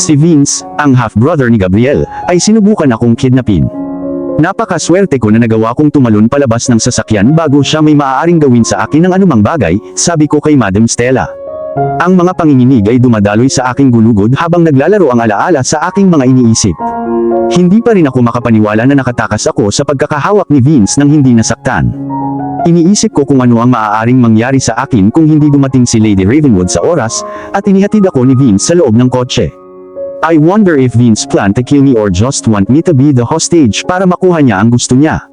Si Vince, ang half-brother ni Gabriel, ay sinubukan akong kidnapin. Napakaswerte ko na nagawa kong tumalon palabas ng sasakyan bago siya may maaaring gawin sa akin ng anumang bagay, sabi ko kay Madam Stella. Ang mga panginginig ay dumadaloy sa aking gulugod habang naglalaro ang alaala sa aking mga iniisip. Hindi pa rin ako makapaniwala na nakatakas ako sa pagkakahawak ni Vince nang hindi nasaktan. Iniisip ko kung ano ang maaaring mangyari sa akin kung hindi dumating si Lady Ravenwood sa oras, at inihatid ako ni Vince sa loob ng kotse. I wonder if Vince planned to kill me or just want me to be the hostage para makuha niya ang gusto niya.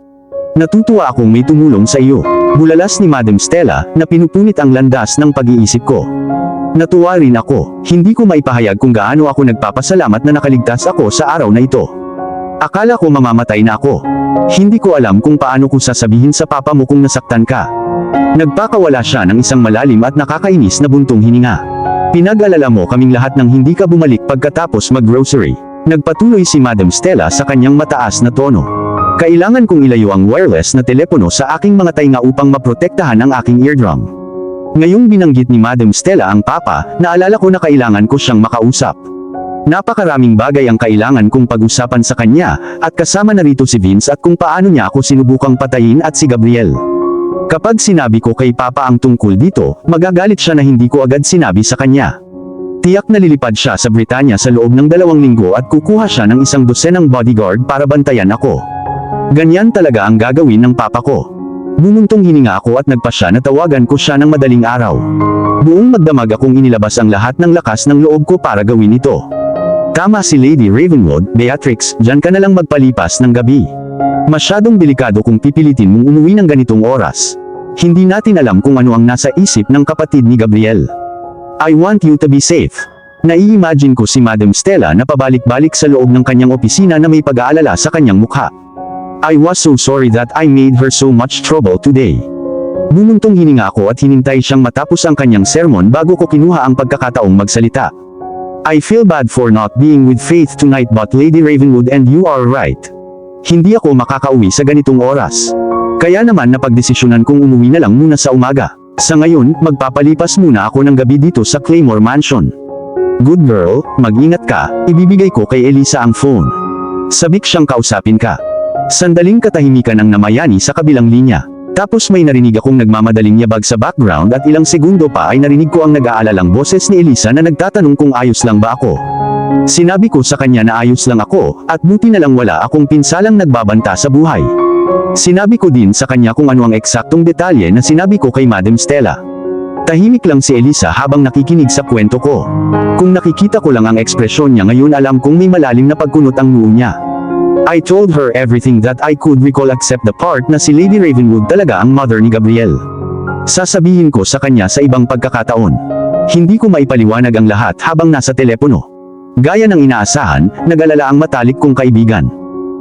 Natutuwa akong may tumulong sa iyo. Bulalas ni Madam Stella na pinupunit ang landas ng pag-iisip ko. Natuwa rin ako. Hindi ko maipahayag kung gaano ako nagpapasalamat na nakaligtas ako sa araw na ito. Akala ko mamamatay na ako. Hindi ko alam kung paano ko sasabihin sa papa mo kung nasaktan ka. Nagpakawala siya ng isang malalim at nakakainis na buntong hininga. Pinag-alala mo kaming lahat nang hindi ka bumalik pagkatapos mag-grocery. Nagpatuloy si Madam Stella sa kanyang mataas na tono. Kailangan kong ilayo ang wireless na telepono sa aking mga tainga upang maprotektahan ang aking eardrum. Ngayong binanggit ni Madam Stella ang papa, naalala ko na kailangan ko siyang makausap. Napakaraming bagay ang kailangan kong pag-usapan sa kanya, at kasama na rito si Vince at kung paano niya ako sinubukang patayin at si Gabriel. Kapag sinabi ko kay Papa ang tungkol dito, magagalit siya na hindi ko agad sinabi sa kanya. Tiyak na lilipad siya sa Britanya sa loob ng 2 linggo at kukuha siya ng 1 dosenang bodyguard para bantayan ako. Ganyan talaga ang gagawin ng Papa ko. Bumuntong hininga ako at nagpasya na tawagan ko siya ng madaling araw. Buong magdamag akong inilabas ang lahat ng lakas ng loob ko para gawin ito. Tama si Lady Ravenwood, Beatrix, diyan ka na lang magpalipas ng gabi. Masyadong delikado kung pipilitin mong umuwi ng ganitong oras. Hindi natin alam kung ano ang nasa isip ng kapatid ni Gabriel. I want you to be safe. Nai-imagine ko si Madam Stella na pabalik-balik sa loob ng kanyang opisina na may pag-aalala sa kanyang mukha. I was so sorry that I made her so much trouble today. Bumuntong hininga ako at hinintay siyang matapos ang kanyang sermon bago ko kinuha ang pagkakataong magsalita. I feel bad for not being with Faith tonight but Lady Ravenwood and you are right. Hindi ako makakauwi sa ganitong oras. Kaya naman napagdesisyonan kong umuwi na lang muna sa umaga. Sa ngayon, magpapalipas muna ako ng gabi dito sa Claymore Mansion. Good girl, mag-ingat ka, ibibigay ko kay Elisa ang phone. Sabik siyang kausapin ka. Sandaling katahimikan ang namayani sa kabilang linya. Tapos may narinig akong nagmamadaling yabag sa background at ilang segundo pa ay narinig ko ang nag-aalalang boses ni Elisa na nagtatanong kung ayos lang ba ako. Sinabi ko sa kanya na ayos lang ako, at buti na lang wala akong pinsalang nagbabanta sa buhay. Sinabi ko din sa kanya kung ano ang eksaktong detalye na sinabi ko kay Madam Stella. Tahimik lang si Elisa habang nakikinig sa kwento ko. Kung nakikita ko lang ang ekspresyon niya ngayon, alam kong may malalim na pagkunot ang noo niya. I told her everything that I could recall except the part na si Lady Ravenwood talaga ang mother ni Gabriel. Sasabihin ko sa kanya sa ibang pagkakataon. Hindi ko maipaliwanag ang lahat habang nasa telepono. Gaya ng inaasahan, nag-alala ang matalik kong kaibigan.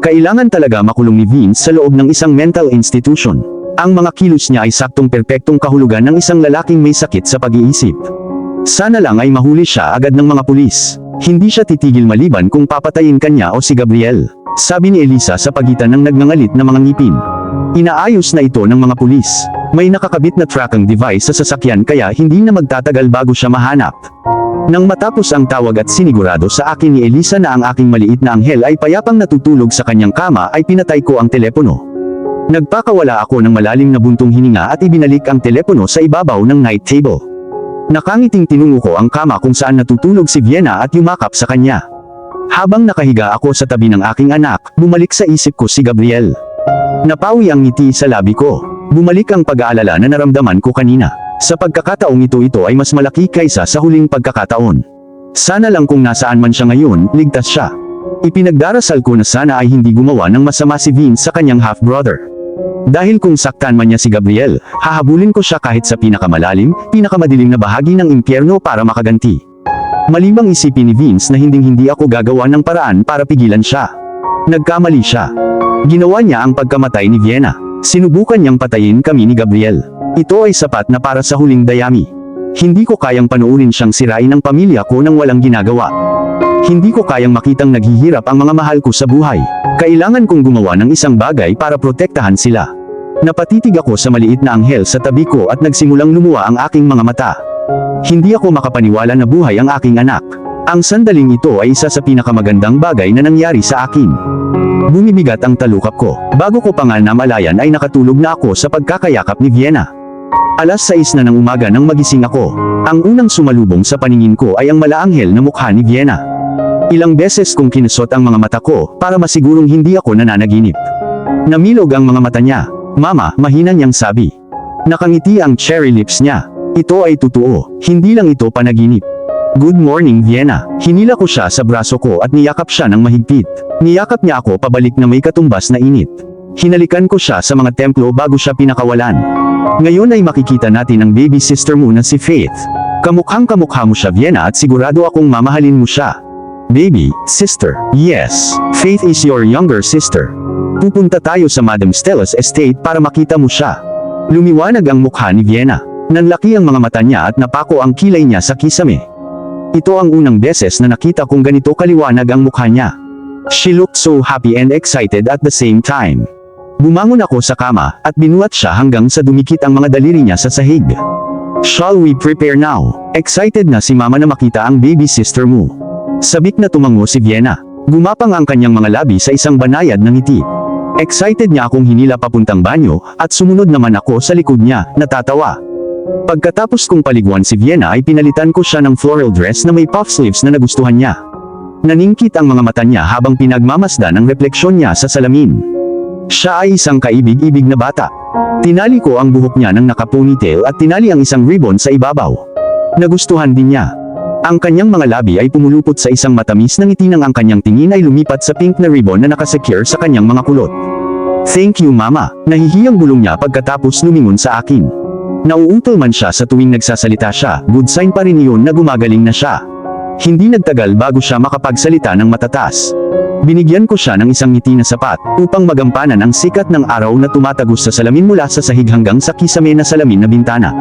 Kailangan talaga makulong ni Vince sa loob ng isang mental institution. Ang mga kilos niya ay saktong perpektong kahulugan ng isang lalaking may sakit sa pag-iisip. Sana lang ay mahuli siya agad ng mga pulis. Hindi siya titigil maliban kung papatayin kanya o si Gabriel, sabi ni Elisa sa pagitan ng nagngangalit na mga ngipin. Inaayos na ito ng mga pulis. May nakakabit na tracking device sa sasakyan kaya hindi na magtatagal bago siya mahanap. Nang matapos ang tawag at sinigurado sa akin ni Elisa na ang aking maliit na anghel ay payapang natutulog sa kanyang kama, ay pinatay ko ang telepono. Nagpakawala ako ng malalim na buntong hininga at ibinalik ang telepono sa ibabaw ng night table. Nakangiting tinungo ko ang kama kung saan natutulog si Vienna at yumakap sa kanya. Habang nakahiga ako sa tabi ng aking anak, bumalik sa isip ko si Gabriel. Napawi ang ngiti sa labi ko. Bumalik ang pag-aalala na naramdaman ko kanina. Sa pagkakataong ito ay mas malaki kaysa sa huling pagkakataon. Sana lang kung nasaan man siya ngayon, ligtas siya. Ipinagdarasal ko na sana ay hindi gumawa ng masama si Vince sa kanyang half-brother. Dahil kung saktan man niya si Gabriel, hahabulin ko siya kahit sa pinakamalalim, pinakamadilim na bahagi ng impyerno para makaganti. Malibang isipin ni Vince na hinding-hindi ako gagawa ng paraan para pigilan siya. Nagkamali siya. Ginawa niya ang pagkamatay ni Vienna. Sinubukan niyang patayin kami ni Gabriel. Ito ay sapat na para sa huling dayami. Hindi ko kayang panuurin siyang sirain ng pamilya ko nang walang ginagawa. Hindi ko kayang makitang naghihirap ang mga mahal ko sa buhay. Kailangan kong gumawa ng isang bagay para protektahan sila. Napatitig ako sa maliit na anghel sa tabi ko at nagsimulang lumuwa ang aking mga mata. Hindi ako makapaniwala na buhay ang aking anak. Ang sandaling ito ay isa sa pinakamagandang bagay na nangyari sa akin. Bumibigat ang talukap ko. Bago ko pa nga namalayan ay nakatulog na ako sa pagkakayakap ni Vienna. Alas 6 na ng umaga nang magising ako. Ang unang sumalubong sa paningin ko ay ang malaanghel na mukha ni Vienna. Ilang beses kong kinusot ang mga mata ko para masigurong hindi ako nananaginip. Namilog ang mga mata niya. Mama, mahina niyang sabi. Nakangiti ang cherry lips niya. Ito ay totoo, hindi lang ito panaginip. Good morning, Vienna. Hinila ko siya sa braso ko at niyakap siya ng mahigpit. Niyakap niya ako pabalik na may katumbas na init. Hinalikan ko siya sa mga templo bago siya pinakawalan. Ngayon ay makikita natin ang baby sister mo na si Faith. Kamukhang kamukha mo siya, Vienna, at sigurado akong mamahalin mo siya. Baby, sister. Yes, Faith is your younger sister. Pupunta tayo sa Madam Stella's estate para makita mo siya. Lumiwanag ang mukha ni Vienna. Nanlaki ang mga mata niya at napako ang kilay niya sa kisame. Ito ang unang beses na nakita kong ganito kaliwanag ang mukha niya. She looked so happy and excited at the same time. Bumangon ako sa kama at binuhat siya hanggang sa dumikit ang mga daliri niya sa sahig. Shall we prepare now? Excited na si mama na makita ang baby sister mo. Sabik na tumango si Vienna. Gumapang ang kanyang mga labi sa isang banayad na ngiti. Excited niya akong hinila papuntang banyo at sumunod naman ako sa likod niya, natatawa. Pagkatapos kong paliguan si Vienna ay pinalitan ko siya ng floral dress na may puff sleeves na nagustuhan niya. Naningkit ang mga mata niya habang pinagmamasdan ang refleksyon niya sa salamin. Siya ay isang kaibig-ibig na bata. Tinali ko ang buhok niya ng naka-ponytail at tinali ang isang ribbon sa ibabaw. Nagustuhan din niya. Ang kanyang mga labi ay pumulupot sa isang matamis na ngiti nang ang kanyang tingin ay lumipat sa pink na ribbon na nakasecure sa kanyang mga kulot. Thank you, mama. Nahihiyang bulong niya pagkatapos lumingon sa akin. Nauutol man siya sa tuwing nagsasalita siya, good sign pa rin iyon na gumagaling na siya. Hindi nagtagal bago siya makapagsalita ng matatas. Binigyan ko siya ng isang ngiti na sapat, upang magampanan ang sikat ng araw na tumatagos sa salamin mula sa sahig hanggang sa kisame na salamin na bintana.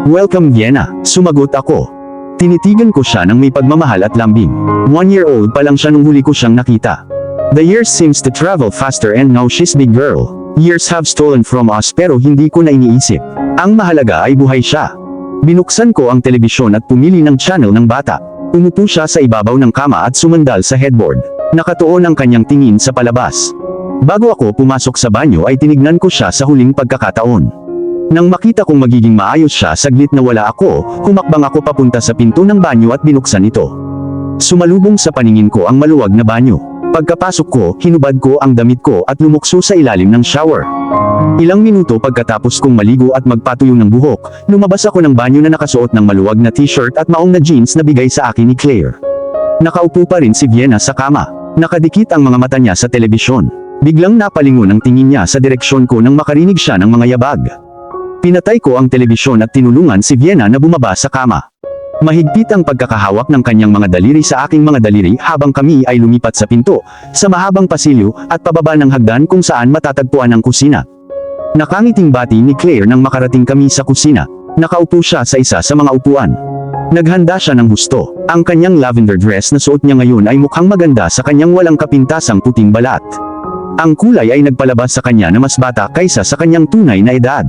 Welcome, Vienna, sumagot ako. Tinitigan ko siya ng may pagmamahal at lambing. 1-year-old pa lang siya nung huli ko siyang nakita. The years seems to travel faster and now she's big girl. Years have stolen from us pero hindi ko na iniisip. Ang mahalaga ay buhay siya. Binuksan ko ang telebisyon at pumili ng channel ng bata. Umupo siya sa ibabaw ng kama at sumandal sa headboard. Nakatuon ang kanyang tingin sa palabas. Bago ako pumasok sa banyo ay tinignan ko siya sa huling pagkakataon. Nang makita kong magiging maayos siya saglit na wala ako, humakbang ako papunta sa pinto ng banyo at binuksan ito. Sumalubong sa paningin ko ang maluwag na banyo. Pagkapasok ko, hinubad ko ang damit ko at lumukso sa ilalim ng shower. Ilang minuto pagkatapos kong maligo at magpatuyong ng buhok, lumabas ako ng banyo na nakasuot ng maluwag na t-shirt at maong na jeans na bigay sa akin ni Claire. Nakaupo pa rin si Vienna sa kama. Nakadikit ang mga mata niya sa telebisyon. Biglang napalingon ang tingin niya sa direksyon ko nang makarinig siya ng mga yabag. Pinatay ko ang telebisyon at tinulungan si Vienna na bumaba sa kama. Mahigpit ang pagkakahawak ng kanyang mga daliri sa aking mga daliri habang kami ay lumipat sa pinto, sa mahabang pasilyo, at pababa ng hagdan kung saan matatagpuan ang kusina. Nakangiting bati ni Claire nang makarating kami sa kusina. Nakaupo siya sa isa sa mga upuan. Naghanda siya ng husto. Ang kanyang lavender dress na suot niya ngayon ay mukhang maganda sa kanyang walang kapintasang puting balat. Ang kulay ay nagpalabas sa kanya na mas bata kaysa sa kanyang tunay na edad.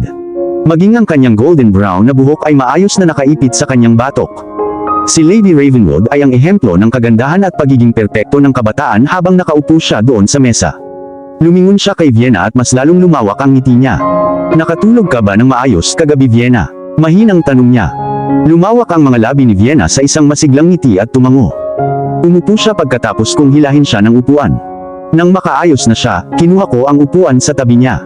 Maging ang kanyang golden brown na buhok ay maayos na nakaipit sa kanyang batok. Si Lady Ravenwood ay ang ehemplo ng kagandahan at pagiging perpekto ng kabataan habang nakaupo siya doon sa mesa. Lumingon siya kay Vienna at mas lalong lumawak ang ngiti niya. Nakatulog ka ba ng maayos kagabi, Vienna? Mahinang tanong niya. Lumawak ang mga labi ni Vienna sa isang masiglang ngiti at tumango. Umupo siya pagkatapos kong hilahin siya ng upuan. Nang makaayos na siya, kinuha ko ang upuan sa tabi niya.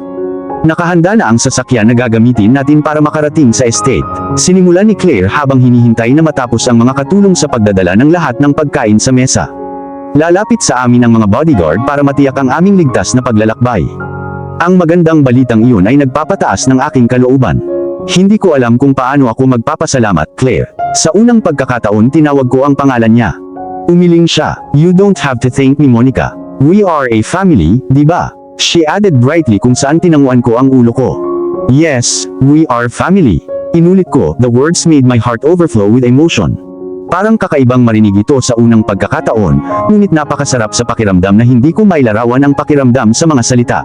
Nakahanda na ang sasakyan na gagamitin natin para makarating sa estate. Sinimulan ni Claire habang hinihintay na matapos ang mga katulong sa pagdadala ng lahat ng pagkain sa mesa. Lalapit sa amin ang mga bodyguard para matiyak ang aming ligtas na paglalakbay. Ang magandang balitang iyon ay nagpapataas ng aking kalooban. Hindi ko alam kung paano ako magpapasalamat, Claire. Sa unang pagkakataon tinawag ko ang pangalan niya. Umiling siya. You don't have to thank me, Monica. We are a family, di ba? She added brightly kung saan tinanguan ko ang ulo ko. Yes, we are family. Inulit ko, the words made my heart overflow with emotion. Parang kakaibang marinig ito sa unang pagkakataon, ngunit napakasarap sa pakiramdam na hindi ko mailarawan ang pakiramdam sa mga salita.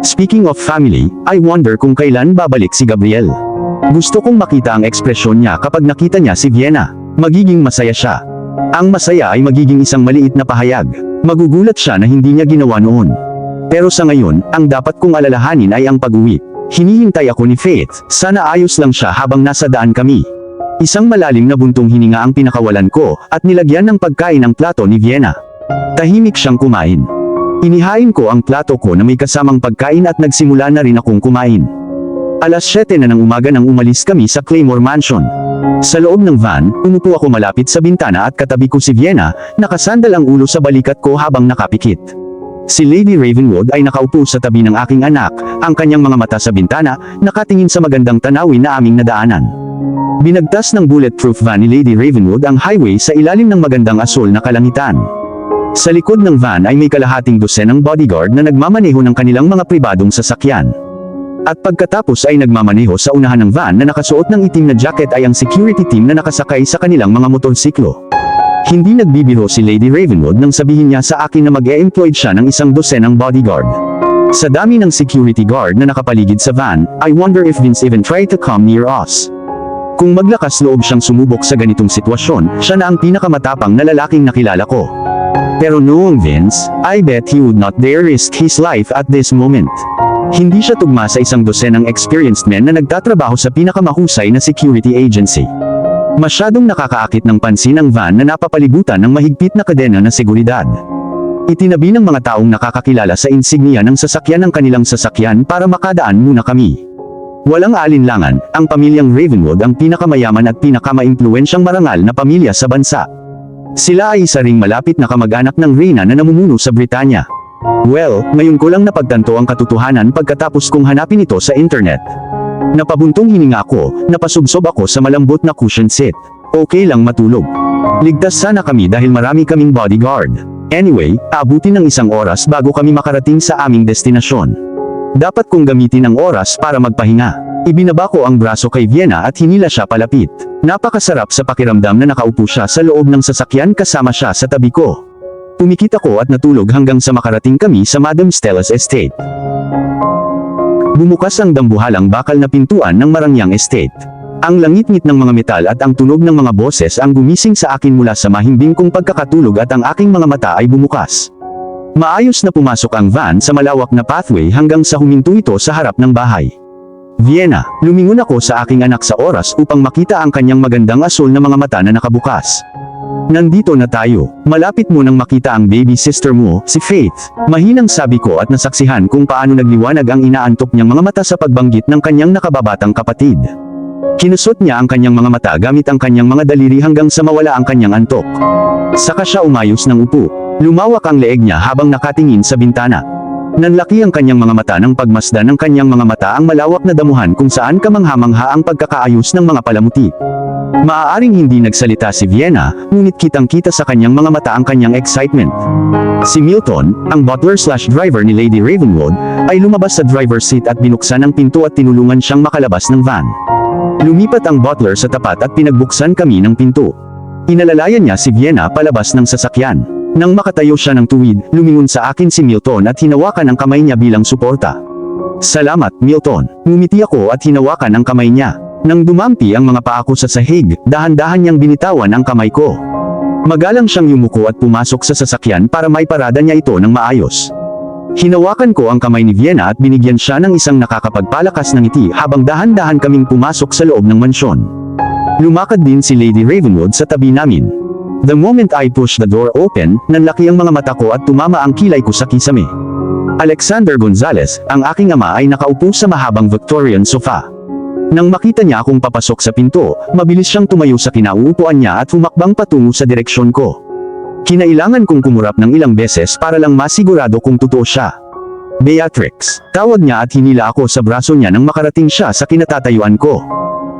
Speaking of family, I wonder kung kailan babalik si Gabriel. Gusto kong makita ang ekspresyon niya kapag nakita niya si Vienna. Magiging masaya siya. Ang masaya ay magiging isang maliit na pahayag. Magugulat siya na hindi niya ginawa noon. Pero sa ngayon, ang dapat kong alalahanin ay ang pag-uwi. Hinihintay ako ni Faith, sana ayos lang siya habang nasa daan kami. Isang malalim na buntong hininga ang pinakawalan ko, at nilagyan ng pagkain ang plato ni Vienna. Tahimik siyang kumain. Inihain ko ang plato ko na may kasamang pagkain at nagsimula na rin akong kumain. Alas 7 na ng umaga nang umalis kami sa Claymore Mansion. Sa loob ng van, umupo ako malapit sa bintana at katabi ko si Vienna, nakasandal ang ulo sa balikat ko habang nakapikit. Si Lady Ravenwood ay nakaupo sa tabi ng aking anak, ang kanyang mga mata sa bintana, nakatingin sa magandang tanawin na aming nadaanan. Binagtas ng bulletproof van ni Lady Ravenwood ang highway sa ilalim ng magandang asul na kalangitan. Sa likod ng van ay may kalahating dosenang bodyguard na nagmamaneho ng kanilang mga pribadong sasakyan. At pagkatapos ay nagmamaneho sa unahan ng van na nakasuot ng itim na jacket ay ang security team na nakasakay sa kanilang mga motorsiklo. Hindi nagbibiro si Lady Ravenwood nang sabihin niya sa akin na mag-e-employed siya ng isang dosenang bodyguard. Sa dami ng security guard na nakapaligid sa van, I wonder if Vince even tried to come near us. Kung maglakas loob siyang sumubok sa ganitong sitwasyon, siya na ang pinakamatapang na lalaking nakilala ko. Pero noong Vince, I bet he would not dare risk his life at this moment. Hindi siya tugma sa isang dosenang experienced men na nagtatrabaho sa pinakamahusay na security agency. Masyadong nakakaakit ng pansin ang van na napapalibutan ng mahigpit na kadena na seguridad. Itinabi ng mga taong nakakakilala sa insignia ng sasakyan ng kanilang sasakyan para makadaan muna kami. Walang alinlangan, ang pamilyang Ravenwood ang pinakamayaman at pinakamaimpluwensyang marangal na pamilya sa bansa. Sila ay isa ring malapit na kamag-anak ng reyna na namumuno sa Britanya. Well, ngayon ko lang napagtanto ang katotohanan pagkatapos kong hanapin ito sa internet. Napabuntong hininga ako, napasubsob ako sa malambot na cushion seat. Okay lang matulog. Ligtas sana kami dahil marami kaming bodyguard. Anyway, aabutin ng isang oras bago kami makarating sa aming destinasyon. Dapat kong gamitin ang oras para magpahinga. Ibinaba ko ang braso kay Vienna at hinila siya palapit. Napakasarap sa pakiramdam na nakaupo siya sa loob ng sasakyan kasama siya sa tabi ko. Pumikit ako at natulog hanggang sa makarating kami sa Madam Stella's estate. Bumukas ang dambuhalang bakal na pintuan ng Marangyang Estate. Ang langit-ngit ng mga metal at ang tunog ng mga boses ang gumising sa akin mula sa mahimbing kong pagkakatulog at ang aking mga mata ay bumukas. Maayos na pumasok ang van sa malawak na pathway hanggang sa huminto ito sa harap ng bahay. Vienna, lumingon ako sa aking anak sa oras upang makita ang kanyang magandang asul na mga mata na nakabukas. Nandito na tayo, malapit mo nang makita ang baby sister mo, si Faith. Mahinang sabi ko at nasaksihan kung paano nagliwanag ang inaantok niyang mga mata sa pagbanggit ng kanyang nakababatang kapatid. Kinusot niya ang kanyang mga mata gamit ang kanyang mga daliri hanggang sa mawala ang kanyang antok. Saka siya umayos ng upo. Lumawak ang leeg niya habang nakatingin sa bintana. Nanlaki ang kanyang mga mata ng pagmasdan ng kanyang mga mata ang malawak na damuhan kung saan kamangha-mangha ang pagkakaayos ng mga palamuti. Maaaring hindi nagsalita si Vienna, ngunit kitang-kita sa kanyang mga mata ang kanyang excitement. Si Milton, ang butler/driver ni Lady Ravenwood, ay lumabas sa driver's seat at binuksan ang pinto at tinulungan siyang makalabas ng van. Lumipat ang butler sa tapat at pinagbuksan kami ng pinto. Inalalayan niya si Vienna palabas ng sasakyan. Nang makatayo siya ng tuwid, lumingon sa akin si Milton at hinawakan ang kamay niya bilang suporta. Salamat, Milton. Ngumiti ako at hinawakan ang kamay niya. Nang dumampi ang mga paa ko sa sahig, dahan-dahan niyang binitawan ang kamay ko. Magalang siyang yumuko at pumasok sa sasakyan para maiparada niya ito ng maayos. Hinawakan ko ang kamay ni Vienna at binigyan siya ng isang nakakapagpalakas ng ngiti habang dahan-dahan kaming pumasok sa loob ng mansyon. Lumakad din si Lady Ravenwood sa tabi namin. The moment I pushed the door open, nanlaki ang mga mata ko at tumama ang kilay ko sa kisame. Alexander Gonzalez, ang aking ama, ay nakaupo sa mahabang Victorian sofa. Nang makita niya akong papasok sa pinto, mabilis siyang tumayo sa kinauupuan niya at humakbang patungo sa direksyon ko. Kinailangan kong kumurap ng ilang beses para lang masigurado kung totoo siya. Beatrix, tawag niya at hinila ako sa braso niya nang makarating siya sa kinatatayuan ko.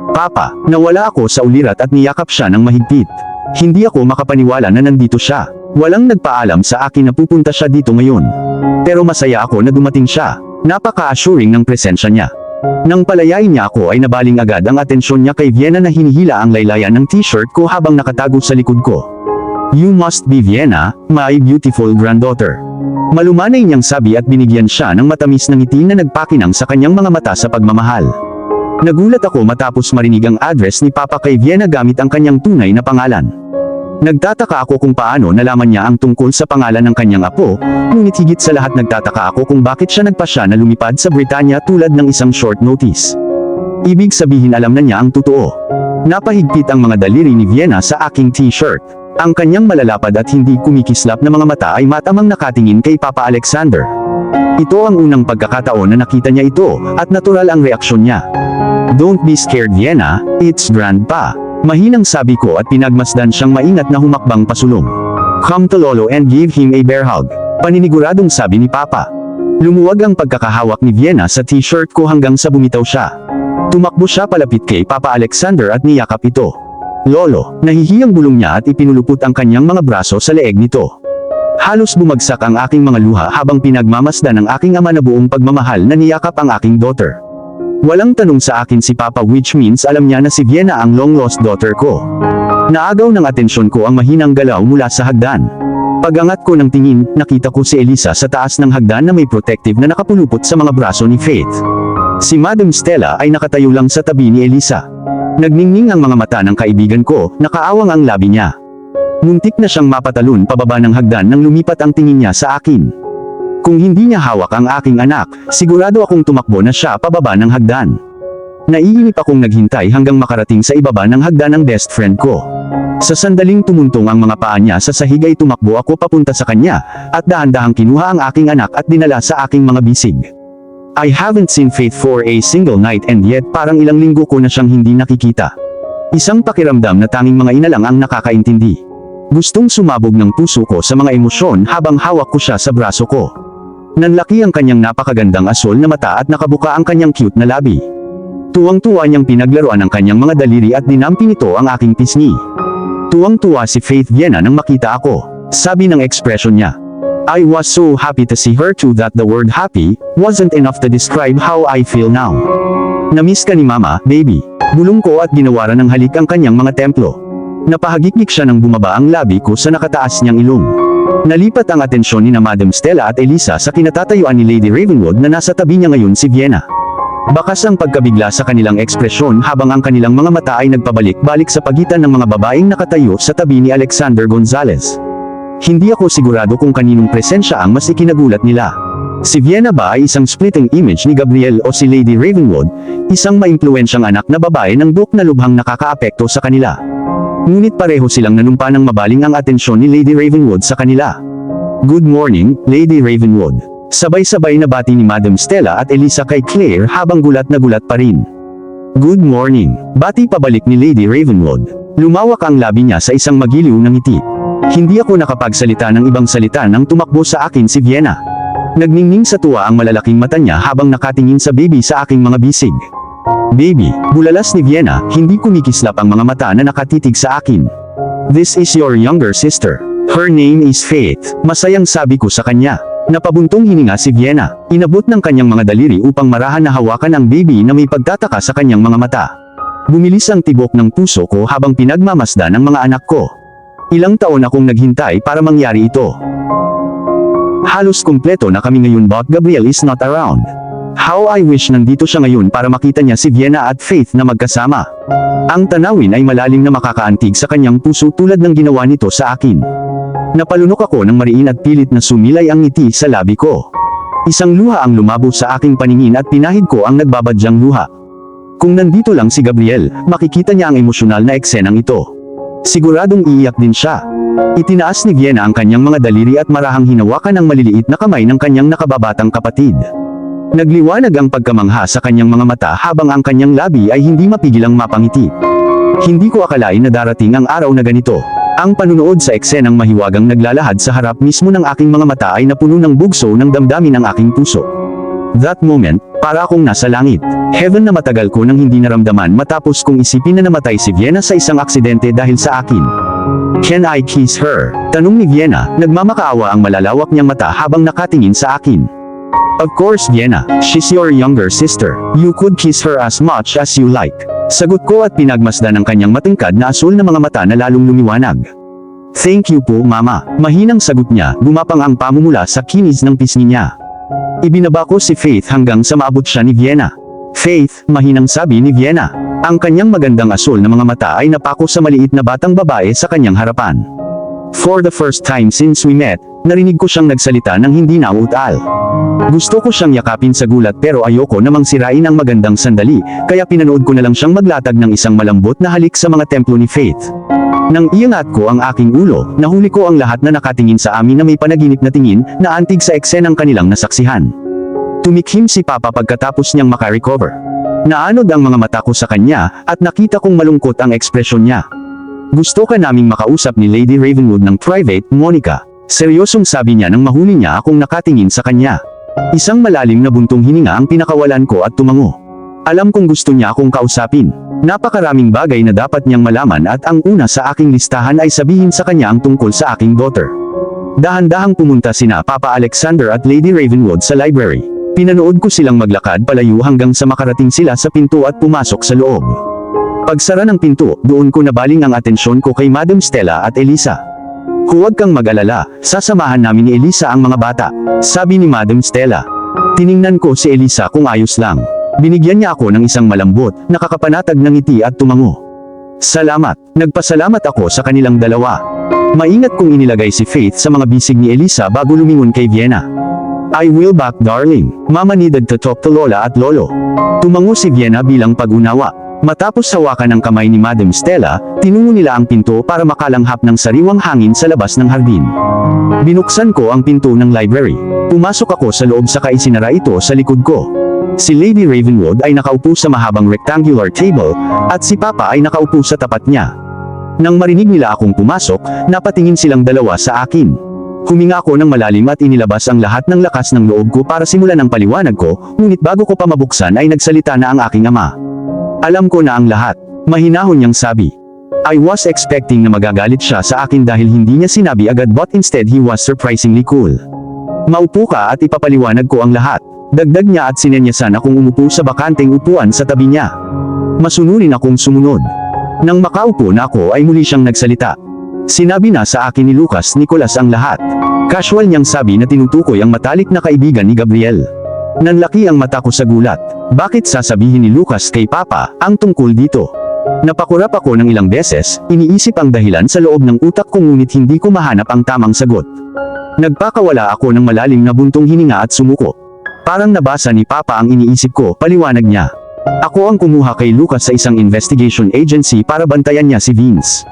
Papa, nawala ako sa ulirat at niyakap siya ng mahigpit. Hindi ako makapaniwala na nandito siya. Walang nagpaalam sa akin na pupunta siya dito ngayon. Pero masaya ako na dumating siya. Napaka-assuring ng presensya niya. Nang palayain niya ako ay nabaling agad ang atensyon niya kay Vienna na hinihila ang laylayan ng t-shirt ko habang nakatago sa likod ko. You must be Vienna, my beautiful granddaughter. Malumanay niyang sabi at binigyan siya ng matamis na ngiti na nagpakinang sa kanyang mga mata sa pagmamahal. Nagulat ako matapos marinig ang address ni Papa kay Vienna gamit ang kanyang tunay na pangalan. Nagtataka ako kung paano nalaman niya ang tungkol sa pangalan ng kanyang apo, ngunit higit sa lahat nagtataka ako kung bakit siya nagpasya na lumipad sa Britanya tulad ng isang short notice. Ibig sabihin alam na niya ang totoo. Napahigpit ang mga daliri ni Vienna sa aking t-shirt. Ang kanyang malalapad at hindi kumikislap na mga mata ay matamang nakatingin kay Papa Alexander. Ito ang unang pagkakataon na nakita niya ito, at natural ang reaksyon niya. "Don't be scared, Vienna, it's Grandpa." Mahinang sabi ko at pinagmasdan siyang maingat na humakbang pasulong. "Come to Lolo and give him a bear hug," paniniguradong sabi ni Papa. Lumuwag ang pagkakahawak ni Vienna sa t-shirt ko hanggang sa bumitaw siya. Tumakbo siya palapit kay Papa Alexander at niyakap ito. "Lolo," nahihiyang bulong niya at ipinulupot ang kanyang mga braso sa leeg nito. Halos bumagsak ang aking mga luha habang pinagmamasdan ng aking ama na buong pagmamahal na niyakap ang aking daughter. Walang tanong sa akin si Papa, which means alam niya na si Vienna ang long-lost daughter ko. Naagaw ng atensyon ko ang mahinang galaw mula sa hagdan. Pag-angat ko ng tingin, nakita ko si Elisa sa taas ng hagdan na may protective na nakapulupot sa mga braso ni Faith. Si Madam Stella ay nakatayo lang sa tabi ni Elisa. Nagningning ang mga mata ng kaibigan ko, nakaawang ang labi niya. Muntik na siyang mapatalon pababa ng hagdan nang lumipat ang tingin niya sa akin. Kung hindi niya hawak ang aking anak, sigurado akong tumakbo na siya pababa ng hagdan. Naiinip akong naghintay hanggang makarating sa ibaba ng hagdan ng best friend ko. Sa sandaling tumuntong ang mga paa niya sa sahig ay tumakbo ako papunta sa kanya, at dahan-dahang kinuha ang aking anak at dinala sa aking mga bisig. I haven't seen Faith for a single night, and yet parang ilang linggo ko na siyang hindi nakikita. Isang pakiramdam na tanging mga ina lang ang nakakaintindi. Gustong sumabog ng puso ko sa mga emosyon habang hawak ko siya sa braso ko. Nanlaki ang kanyang napakagandang asol na mata at nakabuka ang kanyang cute na labi. Tuwang-tuwa niyang pinaglaruan ang kanyang mga daliri at dinampi nito ang aking pisngi. Tuwang-tuwa si Faith Vienna nang makita ako. Sabi ng ekspresyon niya. I was so happy to see her too that the word happy wasn't enough to describe how I feel now. "Namiss ka ni Mama, baby." Bulong ko at ginawaran ng halik ang kanyang mga templo. Napahagikik siya nang bumaba ang labi ko sa nakataas niyang ilong. Nalipat ang atensyon ni na Madam Stella at Elisa sa kinatatayuan ni Lady Ravenwood na nasa tabi niya ngayon si Vienna. Bakas ang pagkabigla sa kanilang ekspresyon habang ang kanilang mga mata ay nagpabalik-balik sa pagitan ng mga babaeng nakatayo sa tabi ni Alexander Gonzalez. Hindi ako sigurado kung kaninong presensya ang mas ikinagulat nila. Si Vienna ba ay isang splitting image ni Gabriel o si Lady Ravenwood, isang maimpluwensyang anak na babae ng buhok na lubhang nakakaapekto sa kanila? Ngunit pareho silang nanumpa ng mabaling ang atensyon ni Lady Ravenwood sa kanila. "Good morning, Lady Ravenwood." Sabay-sabay na bati ni Madam Stella at Elisa kay Claire habang gulat na gulat pa rin. "Good morning," bati pabalik ni Lady Ravenwood. Lumawak ang labi niya sa isang magiliw na ngiti. Hindi ako nakapagsalita ng ibang salita nang tumakbo sa akin si Vienna. Nagningning sa tuwa ang malalaking mata niya habang nakatingin sa baby sa aking mga bisig. "Baby," bulalas ni Vienna, hindi kumikislap ang mga mata na nakatitig sa akin. "This is your younger sister. Her name is Faith," masayang sabi ko sa kanya. Napabuntong hininga si Vienna. Inabot ng kanyang mga daliri upang marahan na hawakan ang baby na may pagtataka sa kanyang mga mata. Bumilis ang tibok ng puso ko habang pinagmamasdan ang mga anak ko. Ilang taon akong naghintay para mangyari ito. Halos kumpleto na kami ngayon but Gabriel is not around. How I wish nandito siya ngayon para makita niya si Vienna at Faith na magkasama. Ang tanawin ay malalim na makakaantig sa kanyang puso tulad ng ginawa nito sa akin. Napalunok ako ng mariin at pilit na sumilay ang ngiti sa labi ko. Isang luha ang lumabo sa aking paningin at pinahid ko ang nagbabadyang luha. Kung nandito lang si Gabriel, makikita niya ang emosyonal na eksenang ito. Siguradong iiyak din siya. Itinaas ni Vienna ang kanyang mga daliri at marahang hinawakan ang maliliit na kamay ng kanyang nakababatang kapatid. Nagliwanag ang pagkamangha sa kanyang mga mata habang ang kanyang labi ay hindi mapigilang mapangiti. Hindi ko akalain na darating ang araw na ganito. Ang panunood sa eksenang mahiwagang naglalahad sa harap mismo ng aking mga mata ay napuno ng bugso ng damdamin ng aking puso. That moment, para akong nasa langit. Heaven na matagal ko nang hindi naramdaman matapos kong isipin na namatay si Vienna sa isang aksidente dahil sa akin. Can I kiss her? Tanong ni Vienna, nagmamakaawa ang malalawak niyang mata habang nakatingin sa akin. Of course Vienna, she's your younger sister. You could kiss her as much as you like. Sagot ko at pinagmasdan ang kanyang matingkad na asul na mga mata na lalong lumiwanag. Thank you po Mama. Mahinang sagot niya, gumapang ang pamumula sa kinis ng pisngi niya. Ibinaba ko si Faith hanggang sa maabot siya ni Vienna. Faith, mahinang sabi ni Vienna. Ang kanyang magandang asul na mga mata ay napako sa maliit na batang babae sa kanyang harapan. For the first time since we met, narinig ko siyang nagsalita ng hindi nauutal. Gusto ko siyang yakapin sa gulat pero ayoko namang sirain ang magandang sandali, kaya pinanood ko na lang siyang maglatag ng isang malambot na halik sa mga templo ni Faith. Nang iangat ko ang aking ulo, nahuli ko ang lahat na nakatingin sa amin na may panaginip na tingin na antig sa eksenang kanilang nasaksihan. Tumikhim si Papa pagkatapos niyang makarecover. Naanod ang mga mata ko sa kanya, at nakita kong malungkot ang ekspresyon niya. Gusto ka naming makausap ni Lady Ravenwood ng private, Monica. Seryosong sabi niya nang mahuli niya akong nakatingin sa kanya. Isang malalim na buntong hininga ang pinakawalan ko at tumango. Alam kong gusto niya akong kausapin. Napakaraming bagay na dapat niyang malaman at ang una sa aking listahan ay sabihin sa kanya ang tungkol sa aking daughter. Dahan-dahang pumunta sina Papa Alexander at Lady Ravenwood sa library. Pinanood ko silang maglakad palayo hanggang sa makarating sila sa pinto at pumasok sa loob. Pagsara ng pinto, doon ko nabaling ang atensyon ko kay Madam Stella at Elisa. Huwag kang mag-alala, sasamahan namin ni Elisa ang mga bata, sabi ni Madam Stella. Tiningnan ko si Elisa kung ayos lang. Binigyan niya ako ng isang malambot, nakakapanatag ng ngiti at tumango. Salamat. Nagpasalamat ako sa kanilang dalawa. Maingat kong inilagay si Faith sa mga bisig ni Elisa bago lumingon kay Vienna. I will back darling. Mama needed to talk to Lola at Lolo. Tumango si Vienna bilang pag-unawa. Matapos hawakan ng kamay ni Madam Stella, tinungo nila ang pinto para makalanghap ng sariwang hangin sa labas ng hardin. Binuksan ko ang pinto ng library. Pumasok ako sa loob saka isinara ito sa likod ko. Si Lady Ravenwood ay nakaupo sa mahabang rectangular table, at si Papa ay nakaupo sa tapat niya. Nang marinig nila akong pumasok, napatingin silang dalawa sa akin. Huminga ako ng malalim at inilabas ang lahat ng lakas ng loob ko para simulan ang paliwanag ko, ngunit bago ko pa mabuksan ay nagsalita na ang aking ama. Alam ko na ang lahat. Mahinahon niyang sabi. I was expecting na magagalit siya sa akin dahil hindi niya sinabi agad but instead he was surprisingly cool. Maupo ka at ipapaliwanag ko ang lahat. Dagdag niya at sinenyasan akong umupo sa bakanteng upuan sa tabi niya. Masunurin akong sumunod. Nang makaupo na ako ay muli siyang nagsalita. Sinabi na sa akin ni Lucas Nicolas ang lahat. Casual niyang sabi na tinutukoy ang matalik na kaibigan ni Gabriel. Nanlaki ang mata ko sa gulat. Bakit sasabihin ni Lucas kay Papa ang tungkol dito? Napakurap ako ng ilang beses, iniisip ang dahilan sa loob ng utak ko ngunit hindi ko mahanap ang tamang sagot. Nagpakawala ako ng malalim na buntong hininga at sumuko. Parang nabasa ni Papa ang iniisip ko, paliwanag niya. Ako ang kumuha kay Lucas sa isang investigation agency para bantayan niya si Vince.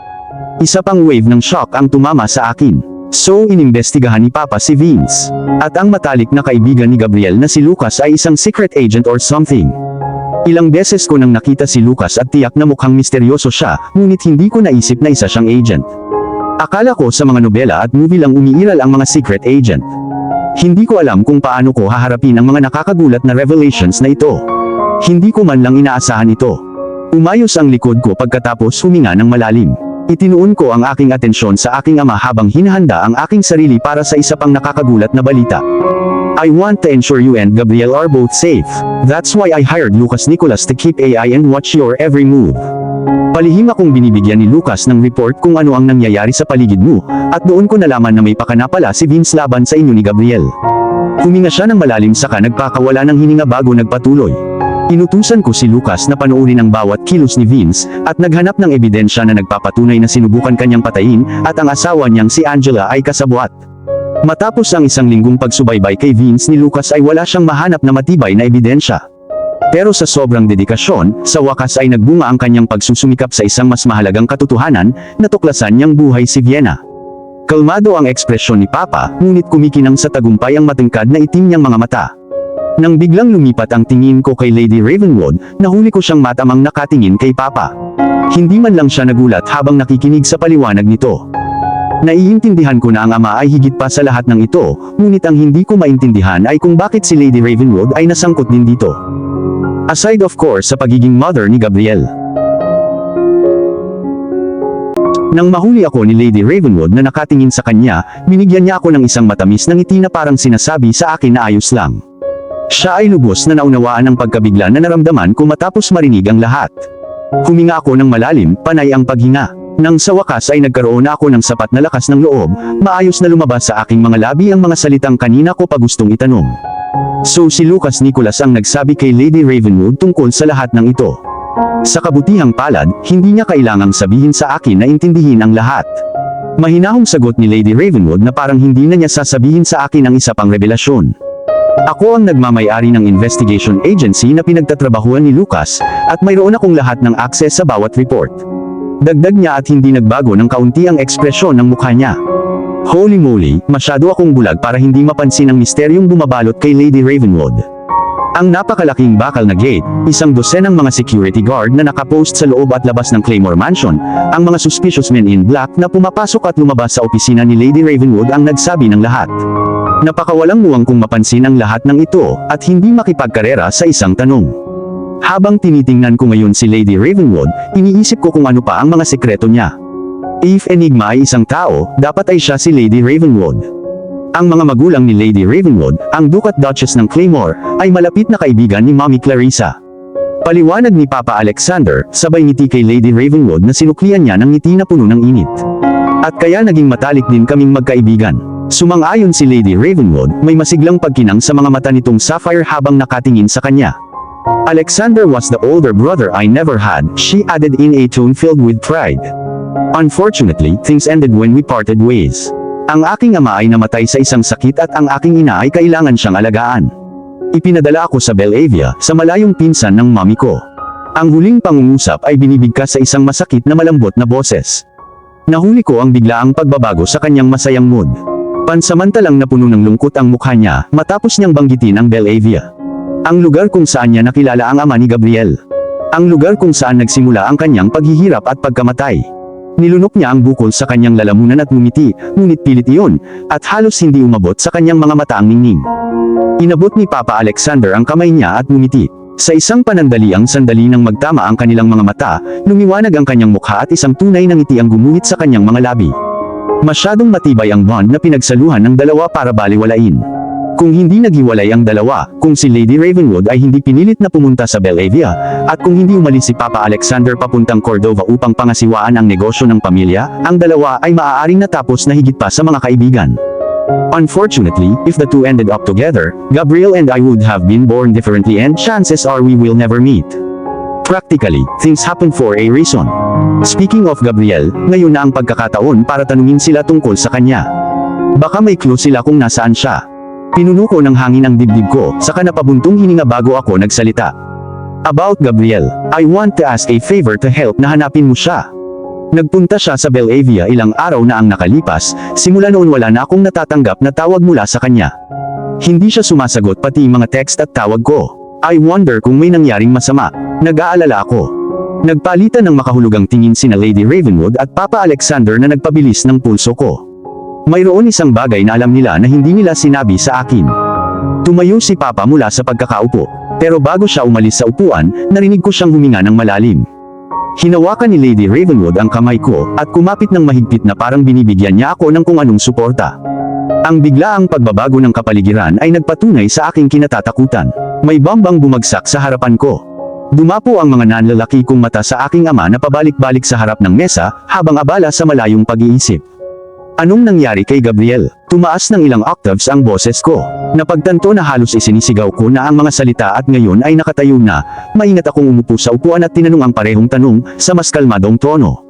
Isa pang wave ng shock ang tumama sa akin. So inimbestigahan ni Papa si Vince. At ang matalik na kaibigan ni Gabriel na si Lucas ay isang secret agent or something. Ilang beses ko nang nakita si Lucas at tiyak na mukhang misteryoso siya, ngunit hindi ko naisip na isa siyang agent. Akala ko sa mga nobela at movie lang umiiral ang mga secret agent. Hindi ko alam kung paano ko haharapin ang mga nakakagulat na revelations na ito. Hindi ko man lang inaasahan ito. Umayos ang likod ko pagkatapos huminga ng malalim. Itinuon ko ang aking atensyon sa aking ama habang hinahanda ang aking sarili para sa isa pang nakakagulat na balita. I want to ensure you and Gabriel are both safe. That's why I hired Lucas Nicolas to keep AI and watch your every move. Palihim akong binibigyan ni Lucas ng report kung ano ang nangyayari sa paligid mo, at doon ko nalaman na may pakana pala si Vince laban sa inyo ni Gabriel. Huminga siya ng malalim saka nagpakawala ng hininga bago nagpatuloy. Inutusan ko si Lucas na panoorin ang bawat kilos ni Vince, at naghanap ng ebidensya na nagpapatunay na sinubukan kanyang patayin, at ang asawa niyang si Angela ay kasabwat. Matapos ang isang linggong pagsubaybay kay Vince ni Lucas ay wala siyang mahanap na matibay na ebidensya. Pero sa sobrang dedikasyon, sa wakas ay nagbunga ang kanyang pagsusumikap sa isang mas mahalagang katotohanan, natuklasan niyang buhay si Vienna. Kalmado ang ekspresyon ni Papa, ngunit kumikinang sa tagumpay ang matangkad na itim niyang mga mata. Nang biglang lumipat ang tingin ko kay Lady Ravenwood, nahuli ko siyang matamang nakatingin kay Papa. Hindi man lang siya nagulat habang nakikinig sa paliwanag nito. Naiintindihan ko na ang ama ay higit pa sa lahat ng ito, ngunit ang hindi ko maintindihan ay kung bakit si Lady Ravenwood ay nasangkot din dito. Aside of course sa pagiging mother ni Gabriel. Nang mahuli ako ni Lady Ravenwood na nakatingin sa kanya, binigyan niya ako ng isang matamis na ngiti na parang sinasabi sa akin na ayos lang. Siya ay lubos na naunawaan ang pagkabigla na naramdaman ko matapos marinig ang lahat. Huminga ako ng malalim, panay ang paghinga. Nang sa wakas ay nagkaroon ako ng sapat na lakas ng loob, maayos na lumabas sa aking mga labi ang mga salitang kanina ko pa gustong itanong. So si Lucas Nicolas ang nagsabi kay Lady Ravenwood tungkol sa lahat ng ito. Sa kabutihang palad, hindi niya kailangang sabihin sa akin na intindihin ang lahat. Mahinahong sagot ni Lady Ravenwood na parang hindi na niya sasabihin sa akin ang isa pang revelasyon. Ako ang nagmamay-ari ng investigation agency na pinagtatrabahuan ni Lucas, at mayroon akong lahat ng access sa bawat report. Dagdag niya at hindi nagbago ng kaunti ang ekspresyon ng mukha niya. Holy moly, masyado akong bulag para hindi mapansin ang misteryong bumabalot kay Lady Ravenwood. Ang napakalaking bakal na gate, isang dosenang mga security guard na nakapost sa loob at labas ng Claymore Mansion, ang mga suspicious men in black na pumapasok at lumabas sa opisina ni Lady Ravenwood ang nagsabi ng lahat. Napakawalang muwang kung mapansin ang lahat ng ito, at hindi makipagkarera sa isang tanong. Habang tinitingnan ko ngayon si Lady Ravenwood, iniisip ko kung ano pa ang mga sekreto niya. If enigma ay isang tao, dapat ay siya si Lady Ravenwood. Ang mga magulang ni Lady Ravenwood, ang Duke at Duchess ng Claymore, ay malapit na kaibigan ni Mommy Clarissa. Paliwanag ni Papa Alexander, sabay ngiti kay Lady Ravenwood na sinuklian niya ng ngiti na puno ng init. At kaya naging matalik din kaming magkaibigan. Sumang-ayon si Lady Ravenwood, may masiglang pagkinang sa mga mata nitong Sapphire habang nakatingin sa kanya. Alexander was the older brother I never had, she added in a tone filled with pride. Unfortunately, things ended when we parted ways. Ang aking ama ay namatay sa isang sakit at ang aking ina ay kailangan siyang alagaan. Ipinadala ako sa Bellavia, sa malayong pinsan ng mami ko. Ang huling pangungusap ay binibigkas sa isang masakit na malambot na boses. Nahuli ko ang biglaang pagbabago sa kanyang masayang mood. Pansamantalang napuno ng lungkot ang mukha niya, matapos niyang banggitin ang Bellavia. Ang lugar kung saan niya nakilala ang ama ni Gabriel. Ang lugar kung saan nagsimula ang kanyang paghihirap at pagkamatay. Nilunok niya ang bukol sa kanyang lalamunan at ngumiti, ngunit pilit iyon, at halos hindi umabot sa kanyang mga mata ang ningning. Inabot ni Papa Alexander ang kamay niya at ngumiti. Sa isang panandaliang sandali nang magtama ang kanilang mga mata, lumiwanag ang kanyang mukha at isang tunay na ngiti ang gumuhit sa kanyang mga labi. Masyadong matibay ang bond na pinagsaluhan ng dalawa para baliwalain. Kung hindi naghiwalay ang dalawa, kung si Lady Ravenwood ay hindi pinilit na pumunta sa Bellavia, at kung hindi umalis si Papa Alexander papuntang Cordova upang pangasiwaan ang negosyo ng pamilya, ang dalawa ay maaaring natapos na higit pa sa mga kaibigan. Unfortunately, if the two ended up together, Gabriel and I would have been born differently and chances are we will never meet. Practically, things happen for a reason. Speaking of Gabriel, ngayon na ang pagkakataon para tanungin sila tungkol sa kanya. Baka may clue sila kung nasaan siya. Pinuno ko ng hangin ang dibdib ko, saka napabuntong hininga bago ako nagsalita. About Gabriel, I want to ask a favor to help na hanapin mo siya. Nagpunta siya sa Bellavia ilang araw na ang nakalipas, simula noon wala na akong natatanggap na tawag mula sa kanya. Hindi siya sumasagot pati mga text at tawag ko. I wonder kung may nangyaring masama. Nag-aalala ako. Nagpalitan ng makahulugang tingin sina Lady Ravenwood at Papa Alexander na nagpabilis ng pulso ko. Mayroon isang bagay na alam nila na hindi nila sinabi sa akin. Tumayo si Papa mula sa pagkakaupo. Pero bago siya umalis sa upuan, narinig ko siyang huminga ng malalim. Hinawakan ni Lady Ravenwood ang kamay ko, at kumapit ng mahigpit na parang binibigyan niya ako ng kung anong suporta. Ang biglaang pagbabago ng kapaligiran ay nagpatunay sa aking kinatatakutan. May bambang bumagsak sa harapan ko. Dumapo ang mga nanlalaki kong mata sa aking ama na pabalik-balik sa harap ng mesa, habang abala sa malayong pag-iisip. Anong nangyari kay Gabriel? Tumaas ng ilang octaves ang boses ko. Napagtanto na halos isinisigaw ko na ang mga salita at ngayon ay nakatayo na. Maingat akong umupo sa upuan at tinanong ang parehong tanong, sa mas kalmadong tono.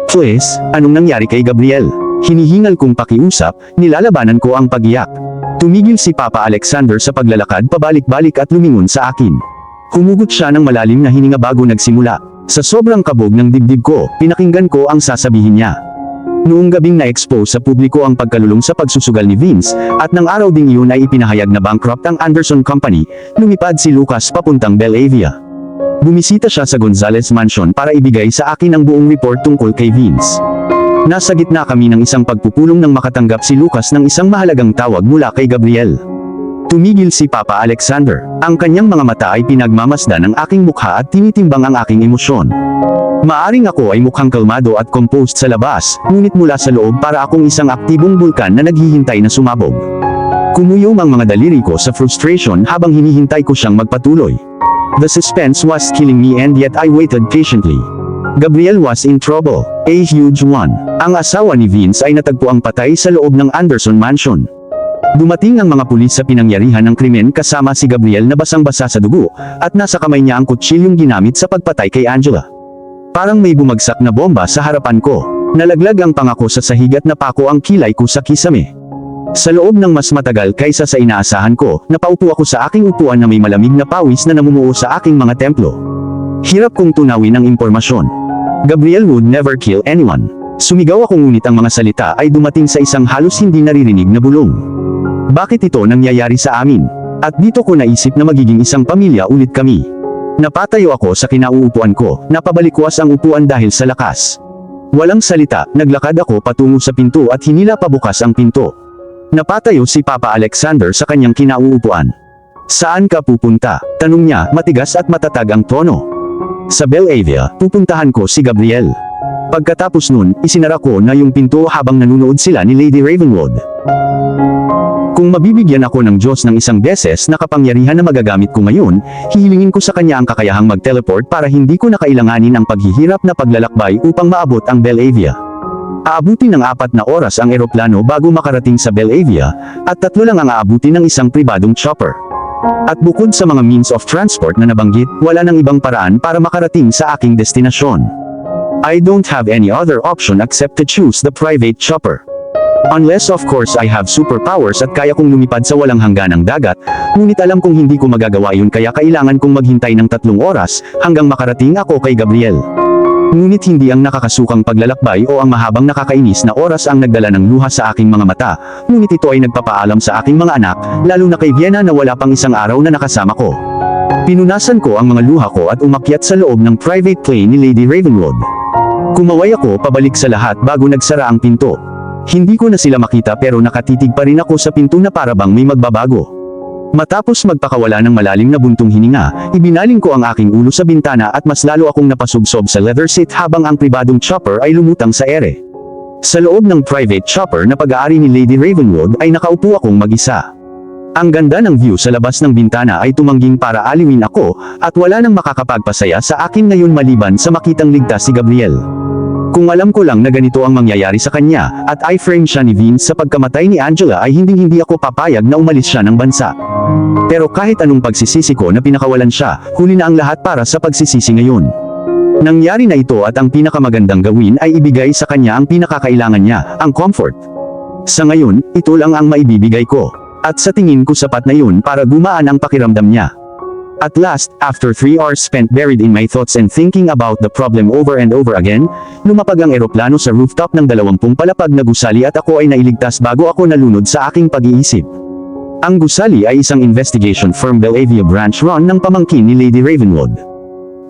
Please, anong nangyari kay Gabriel? Hinihingal kong pakiusap, nilalabanan ko ang pagiyak. Tumigil si Papa Alexander sa paglalakad pabalik-balik at lumingon sa akin. Humugot siya ng malalim na hininga bago nagsimula. Sa sobrang kabog ng dibdib ko, pinakinggan ko ang sasabihin niya. Noong gabing na-expose sa publiko ang pagkalulong sa pagsusugal ni Vince, at nang araw ding iyon ay ipinahayag na bankrupt ang Anderson Company, lumipad si Lucas papuntang Bellavia. Bumisita siya sa Gonzales Mansion para ibigay sa akin ang buong report tungkol kay Vince. Nasa gitna kami ng isang pagpupulong nang makatanggap si Lucas ng isang mahalagang tawag mula kay Gabriel. Tumigil si Papa Alexander. Ang kanyang mga mata ay pinagmamasdan ng aking mukha at tinitimbang ang aking emosyon. Maaring ako ay mukhang kalmado at composed sa labas, ngunit mula sa loob para akong isang aktibong bulkan na naghihintay na sumabog. Kumuyom ang mga daliri ko sa frustration habang hinihintay ko siyang magpatuloy. The suspense was killing me and yet I waited patiently. Gabriel was in trouble, a huge one. Ang asawa ni Vince ay natagpuang patay sa loob ng Anderson Mansion. Dumating ang mga pulis sa pinangyarihan ng krimen kasama si Gabriel na basang-basa sa dugo, at nasa kamay niya ang kutsilyong ginamit sa pagpatay kay Angela. Parang may bumagsak na bomba sa harapan ko. Nalaglag ang pangako sa sahig at napako ang kilay ko sa kisame. Sa loob ng mas matagal kaysa sa inaasahan ko, napaupo ako sa aking upuan na may malamig na pawis na namumuo sa aking mga templo. Hirap kong tunawin ang impormasyon. Gabriel would never kill anyone. Sumigaw ako ngunit ang mga salita ay dumating sa isang halos hindi naririnig na bulong. Bakit ito nangyayari sa amin? At dito ko naisip na magiging isang pamilya ulit kami. Napatayo ako sa kinauupuan ko, napabalikwas ang upuan dahil sa lakas. Walang salita, naglakad ako patungo sa pinto at hinila pabukas ang pinto. Napatayo si Papa Alexander sa kanyang kinauupuan. Saan ka pupunta? Tanong niya, matigas at matatag ang tono. Sa Bellavia, pupuntahan ko si Gabriel. Pagkatapos nun, isinara ko na yung pinto habang nanunood sila ni Lady Ravenwood. Kung mabibigyan ako ng Diyos ng isang beses na kapangyarihan na magagamit ko ngayon, hihilingin ko sa kanya ang kakayahang mag-teleport para hindi ko na kailanganin ang paghihirap na paglalakbay upang maabot ang Bellavia. Aabutin ng 4 na oras ang eroplano bago makarating sa Bellavia, at 3 lang ang aabutin ng isang pribadong chopper. At bukod sa mga means of transport na nabanggit, wala nang ibang paraan para makarating sa aking destinasyon. I don't have any other option except to choose the private chopper. Unless of course I have superpowers at kaya kong lumipad sa walang hangganang dagat, ngunit alam kong hindi ko magagawa yun kaya kailangan kong maghintay ng 3 oras, hanggang makarating ako kay Gabriel. Ngunit hindi ang nakakasukang paglalakbay o ang mahabang nakakainis na oras ang nagdala ng luha sa aking mga mata, ngunit ito ay nagpapaalam sa aking mga anak, lalo na kay Vienna na wala pang isang araw na nakasama ko. Pinunasan ko ang mga luha ko at umakyat sa loob ng private plane ni Lady Ravenwood. Kumaway ako pabalik sa lahat bago nagsara ang pinto. Hindi ko na sila makita pero nakatitig pa rin ako sa pinto na para bang may magbabago. Matapos magpakawala ng malalim na buntong hininga, ibinaling ko ang aking ulo sa bintana at mas lalo akong napasubsob sa leather seat habang ang pribadong chopper ay lumutang sa ere. Sa loob ng private chopper na pag-aari ni Lady Ravenwood ay nakaupo akong mag-isa. Ang ganda ng view sa labas ng bintana ay tumangging para aliwin ako, at wala nang makakapagpasaya sa akin ngayon maliban sa makitang ligtas si Gabriel. Kung alam ko lang na ganito ang mangyayari sa kanya, at i-frame siya ni Vince sa pagkamatay ni Angela ay hindi ako papayag na umalis siya ng bansa. Pero kahit anong pagsisisi ko na pinakawalan siya, huli na ang lahat para sa pagsisisi ngayon. Nangyari na ito at ang pinakamagandang gawin ay ibigay sa kanya ang pinakakailangan niya, ang comfort. Sa ngayon, ito lang ang maibibigay ko. At sa tingin ko sapat na yun para gumaan ang pakiramdam niya. At last, after 3 hours spent buried in my thoughts and thinking about the problem over and over again, lumapag ang eroplano sa rooftop ng 20 palapag na gusali at ako ay nailigtas bago ako nalunod sa aking pag-iisip. Ang gusali ay isang investigation firm Bellavia branch run ng pamangkin ni Lady Ravenwood.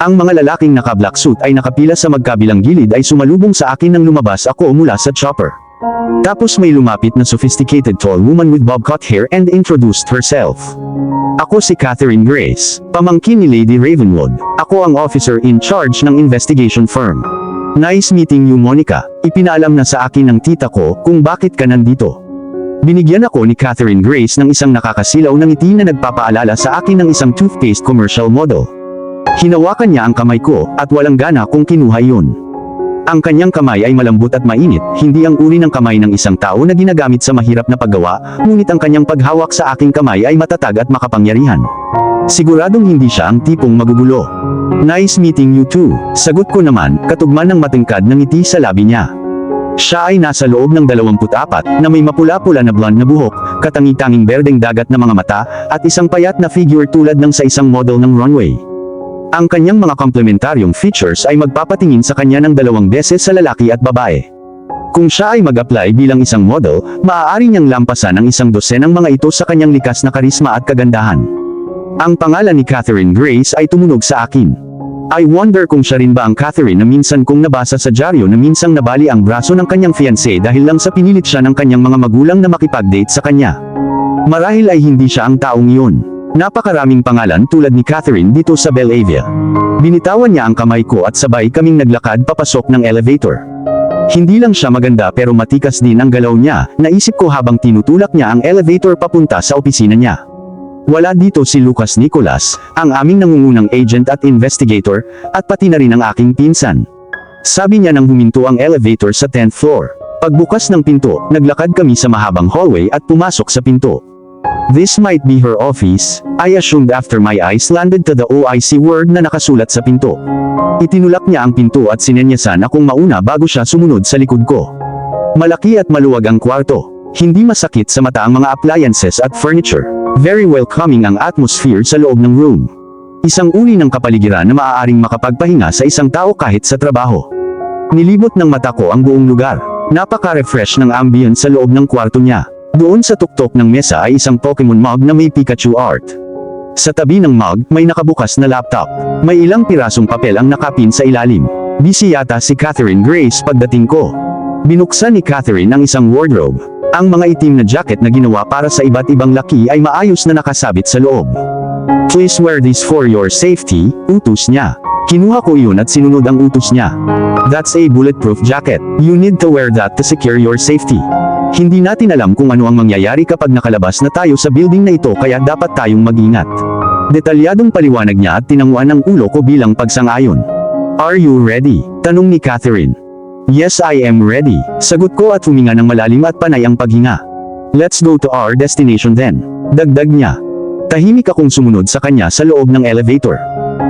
Ang mga lalaking naka-black suit ay nakapila sa magkabilang gilid ay sumalubong sa akin nang lumabas ako mula sa chopper. Tapos may lumapit na sophisticated tall woman with bob-cut hair and introduced herself. Ako si Catherine Grace, pamangkin ni Lady Ravenwood. Ako ang officer in charge ng investigation firm. Nice meeting you, Monica. Ipinaalam na sa akin ng tita ko kung bakit ka nandito. Binigyan ako ni Catherine Grace ng isang nakakasilaw na ngiti na nagpapaalala sa akin ng isang toothpaste commercial model. Hinawakan niya ang kamay ko at walang gana kung kinuha yun. Ang kanyang kamay ay malambot at mainit, hindi ang uri ng kamay ng isang tao na ginagamit sa mahirap na paggawa, ngunit ang kanyang paghawak sa aking kamay ay matatag at makapangyarihan. Siguradong hindi siya ang tipong magugulo. Nice meeting you too, sagot ko naman, katugman ng matingkad na ngiti sa labi niya. Siya ay nasa loob ng 24 na may mapula-pula na blonde na buhok, katangi-tanging berdeng dagat na mga mata, at isang payat na figure tulad ng sa isang model ng runway. Ang kanyang mga komplementaryong features ay magpapatingin sa kanya ng 2 beses sa lalaki at babae. Kung siya ay mag-apply bilang isang model, maaari niyang lampasan ang 12 mga ito sa kanyang likas na karisma at kagandahan. Ang pangalan ni Catherine Grace ay tumunog sa akin. I wonder kung siya rin ba ang Catherine na minsan kong nabasa sa dyaryo na minsang nabali ang braso ng kanyang fiancé dahil lang sa pinilit siya ng kanyang mga magulang na makipag-date sa kanya. Marahil ay hindi siya ang taong iyon. Napakaraming pangalan tulad ni Catherine dito sa Bellavia. Binitawan niya ang kamay ko at sabay kaming naglakad papasok ng elevator. Hindi lang siya maganda pero matikas din ang galaw niya, naisip ko habang tinutulak niya ang elevator papunta sa opisina niya. Wala dito si Lucas Nicolas, ang aming nangungunang agent at investigator, at pati na rin ang aking pinsan. Sabi niya nang huminto ang elevator sa 10th floor. Pagbukas ng pinto, naglakad kami sa mahabang hallway at pumasok sa pinto. This might be her office, I assumed after my eyes landed to the OIC word na nakasulat sa pinto. Itinulak niya ang pinto at sinenyasan akong mauna bago siya sumunod sa likod ko. Malaki at maluwag ang kwarto. Hindi masakit sa mata ang mga appliances at furniture. Very welcoming ang atmosphere sa loob ng room. Isang uri ng kapaligiran na maaaring makapagpahinga sa isang tao kahit sa trabaho. Nilibot ng mata ko ang buong lugar. Napaka-refresh ng ambience sa loob ng kwarto niya. Doon sa tuktok ng mesa ay isang Pokemon mug na may Pikachu art. Sa tabi ng mug, may nakabukas na laptop. May ilang pirasong papel ang nakapin sa ilalim. Busy yata si Catherine Grace pagdating ko. Binuksan ni Catherine ang isang wardrobe. Ang mga itim na jacket na ginawa para sa iba't ibang laki ay maayos na nakasabit sa loob. Please wear this for your safety, utos niya. Kinuha ko iyon at sinunod ang utos niya. That's a bulletproof jacket. You need to wear that to secure your safety. Hindi natin alam kung ano ang mangyayari kapag nakalabas na tayo sa building na ito kaya dapat tayong mag-ingat. Detalyadong paliwanag niya at tinanguan ang ulo ko bilang pagsang-ayon. Are you ready? Tanong ni Catherine. Yes, I am ready. Sagot ko at huminga ng malalim at panay ang paghinga. Let's go to our destination then. Dagdag niya. Tahimik akong sumunod sa kanya sa loob ng elevator.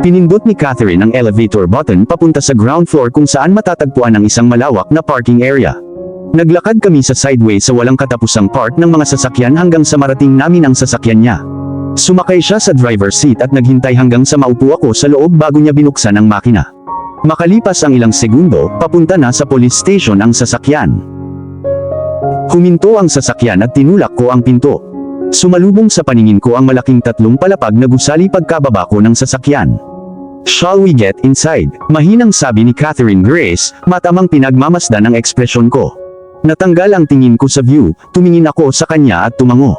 Pinindot ni Catherine ang elevator button papunta sa ground floor kung saan matatagpuan ang isang malawak na parking area. Naglakad kami sa sideway sa walang katapusang park ng mga sasakyan hanggang sa marating namin ang sasakyan niya. Sumakay siya sa driver's seat at naghintay hanggang sa maupo ako sa loob bago niya binuksan ang makina. Makalipas ang ilang segundo, papunta na sa police station ang sasakyan. Huminto ang sasakyan at tinulak ko ang pinto. Sumalubong sa paningin ko ang malaking tatlong palapag na gusali pagkababa ko ng sasakyan. Shall we get inside? Mahinang sabi ni Catherine Grace, matamang pinagmamasdan ang ekspresyon ko. Natanggal ang tingin ko sa view, tumingin ako sa kanya at tumango.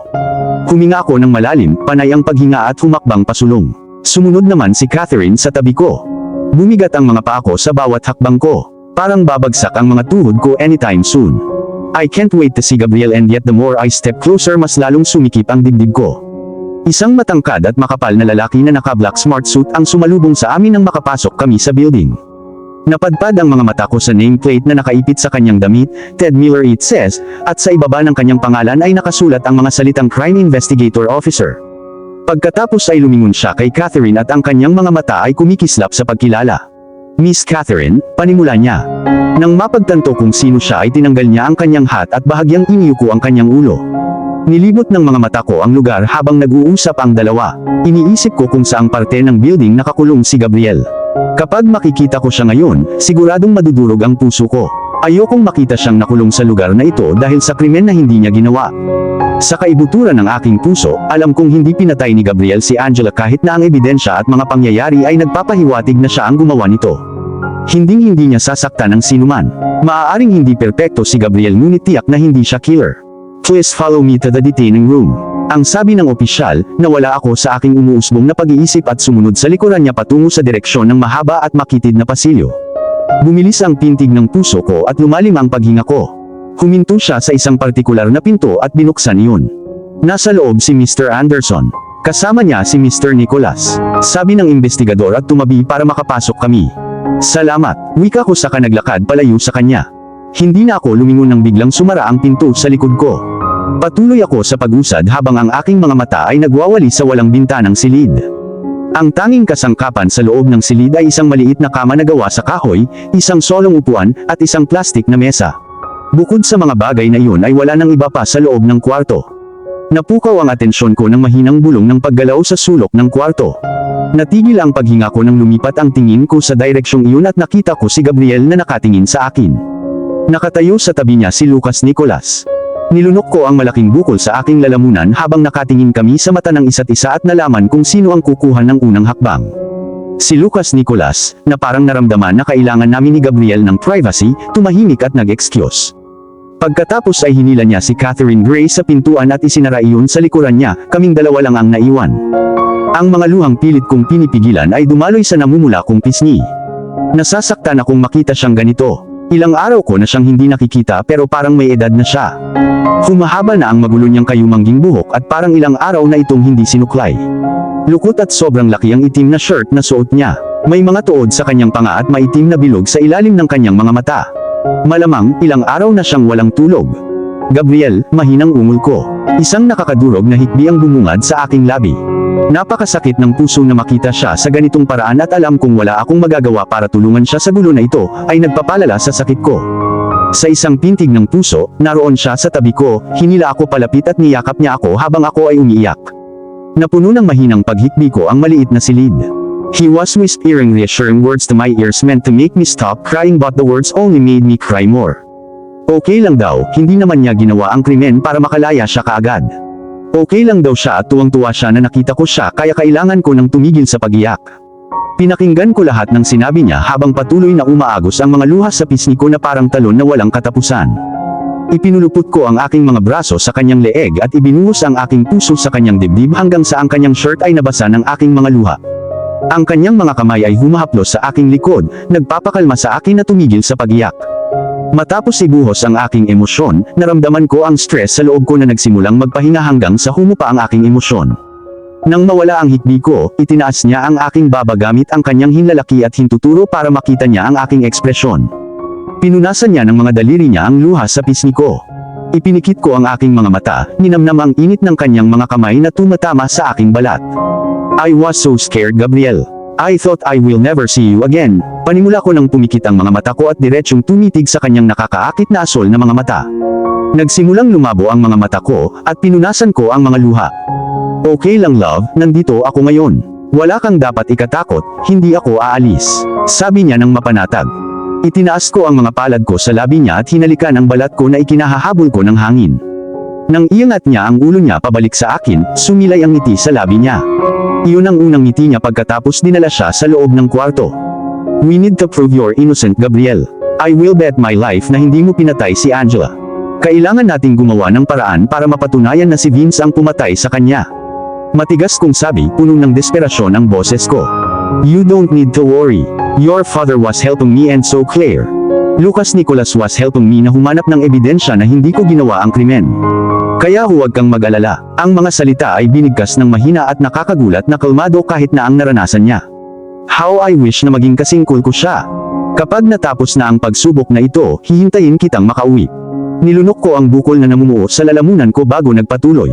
Huminga ako ng malalim, panay ang paghinga at humakbang pasulong. Sumunod naman si Catherine sa tabi ko. Bumigat ang mga paa ko sa bawat hakbang ko. Parang babagsak ang mga tuhod ko anytime soon. I can't wait to see Gabriel and yet the more I step closer mas lalong sumikip ang dibdib ko. Isang matangkad at makapal na lalaki na naka-black smart suit ang sumalubong sa amin nang makapasok kami sa building. Napadpad ang mga mata ko sa nameplate na nakaipit sa kanyang damit, Ted Miller it says, at sa ibaba ng kanyang pangalan ay nakasulat ang mga salitang Crime Investigator Officer. Pagkatapos ay lumingon siya kay Catherine at ang kanyang mga mata ay kumikislap sa pagkilala. Miss Catherine, panimula niya. Nang mapagtanto kung sino siya ay tinanggal niya ang kanyang hat at bahagyang iniyuko ang kanyang ulo. Nilibot ng mga mata ko ang lugar habang nag-uusap ang dalawa. Iniisip ko kung saang parte ng building nakakulong si Gabriel. Kapag makikita ko siya ngayon, siguradong madudurog ang puso ko. Ayokong makita siyang nakulong sa lugar na ito dahil sa krimen na hindi niya ginawa. Sa kaibuturan ng aking puso, alam kong hindi pinatay ni Gabriel si Angela kahit na ang ebidensya at mga pangyayari ay nagpapahiwatig na siya ang gumawa nito. Hinding-hindi niya sasaktan ng sinuman. Maaaring hindi perpekto si Gabriel ngunit tiyak na hindi siya killer. Please follow me to the detaining room. Ang sabi ng opisyal, nawala ako sa aking umuusbong na pag-iisip at sumunod sa likuran niya patungo sa direksyon ng mahaba at makitid na pasilyo. Bumilis ang pintig ng puso ko at lumalim ang paghinga ko. Huminto siya sa isang partikular na pinto at binuksan iyon. Nasa loob si Mr. Anderson. Kasama niya si Mr. Nicholas. Sabi ng investigador at tumabi para makapasok kami. Salamat, wika ko sa kanaglakad palayo sa kanya. Hindi na ako lumingon nang biglang sumara ang pinto sa likod ko. Patuloy ako sa pag-usad habang ang aking mga mata ay nagwawali sa walang bintanang silid. Ang tanging kasangkapan sa loob ng silid ay isang maliit na kama na gawa sa kahoy, isang solong upuan, at isang plastik na mesa. Bukod sa mga bagay na iyon ay wala nang iba pa sa loob ng kwarto. Napukaw ang atensyon ko ng mahinang bulong ng paggalaw sa sulok ng kwarto. Natigil ang paghinga ko nang lumipat ang tingin ko sa direksyong iyon at nakita ko si Gabriel na nakatingin sa akin. Nakatayo sa tabi niya si Lucas Nicholas. Nilunok ko ang malaking bukol sa aking lalamunan habang nakatingin kami sa mata ng isa't isa at nalaman kung sino ang kukuha ng unang hakbang. Si Lucas Nicholas, na parang naramdaman na kailangan namin ni Gabriel ng privacy, tumahimik at nag-excuse. Pagkatapos ay hinila niya si Catherine Grace sa pintuan at isinara iyon sa likuran niya, kaming dalawa lang ang naiwan. Ang mga luhang pilit kong pinipigilan ay dumaloy sa namumula kong pisngi. Nasasaktan akong makita siyang ganito. Ilang araw ko na siyang hindi nakikita pero parang may edad na siya. Humahaba na ang magulo niyang kayumangging buhok at parang ilang araw na itong hindi sinuklay. Lukot at sobrang laki ang itim na shirt na suot niya. May mga tuod sa kanyang panga at maitim na bilog sa ilalim ng kanyang mga mata. Malamang, ilang araw na siyang walang tulog. Gabriel, mahinang ungol ko. Isang nakakadurog na hikbi ang bumungad sa aking labi. Napakasakit ng puso na makita siya sa ganitong paraan at alam kong wala akong magagawa para tulungan siya sa gulo na ito, ay nagpapalala sa sakit ko. Sa isang pintig ng puso, naroon siya sa tabi ko, hinila ako palapit at niyakap niya ako habang ako ay umiiyak. Napuno ng mahinang paghikbi ko ang maliit na silid. He was whispering reassuring words to my ears meant to make me stop crying, but the words only made me cry more. Okay lang daw, hindi naman niya ginawa ang krimen para makalaya siya kaagad. Okay lang daw siya at tuwang-tuwa siya na nakita ko siya kaya kailangan ko nang tumigil sa pagiyak. Pinakinggan ko lahat ng sinabi niya habang patuloy na umaagos ang mga luha sa pisngi ko na parang talon na walang katapusan. Ipinulupot ko ang aking mga braso sa kanyang leeg at ibinuhos ang aking puso sa kanyang dibdib hanggang sa ang kanyang shirt ay nabasa ng aking mga luha. Ang kanyang mga kamay ay humahaplos sa aking likod, nagpapakalma sa akin na tumigil sa pagiyak. Matapos ibuhos ang aking emosyon, naramdaman ko ang stress sa loob ko na nagsimulang magpahinga hanggang sa humupa ang aking emosyon. Nang mawala ang hikbi ko, itinaas niya ang aking baba gamit ang kanyang hinlalaki at hintuturo para makita niya ang aking ekspresyon. Pinunasan niya ng mga daliri niya ang luha sa pisngi ko. Ipinikit ko ang aking mga mata, ninamnam ang init ng kanyang mga kamay na tumatama sa aking balat. I was so scared, Gabriel. I thought I will never see you again. Panimula ko nang pumikit ang mga mata ko at diretsyong tumitig sa kanyang nakakaakit na asol na mga mata. Nagsimulang lumabo ang mga mata ko, at pinunasan ko ang mga luha. Okay lang love, nandito ako ngayon. Wala kang dapat ikatakot, hindi ako aalis. Sabi niya nang mapanatag. Itinaas ko ang mga palad ko sa labi niya at hinalikan ang balat ko na ikinahahabol ko ng hangin. Nang iangat niya ang ulo niya pabalik sa akin, sumilay ang ngiti sa labi niya. Iyon ang unang ngiti niya pagkatapos dinala siya sa loob ng kwarto. We need to prove you're innocent, Gabriel. I will bet my life na hindi mo pinatay si Angela. Kailangan nating gumawa ng paraan para mapatunayan na si Vince ang pumatay sa kanya. Matigas kong sabi, puno ng desperasyon ang boses ko. You don't need to worry. Your father was helping me and so Claire. Lucas Nicolas was helping me na humanap ng ebidensya na hindi ko ginawa ang krimen. Kaya huwag kang mag-alala. Ang mga salita ay binigkas ng mahina at nakakagulat na kalmado kahit na ang naranasan niya. How I wish na maging kasing cool ko siya. Kapag natapos na ang pagsubok na ito, hihintayin kitang makauwi. Nilunok ko ang bukol na namumuo sa lalamunan ko bago nagpatuloy.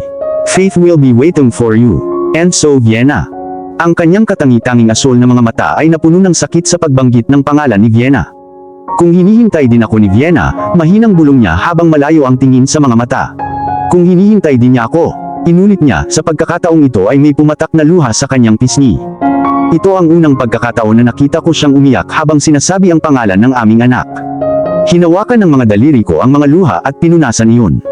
Faith will be waiting for you. And so Vienna. Ang kanyang katangi-tanging asol na mga mata ay napuno ng sakit sa pagbanggit ng pangalan ni Vienna. Kung hinihintay din ako ni Vienna, mahinang bulong niya habang malayo ang tingin sa mga mata. Kung hinihintay din niya ako, inulit niya, sa pagkakataong ito ay may pumatak na luha sa kanyang pisngi. Ito ang unang pagkakataon na nakita ko siyang umiyak habang sinasabi ang pangalan ng aming anak. Hinawakan ng mga daliri ko ang mga luha at pinunasan iyon.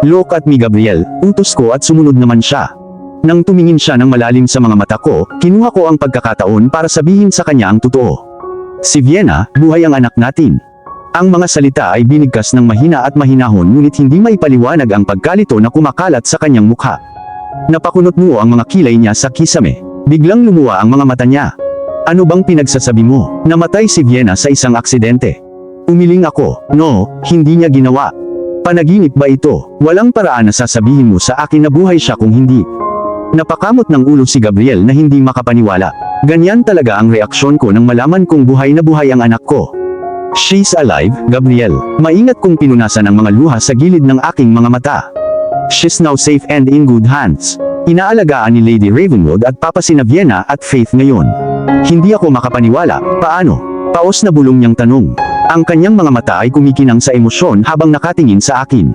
Look at me, Gabriel, utos ko at sumunod naman siya. Nang tumingin siya ng malalim sa mga mata ko, kinuha ko ang pagkakataon para sabihin sa kanya ang totoo. Si Vienna, buhay ang anak natin. Ang mga salita ay binigkas ng mahina at mahinahon ngunit hindi maipaliwanag ang pagkalito na kumakalat sa kanyang mukha. Napakunot-nuo ang mga kilay niya sa kisame. Biglang lumuwa ang mga mata niya. Ano bang pinagsasabi mo? Namatay si Vienna sa isang aksidente. Umiling ako. No, hindi niya ginawa. Panaginip ba ito? Walang paraan na sasabihin mo sa akin na buhay siya kung hindi. Napakamot ng ulo si Gabriel na hindi makapaniwala. Ganyan talaga ang reaksyon ko nang malaman kong buhay na buhay ang anak ko. She's alive, Gabriel. Maingat kong pinunasan ang mga luha sa gilid ng aking mga mata. She's now safe and in good hands. Inaalagaan ni Lady Ravenwood at Papa sina Vienna at Faith ngayon. Hindi ako makapaniwala. Paano? Paos na bulong niyang tanong. Ang kanyang mga mata ay kumikinang sa emosyon habang nakatingin sa akin.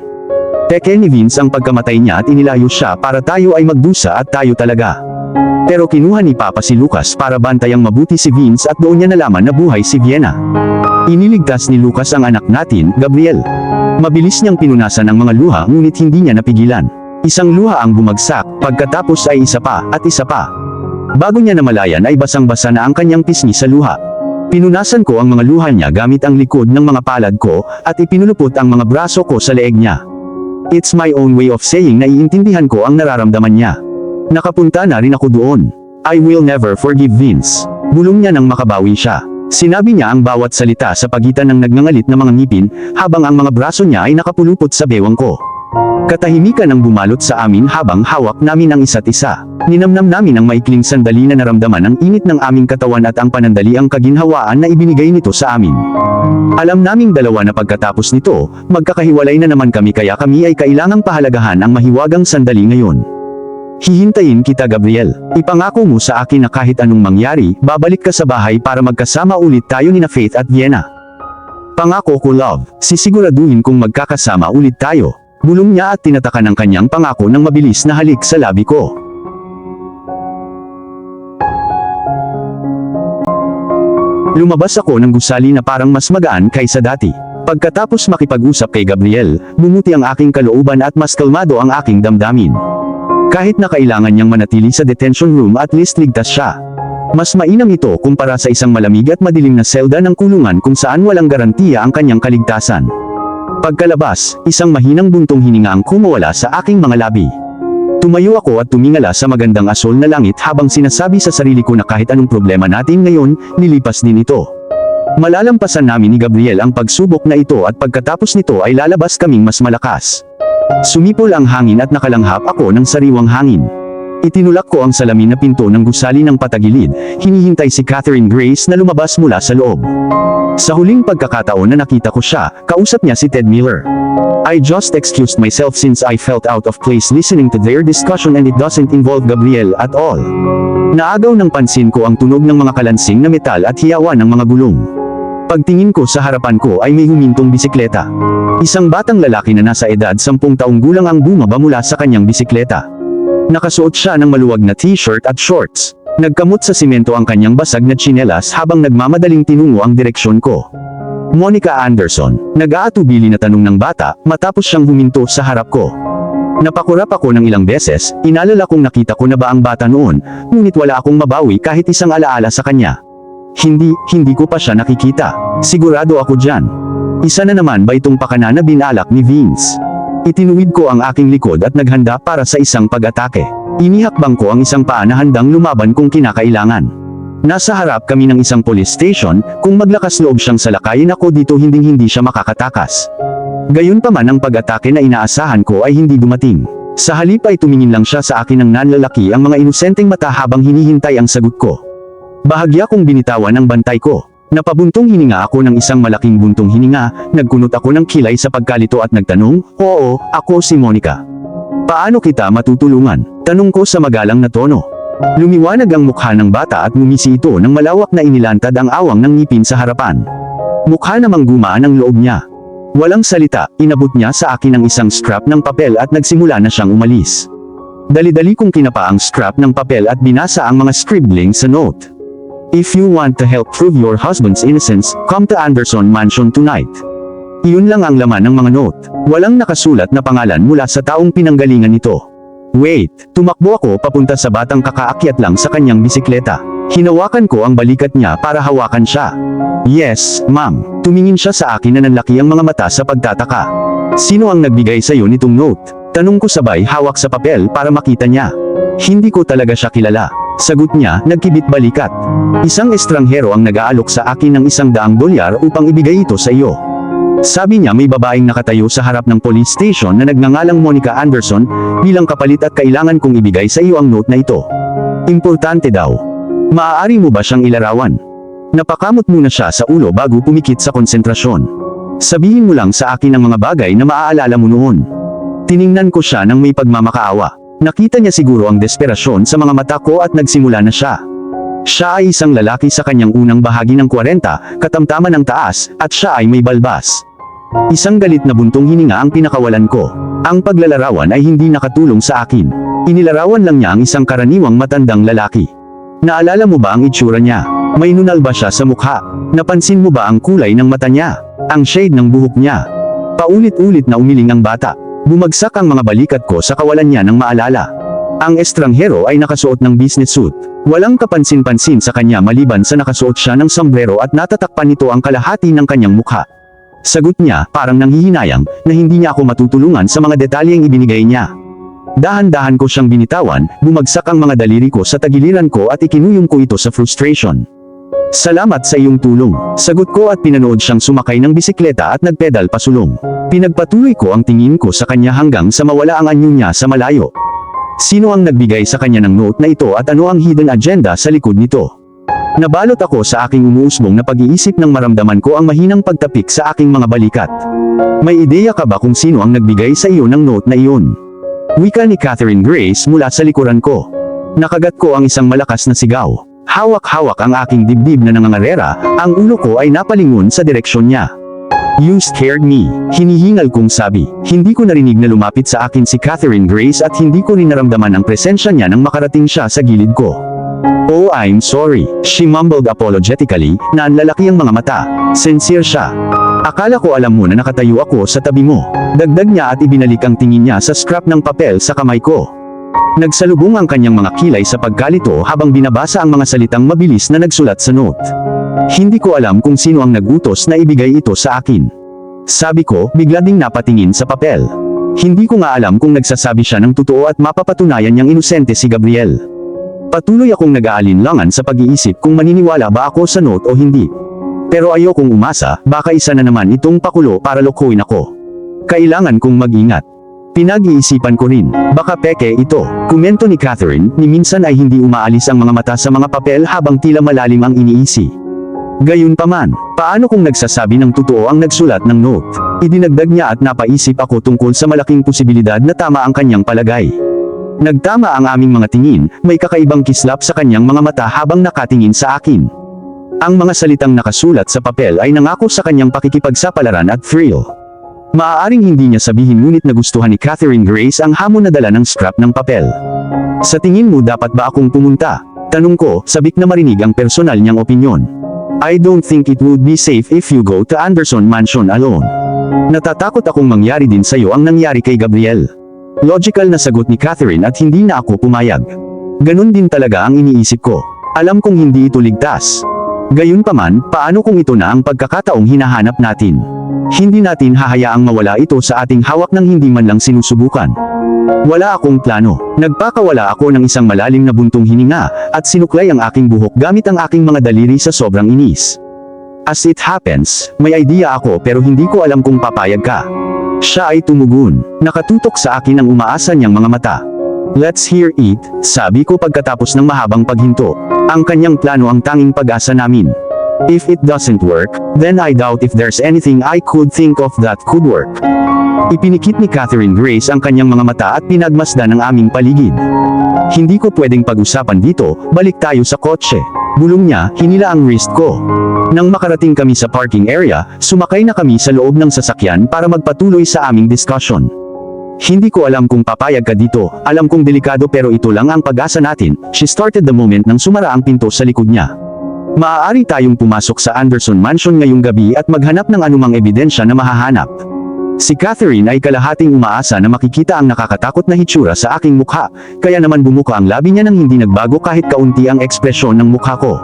Peke ni Vince ang pagkamatay niya at inilayo siya para tayo ay magdusa at tayo talaga. Pero kinuha ni Papa si Lucas para bantayang mabuti si Vince at doon niya nalaman na buhay si Vienna. Iniligtas ni Lucas ang anak natin, Gabriel. Mabilis niyang pinunasan ang mga luha ngunit hindi niya napigilan. Isang luha ang bumagsak, pagkatapos ay isa pa, at isa pa. Bago niya namalayan ay basang-basa na ang kanyang pisngi sa luha. Pinunasan ko ang mga luha niya gamit ang likod ng mga palad ko, at ipinulupot ang mga braso ko sa leeg niya. It's my own way of saying na iintindihan ko ang nararamdaman niya. Nakapunta na rin ako doon. I will never forgive Vince. Bulong niya nang makabawi siya. Sinabi niya ang bawat salita sa pagitan ng nagngangalit na mga ngipin, habang ang mga braso niya ay nakapulupot sa bewang ko. Katahimikan ang bumalot sa amin habang hawak namin ang isa't isa. Ninamnam namin ang maikling sandali na naramdaman ang init ng aming katawan at ang panandali ang kaginhawaan na ibinigay nito sa amin. Alam naming dalawa na pagkatapos nito, magkakahiwalay na naman kami kaya kami ay kailangang pahalagahan ang mahiwagang sandali ngayon. Hihintayin kita, Gabriel. Ipangako mo sa akin na kahit anong mangyari, babalik ka sa bahay para magkasama ulit tayo ni Faith at Vienna. Pangako ko, love. Sisiguraduhin kong magkakasama ulit tayo. Bulong niya at tinatakan ang kanyang pangako ng mabilis na halik sa labi ko. Lumabas ako ng gusali na parang mas magaan kaysa dati. Pagkatapos makipag-usap kay Gabriel, bumuti ang aking kalooban at mas kalmado ang aking damdamin. Kahit na kailangan niyang manatili sa detention room at least ligtas siya. Mas mainam ito kumpara sa isang malamig at madilim na selda ng kulungan kung saan walang garantiya ang kanyang kaligtasan. Pagkalabas, isang mahinang buntong hininga ang kumawala sa aking mga labi. Tumayo ako at tumingala sa magandang asol na langit habang sinasabi sa sarili ko na kahit anong problema natin ngayon, nilipas din ito. Malalampasan namin ni Gabriel ang pagsubok na ito at pagkatapos nito ay lalabas kaming mas malakas. Sumipol ang hangin at nakalanghap ako ng sariwang hangin. Itinulak ko ang salamin na pinto ng gusali ng patagilid, hinihintay si Catherine Grace na lumabas mula sa loob. Sa huling pagkakataon na nakita ko siya, kausap niya si Ted Miller. I just excused myself since I felt out of place listening to their discussion and it doesn't involve Gabriel at all. Naagaw ng pansin ko ang tunog ng mga kalansing na metal at hiyawan ng mga gulong. Pagtingin ko sa harapan ko ay may humintong bisikleta. Isang batang lalaki na nasa edad 10 taong gulang ang bumaba mula sa kanyang bisikleta. Nakasuot siya ng maluwag na t-shirt at shorts. Nagkamot sa simento ang kanyang basag na tsinelas habang nagmamadaling tinungo ang direksyon ko. Monica Anderson, nag-aatubili na tanong ng bata, matapos siyang huminto sa harap ko. Napakurap ako ng ilang beses, inalala kong nakita ko na ba ang bata noon, ngunit wala akong mabawi kahit isang alaala sa kanya. Hindi ko pa siya nakikita. Sigurado ako dyan. Isa na naman ba itong pakana na binalak ni Vince? Itinuwid ko ang aking likod at naghanda para sa isang pag-atake. Inihakbang ko ang isang paa na handang lumaban kung kinakailangan. Nasa harap kami ng isang police station, kung maglakas loob siyang salakayin ako dito hindi siya makakatakas. Gayunpaman ang pag-atake na inaasahan ko ay hindi dumating. Sa halip ay tumingin lang siya sa akin ng nanlalaki ang mga inosenteng mata habang hinihintay ang sagot ko. Bahagya kong binitawan ang bantay ko. Napabuntong hininga ako ng isang malaking buntong hininga, nagkunot ako ng kilay sa pagkalito at nagtanong, "Oo, ako si Monica. Paano kita matutulungan?" Tanong ko sa magalang na tono. Lumiwanag ang mukha ng bata at ngumisi ito ng malawak na inilantad ang awang ng ngipin sa harapan. Mukha namang gumaan ang loob niya. Walang salita, inabot niya sa akin ang isang scrap ng papel at nagsimula na siyang umalis. Dali-dali kong kinapa ang scrap ng papel at binasa ang mga scribbling sa note. "If you want to help prove your husband's innocence, come to Anderson Mansion tonight." Iyon lang ang laman ng mga note. Walang nakasulat na pangalan mula sa taong pinanggalingan nito. Wait, tumakbo ako papunta sa batang kakaakyat lang sa kanyang bisikleta. Hinawakan ko ang balikat niya para hawakan siya. "Yes, ma'am." Tumingin siya sa akin na nanlaki ang mga mata sa pagtataka. "Sino ang nagbigay sa iyo nitong note?" Tanong ko sabay hawak sa papel para makita niya. Hindi ko talaga siya kilala. Sagot niya, nagkibit balikat. "Isang estranghero ang nag-aalok sa akin ng $100 upang ibigay ito sa iyo." Sabi niya may babaeng nakatayo sa harap ng police station na nagngangalang Monica Anderson, bilang kapalit at kailangan kong ibigay sa iyo ang note na ito. Importante daw. Maaari mo ba siyang ilarawan? Napakamot muna siya sa ulo bago pumikit sa konsentrasyon. "Sabihin mo lang sa akin ang mga bagay na maaalala mo noon." Tiningnan ko siya ng may pagmamakaawa. Nakita niya siguro ang desperasyon sa mga mata ko at nagsimula na siya. Siya ay isang lalaki sa kanyang unang bahagi ng 40, katamtaman ng taas, at siya ay may balbas. Isang galit na buntong hininga ang pinakawalan ko. Ang paglalarawan ay hindi nakatulong sa akin. Inilarawan lang niya ang isang karaniwang matandang lalaki. Naalala mo ba ang itsura niya? May nunal ba siya sa mukha? Napansin mo ba ang kulay ng mata niya? Ang shade ng buhok niya? Paulit-ulit na umiling ang bata. Bumagsak ang mga balikat ko sa kawalan niya ng maalala. Ang estranghero ay nakasuot ng business suit. Walang kapansin-pansin sa kanya maliban sa nakasuot siya ng sombrero at natatakpan nito ang kalahati ng kanyang mukha. Sagot niya, parang nanghihinayang, na hindi niya ako matutulungan sa mga detalyeng ibinigay niya. Dahan-dahan ko siyang binitawan, bumagsak ang mga daliri ko sa tagiliran ko at ikinuyong ko ito sa frustration. "Salamat sa iyong tulong." Sagot ko at pinanood siyang sumakay ng bisikleta at nagpedal pasulong. Pinagpatuloy ko ang tingin ko sa kanya hanggang sa mawala ang anyo niya sa malayo. Sino ang nagbigay sa kanya ng note na ito at ano ang hidden agenda sa likod nito? Nabalot ako sa aking umuusbong na pag-iisip nang maramdaman ko ang mahinang pagtapik sa aking mga balikat. May ideya ka ba kung sino ang nagbigay sa iyo ng note na iyon? Wika ni Catherine Grace mula sa likuran ko. Nakagat ko ang isang malakas na sigaw. Hawak-hawak ang aking dibdib na nangangarera, ang ulo ko ay napalingon sa direksyon niya. You scared me, hinihingal kong sabi. Hindi ko narinig na lumapit sa akin si Catherine Grace at hindi ko rin naramdaman ang presensya niya nang makarating siya sa gilid ko. Oh, I'm sorry, she mumbled apologetically, na lalaki ang mga mata. Sincere siya. Akala ko alam mo na nakatayo ako sa tabi mo. Dagdag niya at ibinalik ang tingin niya sa scrap ng papel sa kamay ko. Nagsalubong ang kanyang mga kilay sa pagkalito habang binabasa ang mga salitang mabilis na nagsulat sa note. Hindi ko alam kung sino ang nagutos na ibigay ito sa akin. Sabi ko, bigla ding napatingin sa papel. Hindi ko nga alam kung nagsasabi siya ng totoo at mapapatunayan niyang inosente si Gabriel. Patuloy akong nag-aalinlangan sa pag-iisip kung maniniwala ba ako sa note o hindi. Pero ayokong umasa, baka isa na naman itong pakulo para lokohin ako. Kailangan kong mag-ingat. Pinag-iisipan ko rin, baka peke ito. Komento ni Catherine, ni minsan ay hindi umaalis ang mga mata sa mga papel habang tila malalim ang iniisi. Gayunpaman, paano kung nagsasabi ng totoo ang nagsulat ng note? Idinagdag niya at napaisip ako tungkol sa malaking posibilidad na tama ang kanyang palagay. Nagtama ang aming mga tingin, may kakaibang kislap sa kanyang mga mata habang nakatingin sa akin. Ang mga salitang nakasulat sa papel ay nangako sa kanyang pakikipagsapalaran at thrill. Maaaring hindi niya sabihin ngunit nagustuhan ni Catherine Grace ang hamon na dala ng scrap ng papel. Sa tingin mo dapat ba akong pumunta? Tanong ko, sabik na marinig ang personal niyang opinyon. I don't think it would be safe if you go to Anderson Mansion alone. Natatakot akong mangyari din sa iyo ang nangyari kay Gabriel. Logical na sagot ni Catherine at hindi na ako pumayag. Ganun din talaga ang iniisip ko. Alam kong hindi ito ligtas. Gayunpaman, paano kung ito na ang pagkakataong hinahanap natin? Hindi natin hahayaang mawala ito sa ating hawak nang hindi man lang sinusubukan. Wala akong plano. Nagpakawala ako ng isang malalim na buntong hininga, at sinuklay ang aking buhok gamit ang aking mga daliri sa sobrang inis. As it happens, may idea ako pero hindi ko alam kung papayag ka. Siya ay tumugon. Nakatutok sa akin ang umaasa niyang mga mata. Let's hear it, sabi ko pagkatapos ng mahabang paghinto. Ang kanyang plano ang tanging pag-asa namin. If it doesn't work, then I doubt if there's anything I could think of that could work. Ipinikit ni Catherine Grace ang kanyang mga mata at pinagmasdan ang aming paligid. Hindi ko pwedeng pag-usapan dito, balik tayo sa kotse. Bulong niya, hinila ang wrist ko. Nang makarating kami sa parking area, sumakay na kami sa loob ng sasakyan para magpatuloy sa aming discussion. Hindi ko alam kung papayag ka dito, alam kong delikado pero ito lang ang pag-asa natin. She started the moment nang sumara ang pinto sa likod niya. Maaari tayong pumasok sa Anderson Mansion ngayong gabi at maghanap ng anumang ebidensya na mahahanap. Si Catherine ay kalahating umaasa na makikita ang nakakatakot na hitsura sa aking mukha, kaya naman bumuka ang labi niya nang hindi nagbago kahit kaunti ang ekspresyon ng mukha ko.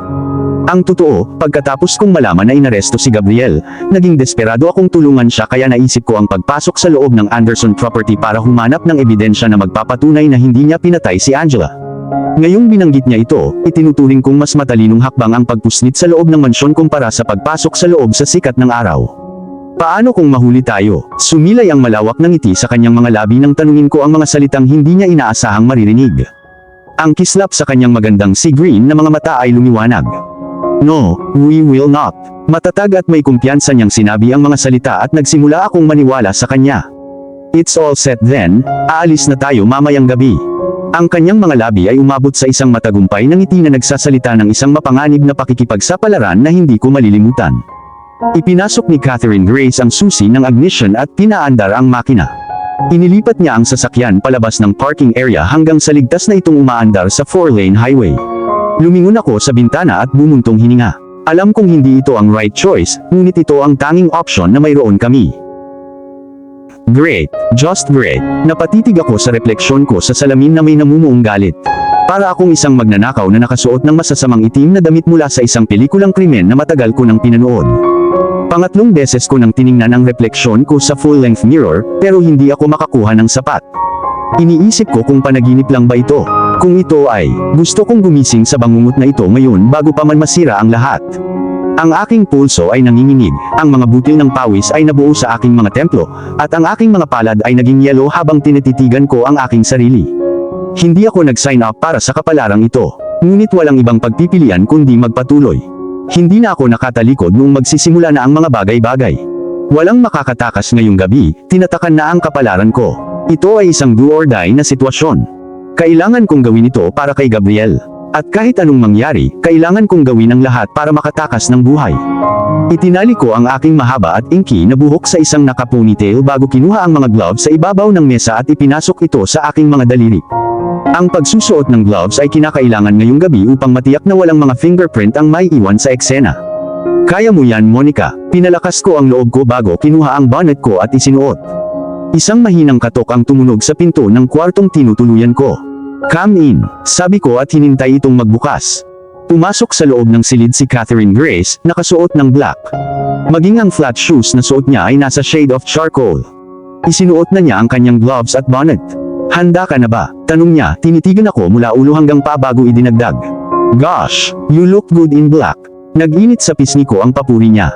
Ang totoo, pagkatapos kong malaman na inaresto si Gabriel, naging desperado akong tulungan siya kaya naisip ko ang pagpasok sa loob ng Anderson property para humanap ng ebidensya na magpapatunay na hindi niya pinatay si Angela. Ngayong binanggit niya ito, itinuturing kong mas matalinong hakbang ang pagpuslit sa loob ng mansyon kumpara sa pagpasok sa loob sa sikat ng araw. Paano kung mahuli tayo? Sumilay ang malawak na ngiti sa kanyang mga labi nang tanungin ko ang mga salitang hindi niya inaasahang maririnig. Ang kislap sa kanyang magandang sea green na mga mata ay lumiwanag. No, we will not. Matatag at may kumpiyansa niyang sinabi ang mga salita at nagsimula akong maniwala sa kanya. It's all set then, aalis na tayo mamayang gabi. Ang kanyang mga labi ay umabot sa isang matagumpay na ngiti na nagsasalita ng isang mapanganib na pakikipagsapalaran na hindi ko malilimutan. Ipinasok ni Catherine Grace ang susi ng ignition at pinaandar ang makina. Inilipat niya ang sasakyan palabas ng parking area hanggang sa ligtas na itong umaandar sa 4-lane highway. Lumingon ako sa bintana at bumuntong hininga. Alam kong hindi ito ang right choice, ngunit ito ang tanging option na mayroon kami. Great, just great. Napatitig ako sa refleksyon ko sa salamin na may namumuong galit. Para akong isang magnanakaw na nakasuot ng masasamang itim na damit mula sa isang pelikulang krimen na matagal ko nang pinanood. Pangatlong beses ko nang tiningnan ang refleksyon ko sa full-length mirror, pero hindi ako makakuha ng sapat. Iniisip ko kung panaginip lang ba ito. Kung ito ay, gusto kong gumising sa bangungot na ito ngayon bago pa man masira ang lahat. Ang aking pulso ay nanginginig, ang mga butil ng pawis ay nabuo sa aking mga templo, at ang aking mga palad ay naging yelo habang tinititigan ko ang aking sarili. Hindi ako nag-sign up para sa kapalarang ito. Ngunit walang ibang pagpipilian kundi magpatuloy. Hindi na ako nakatalikod nung magsisimula na ang mga bagay-bagay. Walang makakatakas ngayong gabi, tinatakan na ang kapalaran ko. Ito ay isang do or die na sitwasyon. Kailangan kong gawin ito para kay Gabriel. At kahit anong mangyari, kailangan kong gawin ang lahat para makatakas ng buhay. Itinali ko ang aking mahaba at inky na buhok sa isang naka-ponytail bago kinuha ang mga gloves sa ibabaw ng mesa at ipinasok ito sa aking mga daliri. Ang pagsusuot ng gloves ay kinakailangan ngayong gabi upang matiyak na walang mga fingerprint ang may iwan sa eksena. Kaya mo yan, Monica. Pinalakas ko ang loob ko bago kinuha ang bonnet ko at isinuot. Isang mahinang katok ang tumunog sa pinto ng kwartong tinutuluyan ko. "Come in," sabi ko at hinintay itong magbukas. Pumasok sa loob ng silid si Catherine Grace, nakasuot ng black. Maging ang flat shoes na suot niya ay nasa shade of charcoal. Isinuot na niya ang kanyang gloves at bonnet. "Handa ka na ba?" tanong niya, tinitigan ako mula ulo hanggang paa bago idinagdag. "Gosh, you look good in black." Nag-init sa pisngi ko ang papuri niya.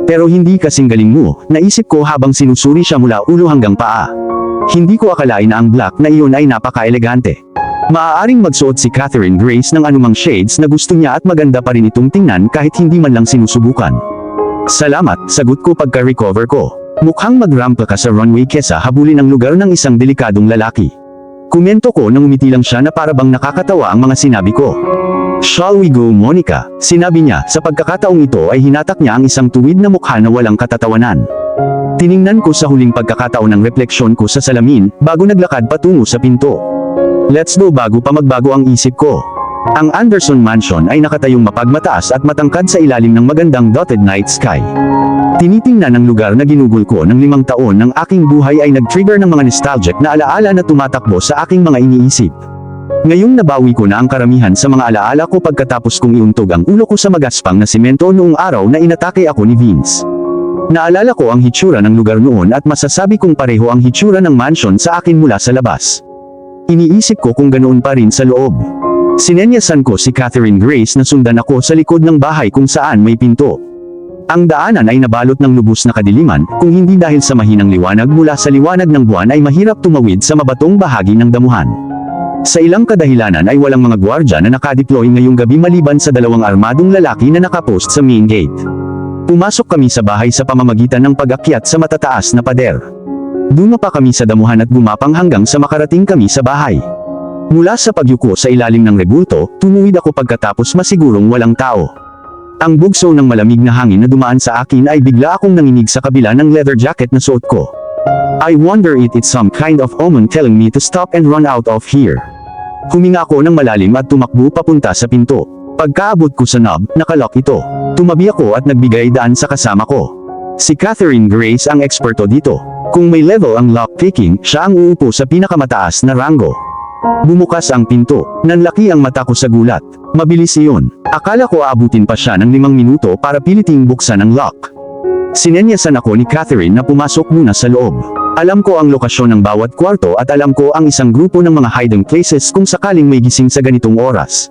"Pero hindi kasing galing mo," naisip ko habang sinusuri siya mula ulo hanggang paa. Hindi ko akalain na ang black na iyon ay napaka-elegante. Maaaring magsuot si Catherine Grace ng anumang shades na gusto niya at maganda pa rin itong tingnan kahit hindi man lang sinusubukan. "Salamat," sagot ko pagka-recover ko. "Mukhang mag-rampa ka sa runway kesa habulin ang lugar ng isang delikadong lalaki." Komento ko nang umiti lang siya na para bang nakakatawa ang mga sinabi ko. "Shall we go, Monica?" sinabi niya. Sa pagkakataong ito ay hinatak niya ang isang tuwid na mukha na walang katatawanan. Tiningnan ko sa huling pagkakataon ng refleksyon ko sa salamin, bago naglakad patungo sa pinto. Let's go bago pa magbago ang isip ko. Ang Anderson Mansion ay nakatayong mapagmataas at matangkad sa ilalim ng magandang dotted night sky. Tinitingnan ang lugar na ginugol ko ng 5 taon ng aking buhay ay nag-trigger ng mga nostalgic na alaala na tumatakbo sa aking mga iniisip. Ngayong nabawi ko na ang karamihan sa mga alaala ko pagkatapos kong iuntog ang ulo ko sa magaspang na simento noong araw na inatake ako ni Vince. Naalala ko ang hitsura ng lugar noon at masasabi kong pareho ang hitsura ng mansion sa akin mula sa labas. Iniisip ko kung ganoon pa rin sa loob. Sinenyasan ko si Catherine Grace na sundan ako sa likod ng bahay kung saan may pinto. Ang daanan ay nabalot ng lubos na kadiliman, kung hindi dahil sa mahinang liwanag mula sa liwanag ng buwan ay mahirap tumawid sa mabatong bahagi ng damuhan. Sa ilang kadahilanan ay walang mga gwardya na nakadeploy ngayong gabi maliban sa 2 armadong lalaki na nakapost sa main gate. Pumasok kami sa bahay sa pamamagitan ng pag-akyat sa matataas na pader. Dumapa kami sa damuhan at gumapang hanggang sa makarating kami sa bahay. Mula sa pagyuko sa ilalim ng rebulto, tumuwid ako pagkatapos masigurong walang tao. Ang bugso ng malamig na hangin na dumaan sa akin ay bigla akong nanginig sa kabila ng leather jacket na suot ko. I wonder if it's some kind of omen telling me to stop and run out of here. Huminga ako ng malalim at tumakbo papunta sa pinto. Pagkaabot ko sa knob, nakalock ito. Tumabi ako at nagbigay daan sa kasama ko. Si Catherine Grace ang eksperto dito. Kung may level ang lockpicking, siya ang uupo sa pinakamataas na rango. Bumukas ang pinto. Nanlaki ang mata ko sa gulat. Mabilis iyon. Akala ko aabutin pa siya ng 5 minuto para piliting buksan ang lock. Sinenyasan ako ni Catherine na pumasok muna sa loob. Alam ko ang lokasyon ng bawat kwarto at alam ko ang isang grupo ng mga hiding places kung sakaling may gising sa ganitong oras.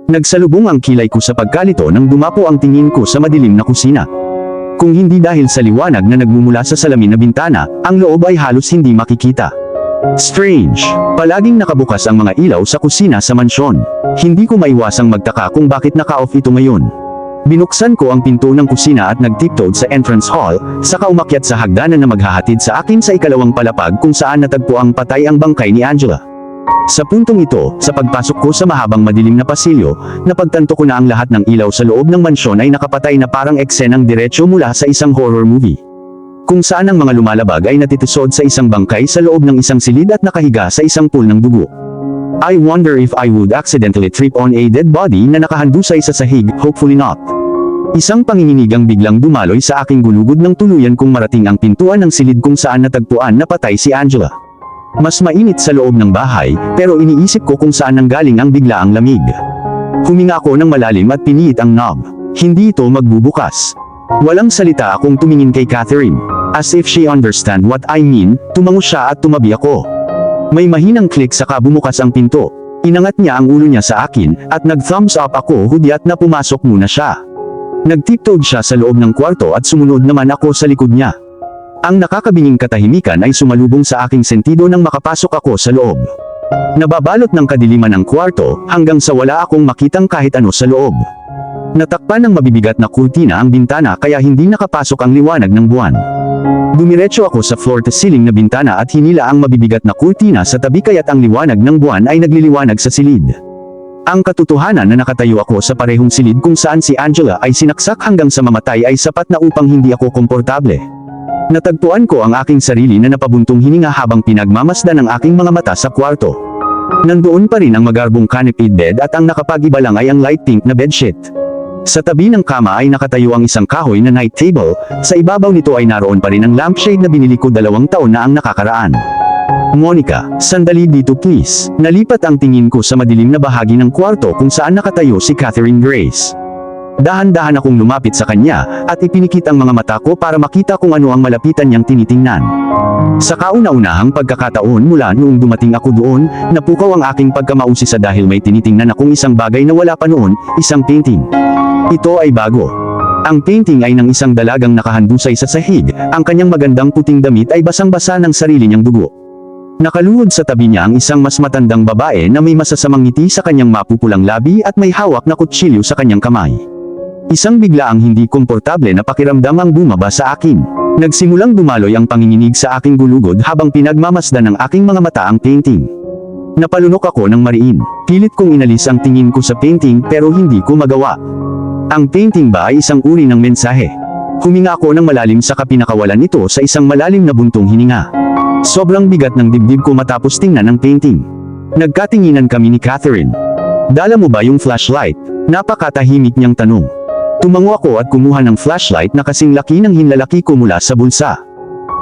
Nagsalubong ang kilay ko sa pagkalito nang dumapo ang tingin ko sa madilim na kusina. Kung hindi dahil sa liwanag na nagmumula sa salamin na bintana, ang loob ay halos hindi makikita. Strange. Palaging nakabukas ang mga ilaw sa kusina sa mansyon. Hindi ko maiwasang magtaka kung bakit naka-off ito ngayon. Binuksan ko ang pinto ng kusina at nagtiptoed sa entrance hall, saka umakyat sa hagdanan na maghahatid sa akin sa ikalawang palapag kung saan natagpo ang patay ang bangkay ni Angela. Sa puntong ito, sa pagpasok ko sa mahabang madilim na pasilyo, napagtanto ko na ang lahat ng ilaw sa loob ng mansyon ay nakapatay na parang eksenang diretso mula sa isang horror movie. Kung saan ang mga lumalabag ay natitusod sa isang bangkay sa loob ng isang silid at nakahiga sa isang pool ng dugo. I wonder if I would accidentally trip on a dead body na nakahandusay sa sahig, hopefully not. Isang panginginig ang biglang dumaloy sa aking gulugod ng tuluyan kung marating ang pintuan ng silid kung saan natagpuan na patay si Angela. Mas mainit sa loob ng bahay, pero iniisip ko kung saan nanggaling ang biglaang lamig. Huminga ako ng malalim at piniit ang knob. Hindi ito magbubukas. Walang salita akong tumingin kay Catherine. As if she understand what I mean, tumango siya at tumabi ako. May mahinang click saka bumukas ang pinto. Inangat niya ang ulo niya sa akin, at nag-thumbs up ako hudyat na pumasok muna siya. Nagtiptoed siya sa loob ng kwarto at sumunod naman ako sa likod niya. Ang nakakabinging katahimikan ay sumalubong sa aking sentido nang makapasok ako sa loob. Nababalot ng kadiliman ng kwarto, hanggang sa wala akong makitang kahit ano sa loob. Natakpan ng mabibigat na kurtina ang bintana kaya hindi nakapasok ang liwanag ng buwan. Dumiretso ako sa floor-to-ceiling na bintana at hinila ang mabibigat na kurtina sa tabi kaya't ang liwanag ng buwan ay nagliliwanag sa silid. Ang katotohanan na nakatayo ako sa parehong silid kung saan si Angela ay sinaksak hanggang sa mamatay ay sapat na upang hindi ako komportable. Natagpuan ko ang aking sarili na napabuntong hininga habang pinagmamasdan ang aking mga mata sa kwarto. Nandoon pa rin ang magarbong canopy bed at ang nakapag-iba lang ay ang light pink na bedsheet. Sa tabi ng kama ay nakatayo ang isang kahoy na night table, sa ibabaw nito ay naroon pa rin ang lampshade na binili ko 2 taon na ang nakakaraan. Monica, sandali dito please. Nalipat ang tingin ko sa madilim na bahagi ng kwarto kung saan nakatayo si Catherine Grace. Dahan-dahan akong lumapit sa kanya, at ipinikit ang mga mata ko para makita kung ano ang malapitan niyang tinitingnan. Sa kauna-unahang pagkakataon mula noong dumating ako doon, napukaw ang aking pagkamausisa dahil may tinitingnan akong isang bagay na wala pa noon, isang painting. Ito ay bago. Ang painting ay ng isang dalagang nakahandusay sa sahig, ang kanyang magandang puting damit ay basang-basa ng sarili niyang dugo. Nakaluhod sa tabi niya ang isang mas matandang babae na may masasamang ngiti sa kanyang mapupulang labi at may hawak na kutsilyo sa kanyang kamay. Isang biglaang hindi komportable na pakiramdam ang bumaba sa akin. Nagsimulang dumaloy ang panginginig sa aking gulugod habang pinagmamasdan ng aking mga mata ang painting. Napalunok ako ng mariin. Pilit kong inalis ang tingin ko sa painting pero hindi ko magawa. Ang painting ba ay isang uri ng mensahe? Huminga ako ng malalim sa kapinakawalan nito sa isang malalim na buntong hininga. Sobrang bigat ng dibdib ko matapos tingnan ang painting. Nagkatinginan kami ni Catherine. Dala mo ba yung flashlight? Napakatahimik niyang tanong. Tumango ako at kumuha ng flashlight na kasing laki ng hinlalaki ko mula sa bulsa.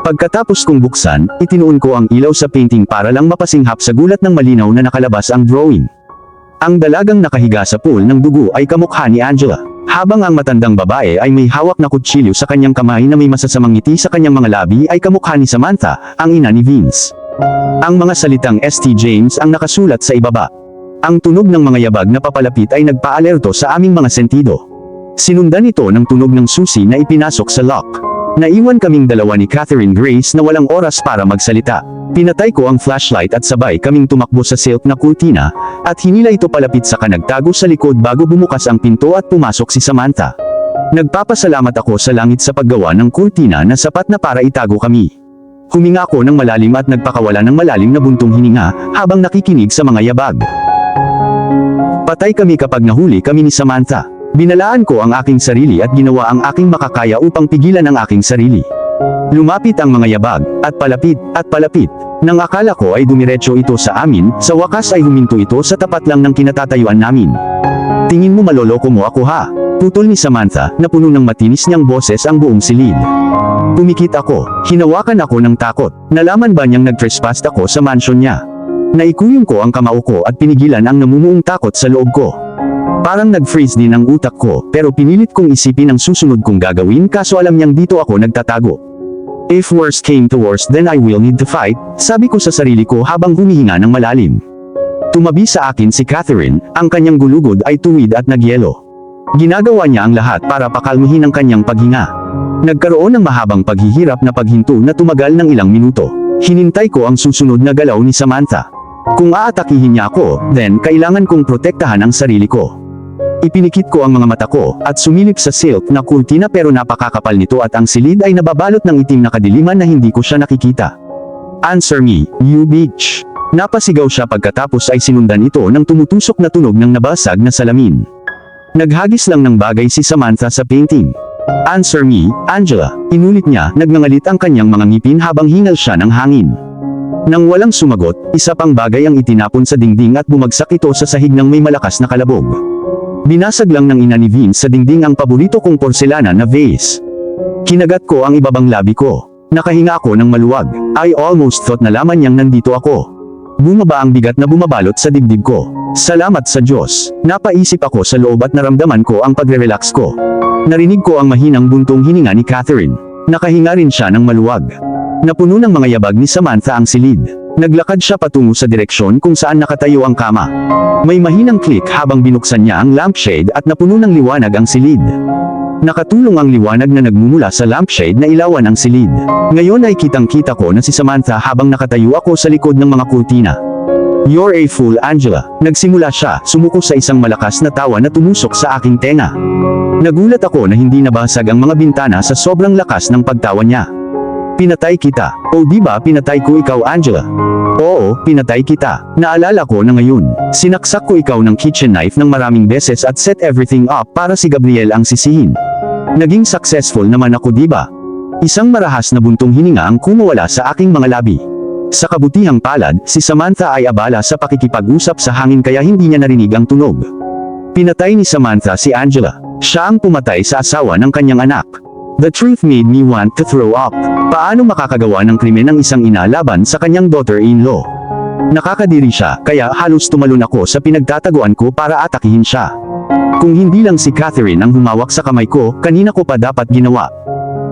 Pagkatapos kong buksan, itinuon ko ang ilaw sa painting para lang mapasinghap sa gulat ng malinaw na nakalabas ang drawing. Ang dalagang nakahiga sa pool ng dugo ay kamukha ni Angela, habang ang matandang babae ay may hawak na kutsilyo sa kanyang kamay na may masasamang ngiti sa kanyang mga labi ay kamukha ni Samantha, ang ina ni Vince. Ang mga salitang St. James ang nakasulat sa ibaba. Ang tunog ng mga yabag na papalapit ay nagpaalerto sa aming mga sentido. Sinundan ito ng tunog ng susi na ipinasok sa lock. Naiwan kaming dalawa ni Catherine Grace na walang oras para magsalita. Pinatay ko ang flashlight at sabay kaming tumakbo sa silk na kurtina, at hinila ito palapit sa kanagtago sa likod bago bumukas ang pinto at pumasok si Samantha. Nagpapasalamat ako sa langit sa paggawa ng kurtina na sapat na para itago kami. Huminga ako ng malalim at nagpakawala ng malalim na buntong hininga habang nakikinig sa mga yabag. Patay kami kapag nahuli kami ni Samantha. Binalaan ko ang aking sarili at ginawa ang aking makakaya upang pigilan ang aking sarili. Lumapit ang mga yabag, at palapit. Nang akala ko ay dumiretso ito sa amin, sa wakas ay huminto ito sa tapat lang ng kinatatayuan namin. Tingin mo maloloko mo ako ha? Putol ni Samantha, na puno ng matinis niyang boses ang buong silid. Pumikit ako, hinawakan ako ng takot. Nalaman ba niyang nag-trespass ako sa mansion niya? Naikuyong ko ang kamao ko at pinigilan ang namumuong takot sa loob ko. Parang nag-freeze din ang utak ko, pero pinilit kong isipin ang susunod kong gagawin kaso alam niyang dito ako nagtatago. If worse came to worse then I will need to fight, sabi ko sa sarili ko habang humihinga ng malalim. Tumabi sa akin si Catherine, ang kanyang gulugod ay tuwid at nagyelo. Ginagawa niya ang lahat para pakalmahin ang kanyang paghinga. Nagkaroon ng mahabang paghihirap na paghinto na tumagal ng ilang minuto. Hinintay ko ang susunod na galaw ni Samantha. Kung aatakihin niya ako, then kailangan kong protektahan ang sarili ko. Ipinikit ko ang mga mata ko, at sumilip sa silk na kurtina pero napakakapal nito at ang silid ay nababalot ng itim na kadiliman na hindi ko siya nakikita. Answer me, you bitch. Napasigaw siya pagkatapos ay sinundan ito ng tumutusok na tunog ng nabasag na salamin. Naghagis lang ng bagay si Samantha sa painting. Answer me, Angela. Inulit niya, nagngangalit ang kanyang mga ngipin habang hingal siya ng hangin. Nang walang sumagot, isa pang bagay ang itinapon sa dingding at bumagsak ito sa sahig ng may malakas na kalabog. Binasag lang ng ina ni Vince sa dingding ang paborito kong porselana na vase. Kinagat ko ang ibabang labi ko. Nakahinga ako ng maluwag. I almost thought na laman niyang nandito ako. Bumaba ang bigat na bumabalot sa dibdib ko. Salamat sa Diyos. Napaisip ako sa loob at naramdaman ko ang pagre-relax ko. Narinig ko ang mahinang buntong hininga ni Catherine. Nakahinga rin siya ng maluwag. Napuno ng mga yabag ni Samantha ang silid. Naglakad siya patungo sa direksyon kung saan nakatayo ang kama. May mahinang click habang binuksan niya ang lampshade at napuno ng liwanag ang silid. Nakatulong ang liwanag na nagmumula sa lampshade na ilawan ang silid. Ngayon ay kitang-kita ko na si Samantha habang nakatayo ako sa likod ng mga kurtina. "You're a fool, Angela." Nagsimula siya, sumuko sa isang malakas na tawa na tumusok sa aking tenga. Nagulat ako na hindi nabasag ang mga bintana sa sobrang lakas ng pagtawa niya. "Pinatay kita." "O di ba pinatay ko ikaw, Angela?" "Oo, pinatay kita. Naalala ko na ngayon. Sinaksak ko ikaw ng kitchen knife ng maraming beses at set everything up para si Gabriel ang sisihin. Naging successful naman ako, di ba?" Isang marahas na buntong hininga ang kumawala sa aking mga labi. Sa kabutihang palad, si Samantha ay abala sa pakikipag-usap sa hangin kaya hindi niya narinig ang tunog. Pinatay ni Samantha si Angela. Siya ang pumatay sa asawa ng kanyang anak. The truth made me want to throw up. Paano makakagawa ng krimen ang isang ina laban sa kanyang daughter-in-law? Nakakadiri siya, kaya halos tumalon ako sa pinagtataguan ko para atakihin siya. Kung hindi lang si Catherine ang humawak sa kamay ko, kanina ko pa dapat ginawa.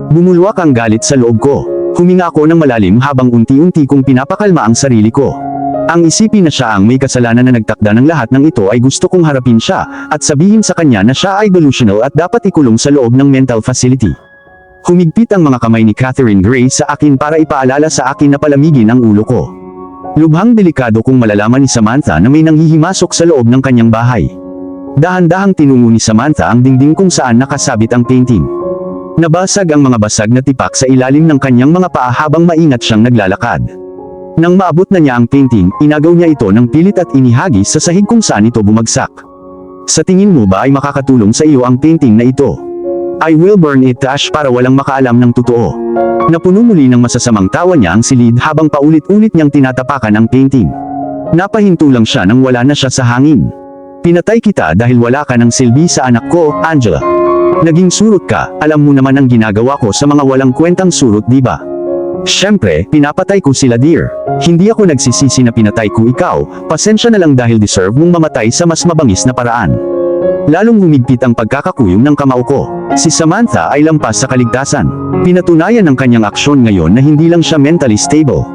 Bumulwak ang galit sa loob ko. Huminga ako ng malalim habang unti-unti kong pinapakalma ang sarili ko. Ang isipin na siya ang may kasalanan na nagtakda ng lahat ng ito ay gusto kong harapin siya, at sabihin sa kanya na siya ay delusional at dapat ikulong sa loob ng mental facility. Humigpit ang mga kamay ni Catherine Gray sa akin para ipaalala sa akin na palamigin ang ulo ko. Lubhang delikado kung malalaman ni Samantha na may nanghihimasok sa loob ng kanyang bahay. Dahan-dahang tinungo ni Samantha ang dingding kung saan nakasabit ang painting. Nabasag ang mga basag na tipak sa ilalim ng kanyang mga paa habang maingat siyang naglalakad. Nang maabot na niya ang painting, inagaw niya ito ng pilit at inihagis sa sahig kung saan ito bumagsak. "Sa tingin mo ba ay makakatulong sa iyo ang painting na ito?" "I will burn it to ash para walang makaalam ng totoo." Napuno muli ng masasamang tawa niya ang silid habang paulit-ulit niyang tinatapakan ang painting. Napahinto lang siya nang wala na siya sa hangin. "Pinatay kita dahil wala ka ng silbi sa anak ko, Angela. Naging surot ka, alam mo naman ang ginagawa ko sa mga walang kwentang surot, di ba? Siyempre, pinapatay ko sila, dear. Hindi ako nagsisisi na pinatay ko ikaw, pasensya na lang dahil deserve mong mamatay sa mas mabangis na paraan." Lalong humigpit ang pagkakakuyom ng kamao ko. Si Samantha ay lampas sa kaligtasan. Pinatunayan ng kanyang aksyon ngayon na hindi lang siya mentally stable.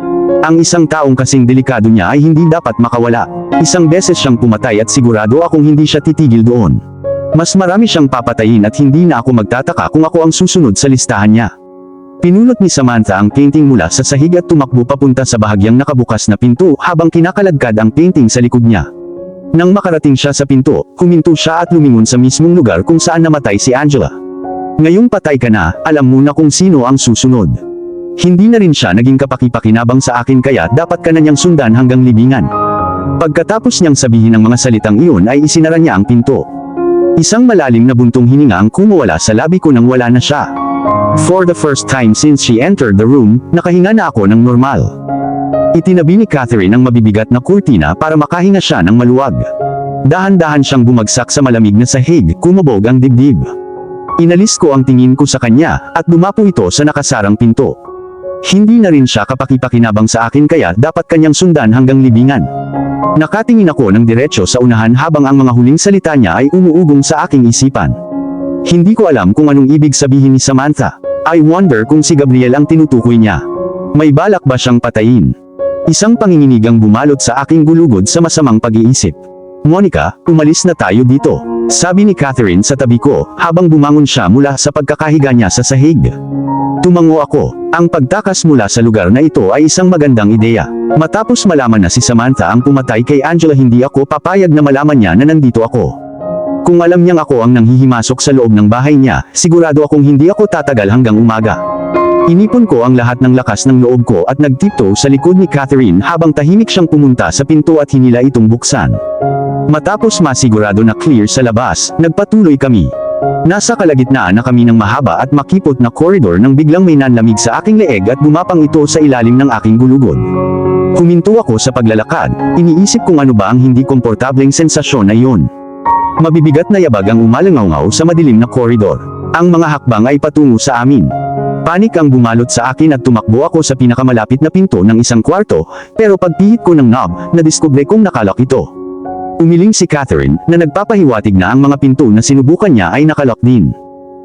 Ang isang taong kasing delikado niya ay hindi dapat makawala. Isang beses siyang pumatay at sigurado akong hindi siya titigil doon. Mas marami siyang papatayin at hindi na ako magtataka kung ako ang susunod sa listahan niya. Pinulot ni Samantha ang painting mula sa sahig at tumakbo papunta sa bahagyang nakabukas na pinto habang kinakaladkad ang painting sa likod niya. Nang makarating siya sa pinto, huminto siya at lumingon sa mismong lugar kung saan namatay si Angela. "Ngayong patay ka na, alam mo na kung sino ang susunod." Hindi na rin siya naging kapaki-pakinabang sa akin kaya dapat ka na niyang sundan hanggang libingan. Pagkatapos niyang sabihin ang mga salitang iyon ay isinara niya ang pinto. Isang malalim na buntong hininga ang kumawala sa labi ko nang wala na siya. For the first time since she entered the room, nakahinga na ako ng normal. Itinabi ni Catherine ang mabibigat na kurtina para makahinga siya ng maluwag. Dahan-dahan siyang bumagsak sa malamig na sahig, kumabog ang dibdib. Inalis ko ang tingin ko sa kanya, at dumapo ito sa nakasarang pinto. Hindi na rin siya kapaki-pakinabang sa akin kaya dapat kanyang sundan hanggang libingan. Nakatingin ako ng diretso sa unahan habang ang mga huling salita niya ay umuugong sa aking isipan. Hindi ko alam kung anong ibig sabihin ni Samantha. I wonder kung si Gabriel ang tinutukoy niya. May balak ba siyang patayin? Isang panginginig ang bumalot sa aking gulugod sa masamang pag-iisip. "Monica, umalis na tayo dito," sabi ni Catherine sa tabi ko habang bumangon siya mula sa pagkakahiga niya sa sahig. Tumango ako. Ang pagtakas mula sa lugar na ito ay isang magandang ideya. Matapos malaman na si Samantha ang pumatay kay Angela, hindi ako papayag na malaman niya na nandito ako. Kung alam niyang ako ang nanghihimasok sa loob ng bahay niya, sigurado akong hindi ako tatagal hanggang umaga. Inipon ko ang lahat ng lakas ng loob ko at nagtiptoe sa likod ni Catherine habang tahimik siyang pumunta sa pinto at hinila itong buksan. Matapos masigurado na clear sa labas, nagpatuloy kami. Nasa kalagitnaan na kami ng mahaba at makipot na koridor nang biglang may nanlamig sa aking leeg at gumapang ito sa ilalim ng aking gulugod. Huminto ako sa paglalakad, iniisip kung ano ba ang hindi komportableng sensasyon na iyon. Mabibigat na yabag ang umalangaw sa madilim na koridor. Ang mga hakbang ay patungo sa amin. Panik ang bumalot sa akin at tumakbo ako sa pinakamalapit na pinto ng isang kwarto, pero pagpihit ko ng knob, nadiskubre kong nakalak ito. Umiling si Catherine, na nagpapahiwatig na ang mga pinto na sinubukan niya ay nakalak din.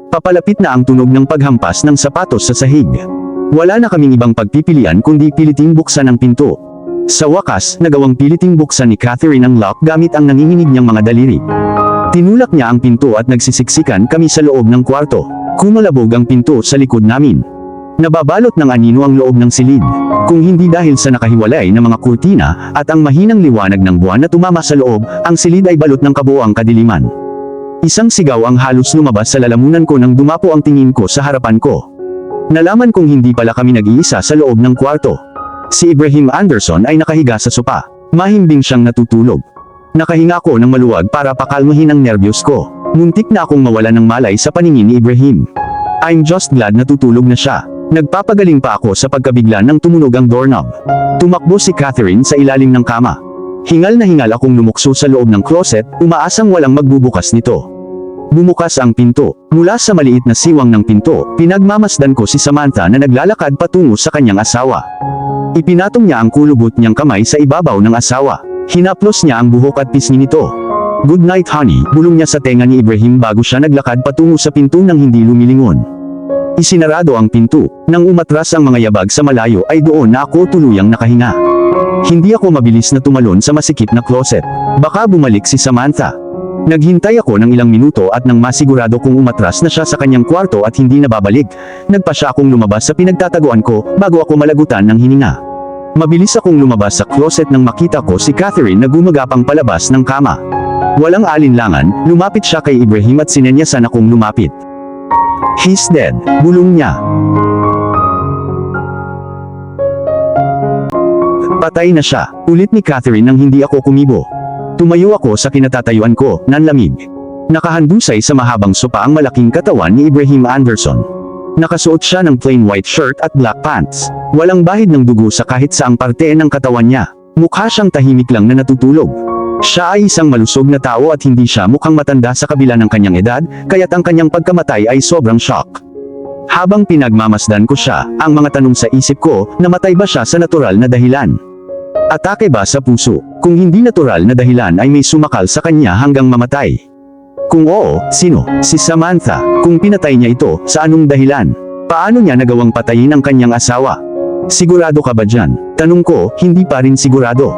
Papalapit na ang tunog ng paghampas ng sapatos sa sahig. Wala na kaming ibang pagpipilian kundi piliting buksan ang pinto. Sa wakas, nagawang piliting buksan ni Catherine ang lock gamit ang nanginginig niyang mga daliri. Tinulak niya ang pinto at nagsisiksikan kami sa loob ng kwarto. Kumalabog ang pinto sa likod namin. Nababalot ng anino ang loob ng silid. Kung hindi dahil sa nakahiwalay na mga kurtina at ang mahinang liwanag ng buwan na tumama sa loob, ang silid ay balot ng kabuoang kadiliman. Isang sigaw ang halos lumabas sa lalamunan ko nang dumapo ang tingin ko sa harapan ko. Nalaman kong hindi pala kami nag-iisa sa loob ng kwarto. Si Ibrahim Anderson ay nakahiga sa sopa. Mahimbing siyang natutulog. Nakahinga ko ng maluwag para pakalmahin ang nerbiyos ko. Muntik na akong mawala ng malay sa paningin ni Ibrahim. I'm just glad natutulog na siya. Nagpapagaling pa ako sa pagkabigla nang tumunog ang doorknob. Tumakbo si Catherine sa ilalim ng kama. Hingal na hingal akong lumukso sa loob ng closet, umaasang walang magbubukas nito. Bumukas ang pinto. Mula sa maliit na siwang ng pinto, pinagmamasdan ko si Samantha na naglalakad patungo sa kanyang asawa. Ipinatong niya ang kulubot niyang kamay sa ibabaw ng asawa. Hinaplos niya ang buhok at pisngi nito. "Good night honey," bulong niya sa tenga ni Ibrahim bago siya naglakad patungo sa pinto nang hindi lumilingon. Isinarado ang pinto. Nang umatras ang mga yabag sa malayo ay doon na ako tuluyang nakahinga. Hindi ako mabilis na tumalon sa masikip na closet. Baka bumalik si Samantha. Naghintay ako ng ilang minuto at nang masigurado kong umatras na siya sa kanyang kwarto at hindi na babalik, nagpa siya akong lumabas sa pinagtataguan ko bago ako malagutan ng hininga. Mabilis akong lumabas sa closet nang makita ko si Catherine na gumagapang palabas ng kama. Walang alinlangan, lumapit siya kay Ibrahim at sinenyasan akong lumapit. "He's dead," bulong niya. "Patay na siya," ulit ni Catherine nang hindi ako kumibo. Tumayo ako sa kinatatayuan ko, nanlamig. Nakahandusay sa mahabang sopa ang malaking katawan ni Ibrahim Anderson. Nakasuot siya ng plain white shirt at black pants. Walang bahid ng dugo sa kahit saang parte ng katawan niya. Mukha siyang tahimik lang na natutulog. Siya ay isang malusog na tao at hindi siya mukhang matanda sa kabila ng kanyang edad, kaya't ang kanyang pagkamatay ay sobrang shock. Habang pinagmamasdan ko siya, ang mga tanong sa isip ko, namatay ba siya sa natural na dahilan? Atake ba sa puso? Kung hindi natural na dahilan ay may sumakal sa kanya hanggang mamatay. Kung oo, sino? Si Samantha. Kung pinatay niya ito, sa anong dahilan? Paano niya nagawang patayin ang kanyang asawa? Sigurado ka ba dyan? Tanong ko, hindi pa rin sigurado.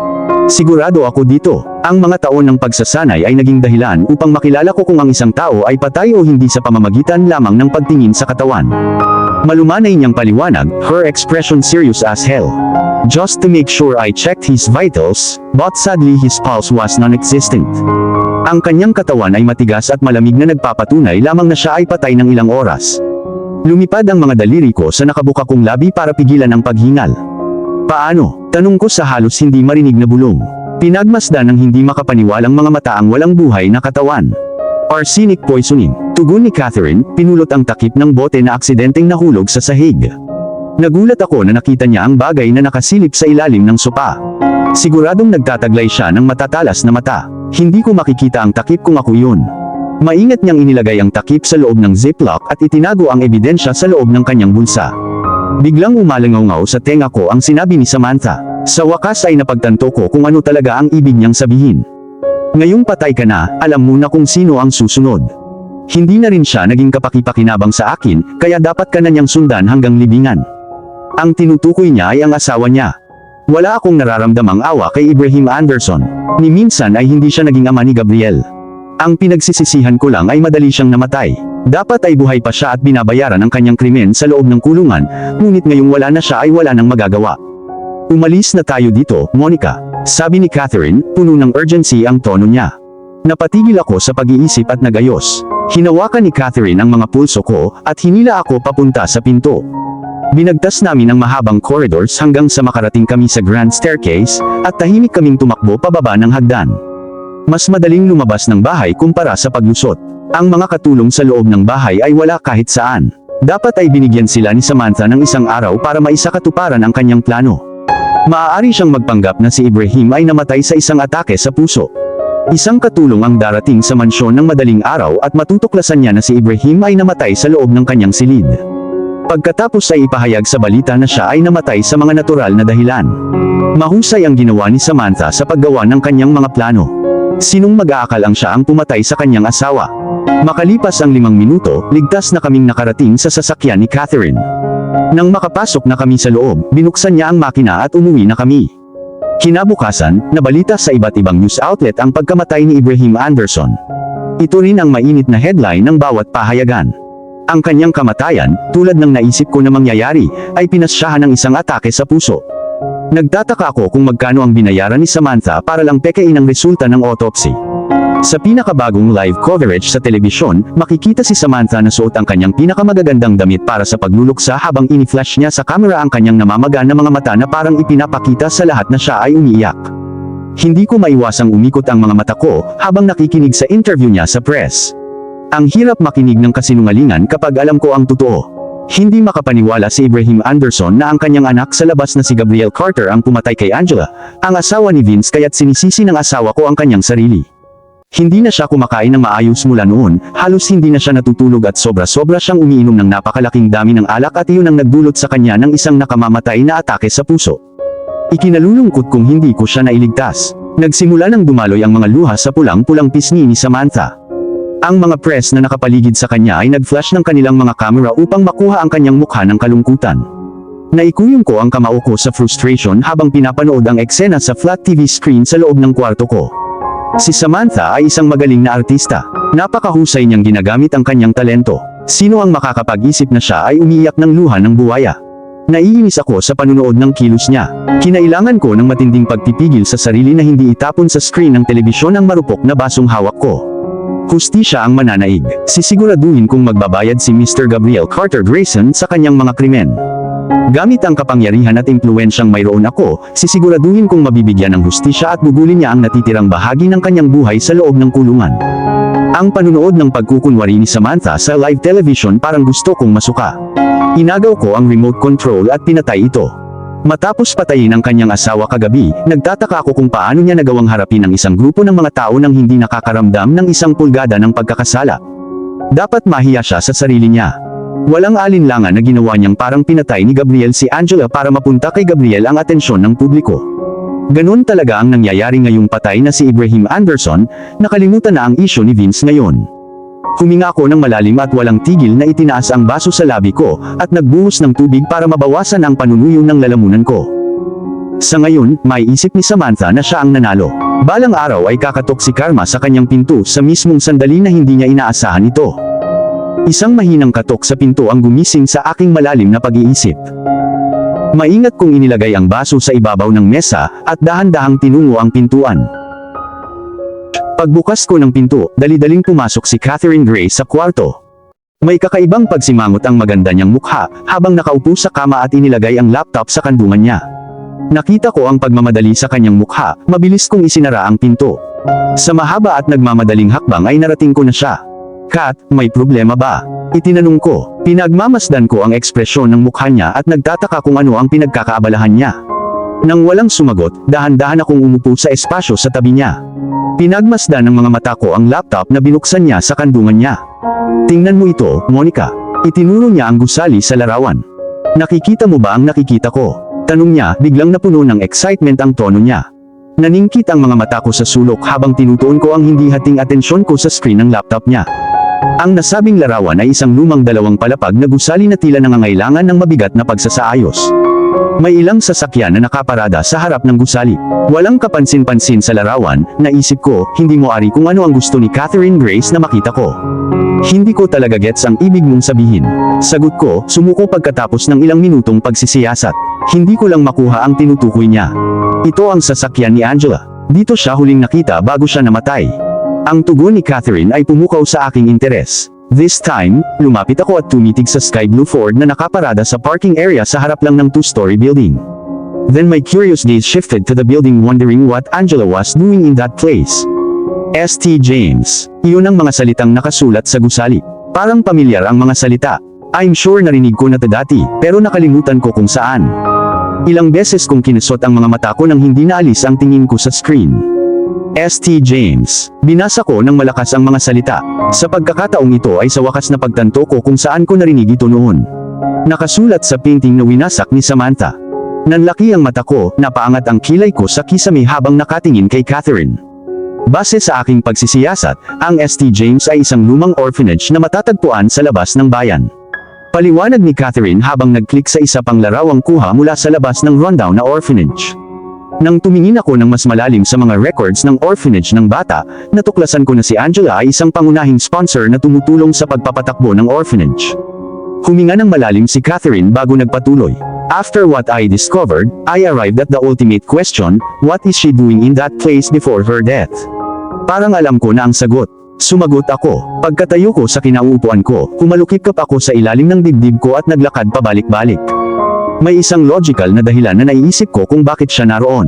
Sigurado ako dito. Ang mga taon ng pagsasanay ay naging dahilan upang makilala ko kung ang isang tao ay patay o hindi sa pamamagitan lamang ng pagtingin sa katawan. Malumanay niyang paliwanag, her expression serious as hell. "Just to make sure I checked his vitals, but sadly his pulse was non-existent." Ang kanyang katawan ay matigas at malamig na nagpapatunay lamang na siya ay patay ng ilang oras. Lumipad ang mga daliri ko sa nakabuka kong labi para pigilan ang paghingal. "Paano?" tanong ko sa halos hindi marinig na bulong. Pinagmasdan ng hindi makapaniwalang mga mata ang walang buhay na katawan. "Arsenic poisoning," tugon ni Catherine, pinulot ang takip ng bote na aksidenteng nahulog sa sahig. Nagulat ako na nakita niya ang bagay na nakasilip sa ilalim ng sopa. Siguradong nagtataglay siya ng matatalas na mata. Hindi ko makikita ang takip kung ako yun. Maingat niyang inilagay ang takip sa loob ng ziplock at itinago ang ebidensya sa loob ng kanyang bulsa. Biglang umalangaw sa tenga ko ang sinabi ni Samantha. Sa wakas ay napagtanto ko kung ano talaga ang ibig niyang sabihin. "Ngayong patay ka na, alam mo na kung sino ang susunod." Hindi na rin siya naging kapaki-pakinabang sa akin, kaya dapat ka na niyang sundan hanggang libingan. Ang tinutukoy niya ay ang asawa niya. Wala akong nararamdamang awa kay Ibrahim Anderson. Ni minsan ay hindi siya naging ama ni Gabriel. Ang pinagsisisihan ko lang ay madali siyang namatay. Dapat ay buhay pa siya at binabayaran ang kanyang krimen sa loob ng kulungan, ngunit ngayong wala na siya ay wala nang magagawa. "Umalis na tayo dito, Monica," sabi ni Catherine, puno ng urgency ang tono niya. Napatigil ako sa pag-iisip at nagayos. Hinawakan ni Catherine ang mga pulso ko at hinila ako papunta sa pinto. Binagtas namin ang mahabang corridors hanggang sa makarating kami sa grand staircase, at tahimik kaming tumakbo pababa ng hagdan. Mas madaling lumabas ng bahay kumpara sa paglusot. Ang mga katulong sa loob ng bahay ay wala kahit saan. Dapat ay binigyan sila ni Samantha ng isang araw para maisakatuparan ang kanyang plano. Maaari siyang magpanggap na si Ibrahim ay namatay sa isang atake sa puso. Isang katulong ang darating sa mansyon ng madaling araw at matutuklasan niya na si Ibrahim ay namatay sa loob ng kanyang silid. Pagkatapos ay ipahayag sa balita na siya ay namatay sa mga natural na dahilan. Mahusay ang ginawa ni Samantha sa paggawa ng kanyang mga plano. Sinong mag-aakalang siya ang pumatay sa kanyang asawa? Makalipas ang 5 minuto, ligtas na kaming nakarating sa sasakyan ni Catherine. Nang makapasok na kami sa loob, binuksan niya ang makina at umuwi na kami. Kinabukasan, nabalita sa iba't ibang news outlet ang pagkamatay ni Ibrahim Anderson. Ito rin ang mainit na headline ng bawat pahayagan. Ang kanyang kamatayan, tulad ng naisip ko na mangyayari, ay pinasyahan ng isang atake sa puso. Nagtataka ako kung magkano ang binayaran ni Samantha para lang pekein ang resulta ng autopsy. Sa pinakabagong live coverage sa telebisyon, makikita si Samantha na suot ang kanyang pinakamagagandang damit para sa pagluluksa habang ini-flash niya sa camera ang kanyang namamaga na mga mata na parang ipinapakita sa lahat na siya ay umiiyak. Hindi ko maiwasang umikot ang mga mata ko habang nakikinig sa interview niya sa press. Ang hirap makinig ng kasinungalingan kapag alam ko ang totoo. Hindi makapaniwala si Ibrahim Anderson na ang kanyang anak sa labas na si Gabriel Carter ang pumatay kay Angela, ang asawa ni Vince, kaya't sinisisi ng asawa ko ang kanyang sarili. Hindi na siya kumakain ng maayos mula noon, halos hindi na siya natutulog at sobra-sobra siyang umiinom ng napakalaking dami ng alak at iyon ang nagdulot sa kanya ng isang nakamamatay na atake sa puso. Ikinalulungkot kung hindi ko siya nailigtas. Nagsimula nang dumaloy ang mga luha sa pulang-pulang pisngi ni Samantha. Ang mga press na nakapaligid sa kanya ay nag-flash ng kanilang mga kamera upang makuha ang kanyang mukha ng kalungkutan. Naikuyong ko ang kamao ko sa frustration habang pinapanood ang eksena sa flat TV screen sa loob ng kwarto ko. Si Samantha ay isang magaling na artista. Napakahusay niyang ginagamit ang kanyang talento. Sino ang makakapag-isip na siya ay umiiyak ng luha ng buwaya? Naiinis ako sa panunood ng kilos niya. Kinailangan ko ng matinding pagpipigil sa sarili na hindi itapon sa screen ng telebisyon ang marupok na basong hawak ko. Hustisya ang mananaig. Sisiguraduhin kung magbabayad si Mr. Gabriel Carter Grayson sa kanyang mga krimen. Gamit ang kapangyarihan at impluwensyang mayroon ako, sisiguraduhin kong mabibigyan ng hustisya at bugulin niya ang natitirang bahagi ng kanyang buhay sa loob ng kulungan. Ang panunood ng pagkukunwari ni Samantha sa live television parang gusto kong masuka. Inagaw ko ang remote control at pinatay ito. Matapos patayin ang kanyang asawa kagabi, nagtataka ako kung paano niya nagawang harapin ang isang grupo ng mga tao nang hindi nakakaramdam ng isang pulgada ng pagkakasala. Dapat mahiya siya sa sarili niya. Walang alinlangan na ginawa niyang parang pinatay ni Gabriel si Angela para mapunta kay Gabriel ang atensyon ng publiko. Ganon talaga ang nangyayari ngayong patay na si Ibrahim Anderson, nakalimutan na ang isyu ni Vince ngayon. Huminga ako ng malalim at walang tigil na itinaas ang baso sa labi ko, at nagbuhos ng tubig para mabawasan ang panunuyo ng lalamunan ko. Sa ngayon, may isip ni Samantha na siya ang nanalo. Balang araw ay kakatok si Karma sa kanyang pinto sa mismong sandali na hindi niya inaasahan ito. Isang mahinang katok sa pinto ang gumising sa aking malalim na pag-iisip. Maingat kong inilagay ang baso sa ibabaw ng mesa, at dahan-dahang tinungo ang pintuan. Pagbukas ko ng pinto, dali-daling pumasok si Catherine Gray sa kwarto. May kakaibang pagsimangot ang maganda niyang mukha, habang nakaupo sa kama at inilagay ang laptop sa kandungan niya. Nakita ko ang pagmamadali sa kanyang mukha, mabilis kong isinara ang pinto. Sa mahaba at nagmamadaling hakbang ay narating ko na siya. Kat, may problema ba? Itinanong ko. Pinagmamasdan ko ang ekspresyon ng mukha niya at nagtataka kung ano ang pinagkakaabalahan niya. Nang walang sumagot, dahan-dahan akong umupo sa espasyo sa tabi niya. Pinagmasdan ng mga mata ko ang laptop na binuksan niya sa kandungan niya. Tingnan mo ito, Monica. Itinuro niya ang gusali sa larawan. Nakikita mo ba ang nakikita ko? Tanong niya, biglang napuno ng excitement ang tono niya. Naningkit ang mga mata ko sa sulok habang tinutuon ko ang hindi hating atensyon ko sa screen ng laptop niya. Ang nasabing larawan ay isang lumang dalawang palapag na gusali na tila nangangailangan ng mabigat na pagsasaayos. May ilang sasakyan na nakaparada sa harap ng gusali. Walang kapansin-pansin sa larawan, naisip ko, hindi mo ari kung ano ang gusto ni Catherine Grace na makita ko. Hindi ko talaga gets ang ibig mong sabihin. Sagot ko, sumuko pagkatapos ng ilang minutong pagsisiyasat. Hindi ko lang makuha ang tinutukoy niya. Ito ang sasakyan ni Angela. Dito siya huling nakita bago siya namatay. Ang tugon ni Catherine ay pumukaw sa aking interes. This time, lumapit ako at tumitig sa sky blue Ford na nakaparada sa parking area sa harap lang ng two-story building. Then my curious gaze shifted to the building, wondering what Angela was doing in that place. St. James. Iyon ang mga salitang nakasulat sa gusali. Parang pamilyar ang mga salita. I'm sure narinig ko na ito dati, pero nakalimutan ko kung saan. Ilang beses kong kinusot ang mga mata ko nang hindi naalis ang tingin ko sa screen. St. James. Binasa ko ng malakas ang mga salita. Sa pagkakataong ito ay sa wakas na pagtanto ko kung saan ko narinig ito noon. Nakasulat sa painting na winasak ni Samantha. Nanlaki ang mata ko, napaangat ang kilay ko sa kisame habang nakatingin kay Catherine. Base sa aking pagsisiyasat, ang St. James ay isang lumang orphanage na matatagpuan sa labas ng bayan. Paliwanag ni Catherine habang nag-click sa isa pang larawang kuha mula sa labas ng rundown na orphanage. Nang tumingin ako ng mas malalim sa mga records ng orphanage ng bata, natuklasan ko na si Angela ay isang pangunahing sponsor na tumutulong sa pagpapatakbo ng orphanage. Huminga ng malalim si Catherine bago nagpatuloy. After what I discovered, I arrived at the ultimate question, what is she doing in that place before her death? Parang alam ko na ang sagot. Sumagot ako. Pagkatayo ko sa kinauupuan ko, kumalukip-kap ako sa ilalim ng dibdib ko at naglakad pabalik-balik. May isang logical na dahilan na naiisip ko kung bakit siya naroon.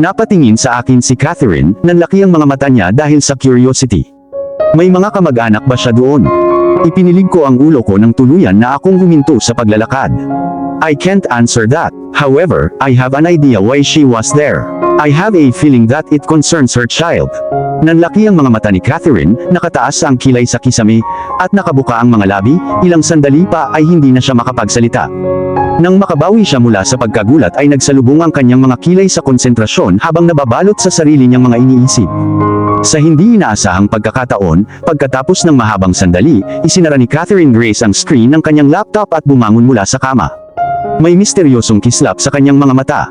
Napatingin sa akin si Catherine, nanlaki ang mga mata niya dahil sa curiosity. May mga kamag-anak ba siya doon? Ipinilig ko ang ulo ko ng tuluyan na akong huminto sa paglalakad. I can't answer that. However, I have an idea why she was there. I have a feeling that it concerns her child. Nanlaki ang mga mata ni Catherine, nakataas ang kilay sa kisame, at nakabuka ang mga labi, ilang sandali pa ay hindi na siya makapagsalita. Nang makabawi siya mula sa pagkagulat ay nagsalubong ang kanyang mga kilay sa konsentrasyon habang nababalot sa sarili niyang mga iniisip. Sa hindi inaasahang pagkakataon, pagkatapos ng mahabang sandali, isinara ni Catherine Grace ang screen ng kanyang laptop at bumangon mula sa kama. May misteryosong kislap sa kanyang mga mata.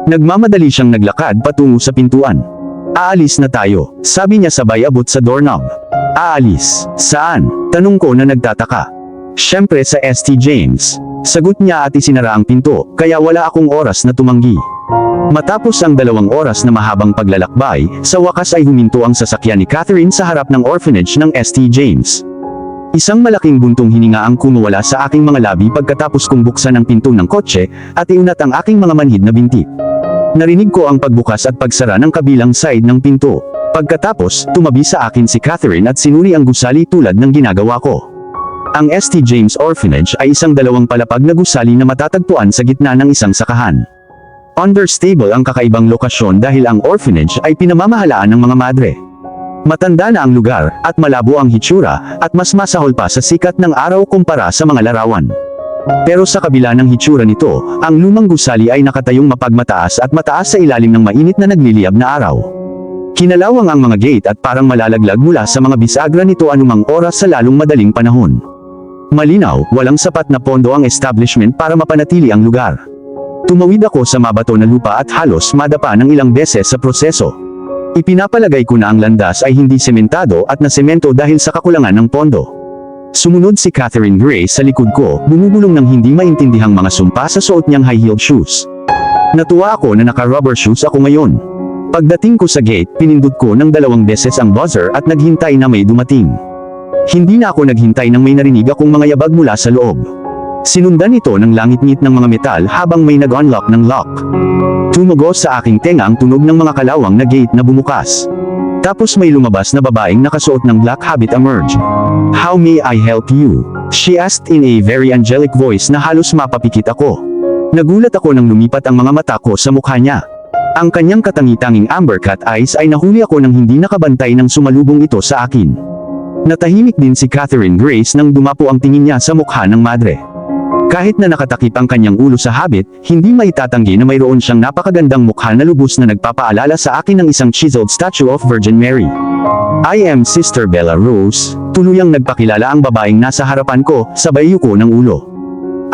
Nagmamadali siyang naglakad patungo sa pintuan. Aalis na tayo, sabi niya sabay abot sa doorknob. Aalis? Saan? Tanong ko na nagtataka. Siyempre sa St. James. Sagot niya at isinara ang pinto, kaya wala akong oras na tumanggi. Matapos ang 2 oras na mahabang paglalakbay, sa wakas ay huminto ang sasakyan ni Catherine sa harap ng orphanage ng St. James. Isang malaking buntong hininga ang kumawala sa aking mga labi pagkatapos kong buksan ang pinto ng kotse, at iunat ang aking mga manhid na binti. Narinig ko ang pagbukas at pagsara ng kabilang side ng pinto. Pagkatapos, tumabi sa akin si Catherine at sinuri ang gusali tulad ng ginagawa ko. Ang St. James Orphanage ay isang 2 palapag na gusali na matatagpuan sa gitna ng isang sakahan. Understable ang kakaibang lokasyon dahil ang orphanage ay pinamamahalaan ng mga madre. Matanda na ang lugar, at malabo ang hitsura, at mas masahol pa sa sikat ng araw kumpara sa mga larawan. Pero sa kabila ng hitsura nito, ang lumang gusali ay nakatayong mapagmataas at mataas sa ilalim ng mainit na nagliliyab na araw. Kinalawang ang mga gate at parang malalaglag mula sa mga bisagra nito anumang oras sa lalong madaling panahon. Malinaw, walang sapat na pondo ang establishment para mapanatili ang lugar. Tumawid ako sa mabato na lupa at halos madapa ng ilang beses sa proseso. Ipinapalagay ko na ang landas ay hindi sementado at nasemento dahil sa kakulangan ng pondo. Sumunod si Catherine Grace sa likod ko, bumubulong ng hindi maintindihang mga sumpa sa suot niyang high-heeled shoes. Natuwa ako na naka-rubber shoes ako ngayon. Pagdating ko sa gate, pinindot ko ng 2 beses ang buzzer at naghintay na may dumating. Hindi na ako naghintay nang may narinig akong mga yabag mula sa loob. Sinundan ito ng langit-ngit ng mga metal habang may nag-unlock ng lock. Tumugos sa aking tenga ang tunog ng mga kalawang na gate na bumukas. Tapos may lumabas na babaeng nakasuot ng black habit emerged. "How may I help you?" she asked in a very angelic voice na halos mapapikit ako. Nagulat ako nang lumipat ang mga mata ko sa mukha niya. Ang kanyang katangi-tanging amber cat eyes ay nahuli ako nang hindi nakabantay nang sumalubong ito sa akin. Natahimik din si Catherine Grace nang dumapo ang tingin niya sa mukha ng madre. Kahit na nakatakip ang kanyang ulo sa habit, hindi maitatanggi na mayroon siyang napakagandang mukha na lubos na nagpapaalala sa akin ng isang chiseled statue of Virgin Mary. "I am Sister Bella Rose," tuluyang nagpakilala ang babaeng nasa harapan ko, sabay yuko ng ulo.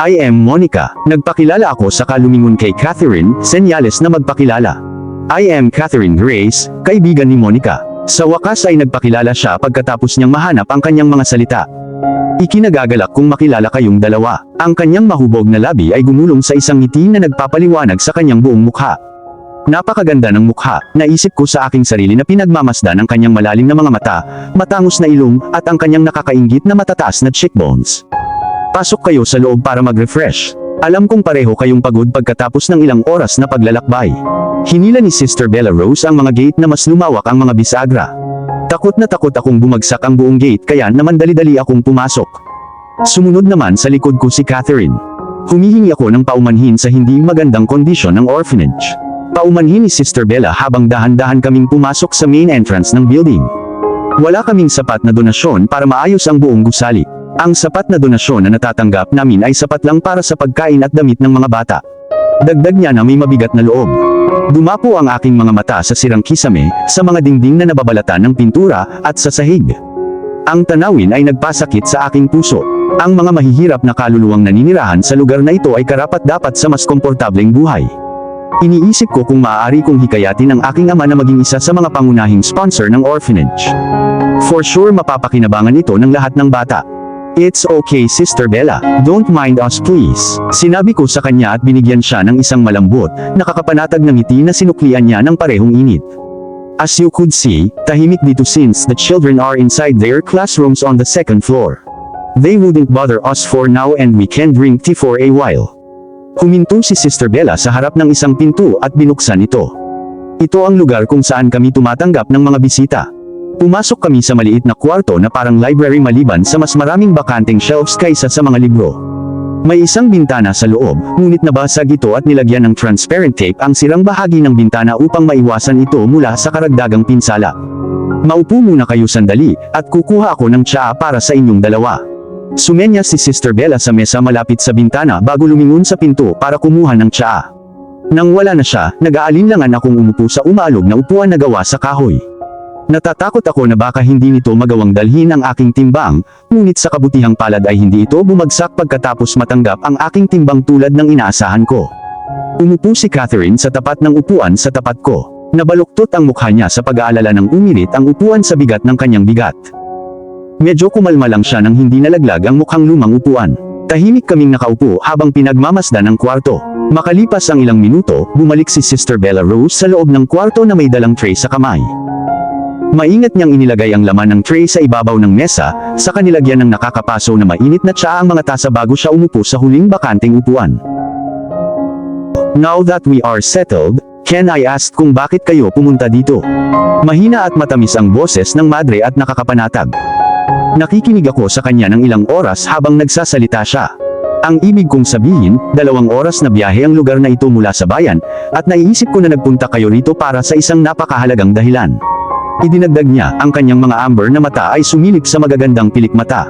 "I am Monica," nagpakilala ako saka lumingon kay Catherine, senyales na magpakilala. "I am Catherine Grace, kaibigan ni Monica." Sa wakas ay nagpakilala siya pagkatapos niyang mahanap ang kanyang mga salita. "Ikinagagalak kung makilala kayong dalawa." Ang kanyang mahubog na labi ay gumulong sa isang ngiti na nagpapaliwanag sa kanyang buong mukha. Napakaganda ng mukha, naisip ko sa aking sarili na pinagmamasdan ang kanyang malalim na mga mata, matangos na ilong, at ang kanyang nakakainggit na matataas na cheekbones. "Pasok kayo sa loob para mag-refresh. Alam kong pareho kayong pagod pagkatapos ng ilang oras na paglalakbay." Hinila ni Sister Bella Rose ang mga gate na mas lumawak ang mga bisagra. Takot na takot akong bumagsak ang buong gate kaya naman dali-dali akong pumasok. Sumunod naman sa likod ko si Catherine. Humihingi ako ng paumanhin sa hindi magandang kondisyon ng orphanage. Paumanhin ni Sister Bella habang dahan-dahan kaming pumasok sa main entrance ng building. Wala kaming sapat na donasyon para maayos ang buong gusali. Ang sapat na donasyon na natatanggap namin ay sapat lang para sa pagkain at damit ng mga bata. Dagdag niya na may mabigat na loob. Dumapo ang aking mga mata sa sirang kisame, sa mga dingding na nababalatan ng pintura, at sa sahig. Ang tanawin ay nagpasakit sa aking puso. Ang mga mahihirap na kaluluwang naninirahan sa lugar na ito ay karapat-dapat sa mas komportableng buhay. Iniisip ko kung maaari kong hikayatin ang aking ama na maging isa sa mga pangunahing sponsor ng orphanage. For sure mapapakinabangan ito ng lahat ng bata. It's okay Sister Bella, don't mind us please. Sinabi ko sa kanya at binigyan siya ng isang malambot, nakakapanatag na ngiti na sinuklian niya ng parehong init. As you could see, tahimik dito since the children are inside their classrooms on the second floor. They wouldn't bother us for now and we can drink tea for a while. Huminto si Sister Bella sa harap ng isang pinto at binuksan ito. Ito ang lugar kung saan kami tumatanggap ng mga bisita. Pumasok kami sa maliit na kwarto na parang library maliban sa mas maraming bakanteng shelves kaysa sa mga libro. May isang bintana sa loob, ngunit nabasag ito at nilagyan ng transparent tape ang sirang bahagi ng bintana upang maiwasan ito mula sa karagdagang pinsala. Maupo muna kayo sandali, at kukuha ako ng tsaa para sa inyong dalawa. Sumenya si Sister Bella sa mesa malapit sa bintana bago lumingon sa pinto para kumuha ng tsaa. Nang wala na siya, nag-aalinlangan akong umupo sa umaalog na upuan na gawa sa kahoy. Natatakot ako na baka hindi nito magawang dalhin ang aking timbang, ngunit sa kabutihang palad ay hindi ito bumagsak pagkatapos matanggap ang aking timbang tulad ng inaasahan ko. Umupo si Catherine sa tapat ng upuan sa tapat ko. Nabaluktot ang mukha niya sa pag-aalala ng umirit ang upuan sa bigat ng kanyang bigat. Medyo kumalma lang siya nang hindi nalaglag ang mukhang lumang upuan. Tahimik kaming nakaupo habang pinagmamasdan ang kwarto. Makalipas ang ilang minuto, bumalik si Sister Bella Rose sa loob ng kwarto na may dalang tray sa kamay. Maingat niyang inilagay ang laman ng tray sa ibabaw ng mesa, sa kanilagyan ng nakakapaso na mainit na tsaa ang mga tasa bago siya umupo sa huling bakanteng upuan. Now that we are settled, can I ask kung bakit kayo pumunta dito? Mahina at matamis ang boses ng madre at nakakapanatag. Nakikinig ako sa kanya ng ilang oras habang nagsasalita siya. Ang ibig kong sabihin, 2 oras na biyahe ang lugar na ito mula sa bayan, at naiisip ko na nagpunta kayo rito para sa isang napakahalagang dahilan. Idinagdag niya, ang kanyang mga amber na mata ay sumilip sa magagandang pilik mata.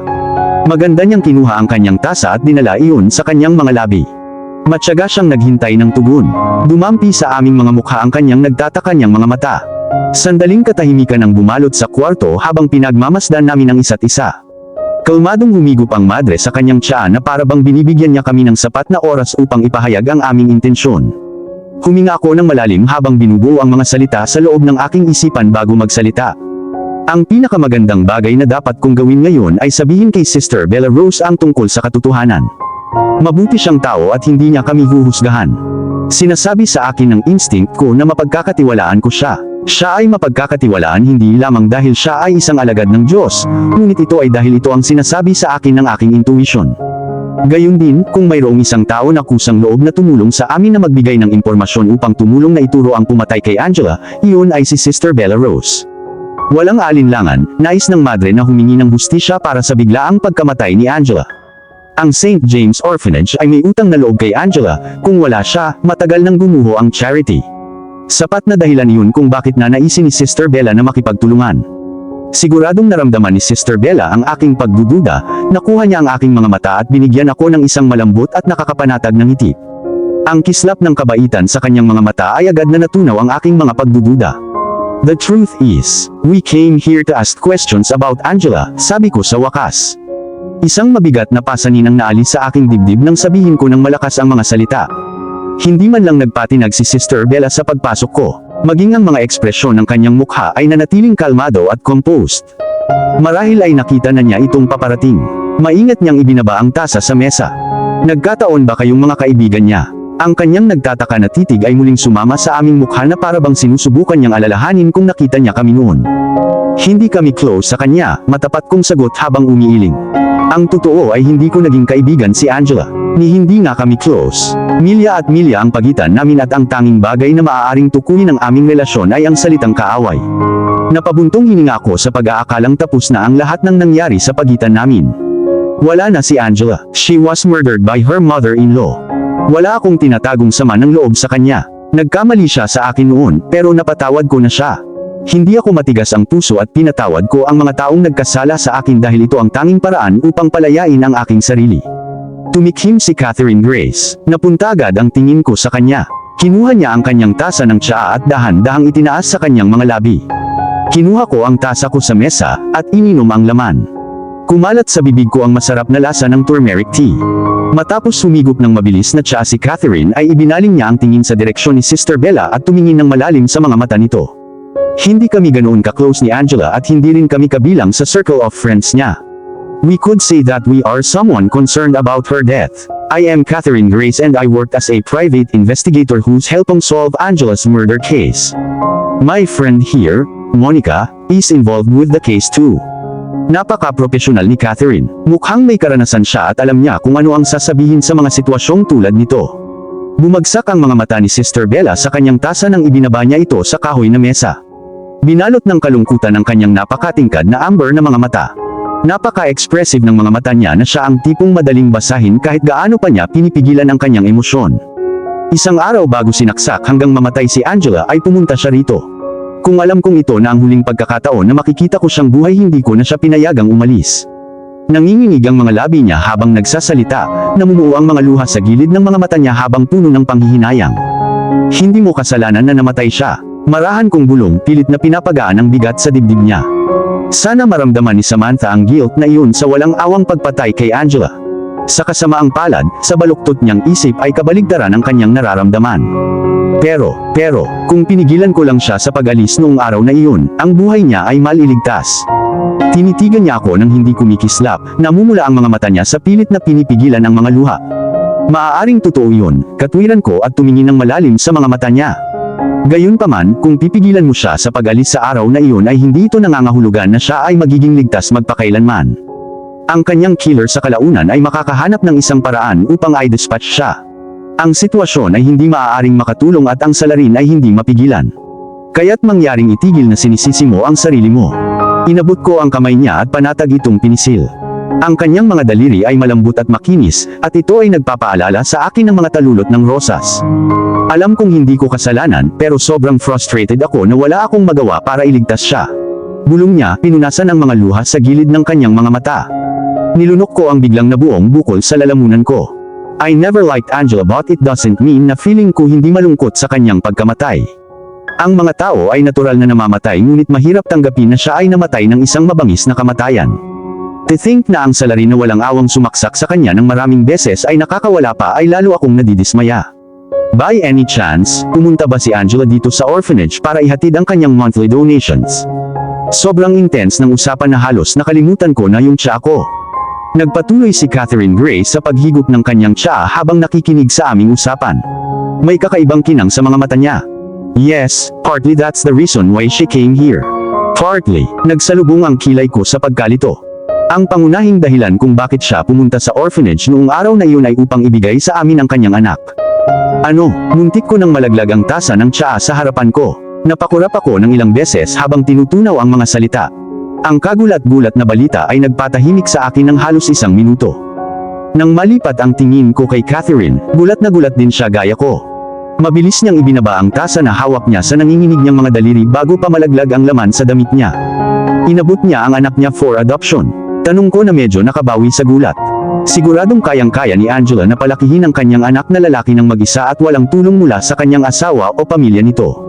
Maganda niyang kinuha ang kanyang tasa at dinala iyon sa kanyang mga labi. Matyaga siyang naghintay ng tugon. Dumampi sa aming mga mukha ang kanyang nagtataka niyang mga mata. Sandaling katahimikan ang bumalot sa kwarto habang pinagmamasdan namin ang isa't isa. Kalmadong humigop ang madre sa kanyang tsaa na para bang binibigyan niya kami ng sapat na oras upang ipahayag ang aming intensyon. Huminga ako ng malalim habang binubuo ang mga salita sa loob ng aking isipan bago magsalita. Ang pinakamagandang bagay na dapat kong gawin ngayon ay sabihin kay Sister Bella Rose ang tungkol sa katotohanan. Mabuti siyang tao at hindi niya kami huhusgahan. Sinasabi sa akin ng instinct ko na mapagkakatiwalaan ko siya. Siya ay mapagkakatiwalaan hindi lamang dahil siya ay isang alagad ng Diyos, ngunit ito ay dahil ito ang sinasabi sa akin ng aking intuition. Gayun din, kung mayroong isang tao na kusang loob na tumulong sa amin na magbigay ng impormasyon upang tumulong na ituro ang pumatay kay Angela, iyon ay si Sister Bella Rose. Walang alinlangan, nais ng madre na humingi ng hustisya para sa biglaang pagkamatay ni Angela. Ang St. James Orphanage ay may utang na loob kay Angela, kung wala siya, matagal nang gumuho ang charity. Sapat na dahilan iyon kung bakit nanaisin ni Sister Bella na makipagtulungan. Siguradong naramdaman ni Sister Bella ang aking pagdududa, nakuha niya ang aking mga mata at binigyan ako ng isang malambot at nakakapanatag na ngiti. Ang kislap ng kabaitan sa kanyang mga mata ay agad na natunaw ang aking mga pagdududa. The truth is, we came here to ask questions about Angela, sabi ko sa wakas. Isang mabigat na pasanin ang naalis sa aking dibdib nang sabihin ko ng malakas ang mga salita. Hindi man lang nagpatinag si Sister Bella sa pagpasok ko. Maging ang mga ekspresyon ng kanyang mukha ay nanatiling kalmado at composed. Marahil ay nakita na niya itong paparating. Maingat niyang ibinaba ang tasa sa mesa. Nagkataon ba kayong mga kaibigan niya? Ang kanyang nagtataka na titig ay muling sumama sa aming mukha na para bang sinusubukan niyang alalahanin kung nakita niya kami noon. Hindi kami close sa kanya, matapat kong sagot habang umiiling. Ang totoo ay hindi ko naging kaibigan si Angela. Ni hindi nga kami close. Milya at milya ang pagitan namin at ang tanging bagay na maaaring tukuyin ang aming relasyon ay ang salitang kaaway. Napabuntong hininga ako sa pag-aakalang tapos na ang lahat ng nangyari sa pagitan namin. Wala na si Angela. She was murdered by her mother-in-law. Wala akong tinatagong sama ng loob sa kanya. Nagkamali siya sa akin noon, pero napatawad ko na siya. Hindi ako matigas ang puso at pinatawad ko ang mga taong nagkasala sa akin dahil ito ang tanging paraan upang palayain ang aking sarili. Tumikhim si Catherine Grace. Napunta agad ang tingin ko sa kanya. Kinuha niya ang kanyang tasa ng tsaa at dahan-dahang itinaas sa kanyang mga labi. Kinuha ko ang tasa ko sa mesa, at ininom ang laman. Kumalat sa bibig ko ang masarap na lasa ng turmeric tea. Matapos sumigop ng mabilis na tsaa si Catherine ay ibinaling niya ang tingin sa direksyon ni Sister Bella at tumingin ng malalim sa mga mata nito. Hindi kami ganoon ka-close ni Angela at hindi rin kami kabilang sa circle of friends niya. We could say that we are someone concerned about her death. I am Catherine Grace and I worked as a private investigator who's helping solve Angela's murder case. My friend here, Monica, is involved with the case too. Napaka-professional ni Catherine. Mukhang may karanasan siya at alam niya kung ano ang sasabihin sa mga sitwasyong tulad nito. Bumagsak ang mga mata ni Sister Bella sa kanyang tasa nang ibinaba niya ito sa kahoy na mesa. Binalot ng kalungkutan ang kanyang napakatingkad na amber na mga mata. Napaka-expressive ng mga mata niya na siya ang tipong madaling basahin kahit gaano pa niya pinipigilan ang kanyang emosyon. Isang araw bago sinaksak hanggang mamatay si Angela ay pumunta siya rito. Kung alam kong ito na ang huling pagkakataon na makikita ko siyang buhay, hindi ko na siya pinayagang umalis. Nanginginig ang mga labi niya habang nagsasalita, namumuo ang mga luha sa gilid ng mga mata niya habang puno ng panghihinayang. Hindi mo kasalanan na namatay siya. Marahan kong bulong, pilit na pinapagaan ang bigat sa dibdib niya. Sana maramdaman ni Samantha ang guilt na iyon sa walang awang pagpatay kay Angela. Sa kasamaang palad, sa baluktot niyang isip ay kabaligtaran ang kanyang nararamdaman. Pero, kung pinigilan ko lang siya sa pag-alis noong araw na iyon, ang buhay niya ay maliligtas. Tinitigan niya ako nang hindi kumikislap, namumula ang mga mata niya sa pilit na pinipigilan ang mga luha. Maaaring totoo iyon, katwiran ko at tumingin ng malalim sa mga mata niya. Gayunpaman, kung pipigilan mo siya sa pag-alis sa araw na iyon ay hindi ito nangangahulugan na siya ay magiging ligtas magpakailanman. Ang kanyang killer sa kalaunan ay makakahanap ng isang paraan upang i-dispatch siya. Ang sitwasyon ay hindi maaaring makatulong at ang salarin ay hindi mapigilan. Kaya't mangyaring itigil na sinisisi mo ang sarili mo. Inabot ko ang kamay niya at panatag itong pinisil. Ang kanyang mga daliri ay malambot at makinis, at ito ay nagpapaalala sa akin ng mga talulot ng rosas. Alam kong hindi ko kasalanan, pero sobrang frustrated ako na wala akong magawa para iligtas siya. Bulong niya, pinunasan ang mga luha sa gilid ng kanyang mga mata. Nilunok ko ang biglang nabuong bukol sa lalamunan ko. I never liked Angela but it doesn't mean na feeling ko hindi malungkot sa kanyang pagkamatay. Ang mga tao ay natural na namamatay ngunit mahirap tanggapin na siya ay namatay ng isang mabangis na kamatayan. To think na ang salarin na walang awang sumaksak sa kanya ng maraming beses ay nakakawala pa ay lalo akong nadidismaya. By any chance, pumunta ba si Angela dito sa orphanage para ihatid ang kanyang monthly donations? Sobrang intense ng usapan na halos nakalimutan ko na yung tsaa ko. Nagpatuloy si Catherine Grace sa paghigop ng kanyang tsaa habang nakikinig sa aming usapan. May kakaibang kinang sa mga mata niya. Yes, partly that's the reason why she came here. Partly, nagsalubong ang kilay ko sa pagkalito. Ang pangunahing dahilan kung bakit siya pumunta sa orphanage noong araw na iyon ay upang ibigay sa amin ang kanyang anak. Muntik ko nang malaglag ang tasa ng tsaa sa harapan ko. Napakurap ako ng ilang beses habang tinutunaw ang mga salita. Ang kagulat-gulat na balita ay nagpatahimik sa akin ng halos 1 minuto. Nang malipat ang tingin ko kay Catherine, gulat na gulat din siya gaya ko. Mabilis niyang ibinaba ang tasa na hawak niya sa nanginginig niyang mga daliri bago pa malaglag ang laman sa damit niya. Inabot niya ang anak niya for adoption. Tanong ko na medyo nakabawi sa gulat. Siguradong kayang-kaya ni Angela na palakihin ang kanyang anak na lalaki ng mag-isa at walang tulong mula sa kanyang asawa o pamilya nito.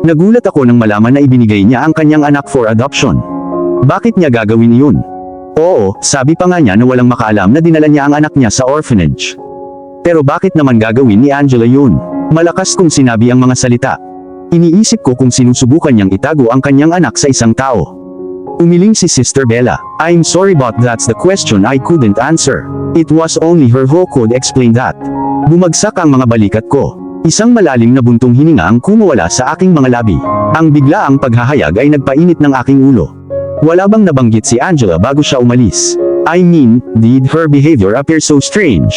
Nagulat ako nang malaman na ibinigay niya ang kanyang anak for adoption. Bakit niya gagawin iyon? Oo, sabi pa nga niya na walang makaalam na dinala niya ang anak niya sa orphanage. Pero bakit naman gagawin ni Angela yun? Malakas kong sinabi ang mga salita. Iniisip ko kung sinusubukan niyang itago ang kanyang anak sa isang tao. Umiling si Sister Bella. I'm sorry but that's the question I couldn't answer. It was only her who could explain that. Bumagsak ang mga balikat ko. Isang malalim na buntong hininga ang kumuwala sa aking mga labi. Ang biglaang paghahayag ay nagpainit ng aking ulo. Wala bang nabanggit si Angela bago siya umalis? I mean, did her behavior appear so strange?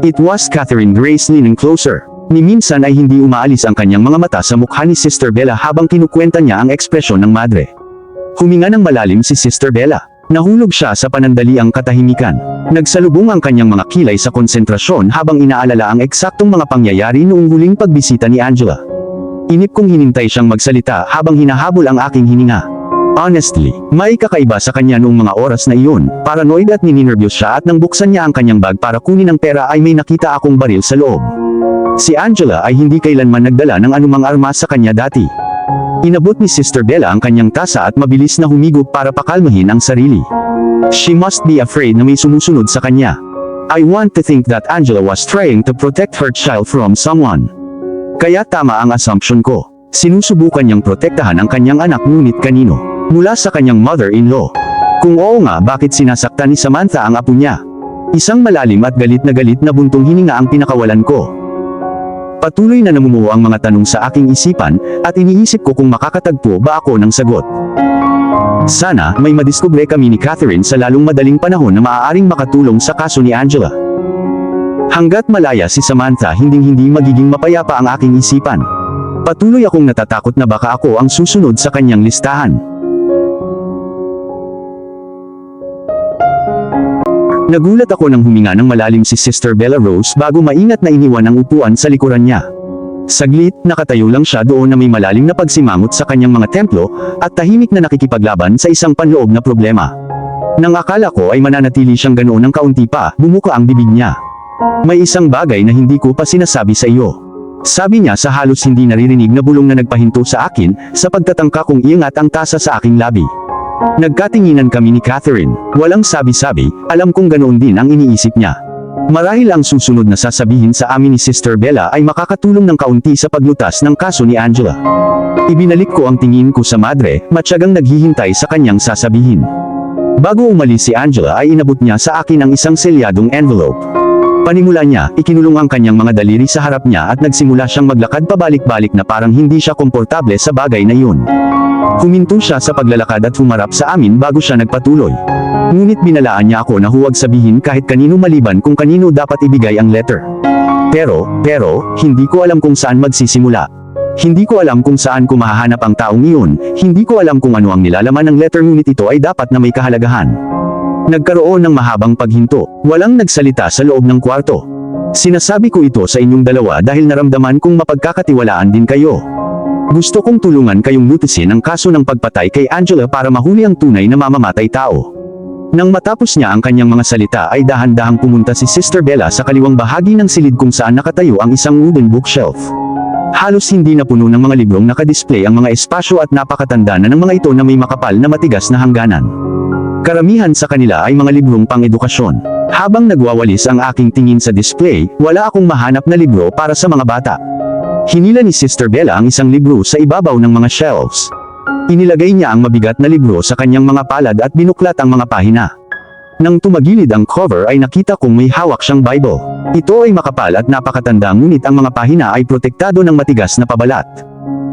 It was Catherine Grace leaning closer. Ni minsan ay hindi umaalis ang kanyang mga mata sa mukha ni Sister Bella habang kinukwenta niya ang ekspresyon ng madre. Huminga ng malalim si Sister Bella. Nahulog siya sa panandaliang katahimikan. Nagsalubong ang kanyang mga kilay sa konsentrasyon habang inaalala ang eksaktong mga pangyayari noong huling pagbisita ni Angela. Inip kong hinintay siyang magsalita habang hinahabol ang aking hininga. Honestly, may kakaiba sa kanya noong mga oras na iyon. Paranoid at ninenervyos siya at nang buksan niya ang kanyang bag para kunin ang pera ay may nakita akong baril sa loob. Si Angela ay hindi kailanman nagdala ng anumang armas sa kanya dati. Inabot ni Sister Bella ang kanyang tasa at mabilis na humigop para pakalmahin ang sarili. She must be afraid na may sumusunod sa kanya. I want to think that Angela was trying to protect her child from someone. Kaya tama ang assumption ko. Sinusubukan niyang protektahan ang kanyang anak ngunit kanino? Mula sa kanyang mother-in-law. Kung oo nga, bakit sinasaktan ni Samantha ang apo niya? Isang malalim at galit na buntong hininga ang pinakawalan ko. Patuloy na namumuo ang mga tanong sa aking isipan, at iniisip ko kung makakatagpo ba ako ng sagot. Sana, may madiskubre kami ni Catherine sa lalong madaling panahon na maaaring makatulong sa kaso ni Angela. Hanggat malaya si Samantha, hinding-hindi magiging mapayapa ang aking isipan. Patuloy akong natatakot na baka ako ang susunod sa kanyang listahan. Nagulat ako nang huminga ng malalim si Sister Bella Rose bago maingat na iniwan ang upuan sa likuran niya. Saglit, nakatayo lang siya doon na may malalim na pagsimangot sa kanyang mga templo, at tahimik na nakikipaglaban sa isang panloob na problema. Nang akala ko ay mananatili siyang ganoon ng kaunti pa, bumuka ang bibig niya. May isang bagay na hindi ko pa sinasabi sa iyo. Sabi niya sa halos hindi naririnig na bulong na nagpahinto sa akin, sa pagtatangka kong iangat ang tasa sa aking labi. Nagkatinginan kami ni Catherine. Walang sabi-sabi, alam kong ganoon din ang iniisip niya. Marahil ang susunod na sasabihin sa amin ni Sister Bella ay makakatulong ng kaunti sa paglutas ng kaso ni Angela. Ibinalik ko ang tingin ko sa madre, matyagang naghihintay sa kanyang sasabihin. Bago umalis si Angela ay inabot niya sa akin ang isang selyadong envelope. Panimula niya, ikinulong ang kanyang mga daliri sa harap niya at nagsimula siyang maglakad pabalik-balik na parang hindi siya komportable sa bagay na yun. Huminto siya sa paglalakad at humarap sa amin bago siya nagpatuloy. Ngunit binalaan niya ako na huwag sabihin kahit kanino maliban kung kanino dapat ibigay ang letter. Pero, hindi ko alam kung saan magsisimula. Hindi ko alam kung saan ko mahahanap ang taong iyon, hindi ko alam kung ano ang nilalaman ng letter ngunit ito ay dapat na may kahalagahan. Nagkaroon ng mahabang paghinto, walang nagsalita sa loob ng kwarto. Sinasabi ko ito sa inyong dalawa dahil naramdaman kong mapagkakatiwalaan din kayo. Gusto kong tulungan kayong lutisin ang kaso ng pagpatay kay Angela para mahuli ang tunay na mamamatay tao. Nang matapos niya ang kanyang mga salita ay dahan-dahang pumunta si Sister Bella sa kaliwang bahagi ng silid kung saan nakatayo ang isang wooden bookshelf. Halos hindi na puno ng mga librong nakadisplay ang mga espasyo at napakatanda na ng mga ito na may makapal na matigas na hangganan. Karamihan sa kanila ay mga librong pang-edukasyon. Habang nagwawalis ang aking tingin sa display, wala akong mahanap na libro para sa mga bata. Hinila ni Sister Bella ang isang libro sa ibabaw ng mga shelves. Inilagay niya ang mabigat na libro sa kanyang mga palad at binuklat ang mga pahina. Nang tumagilid ang cover ay nakita kong may hawak siyang Bible. Ito ay makapal at napakatanda ngunit ang mga pahina ay protektado ng matigas na pabalat.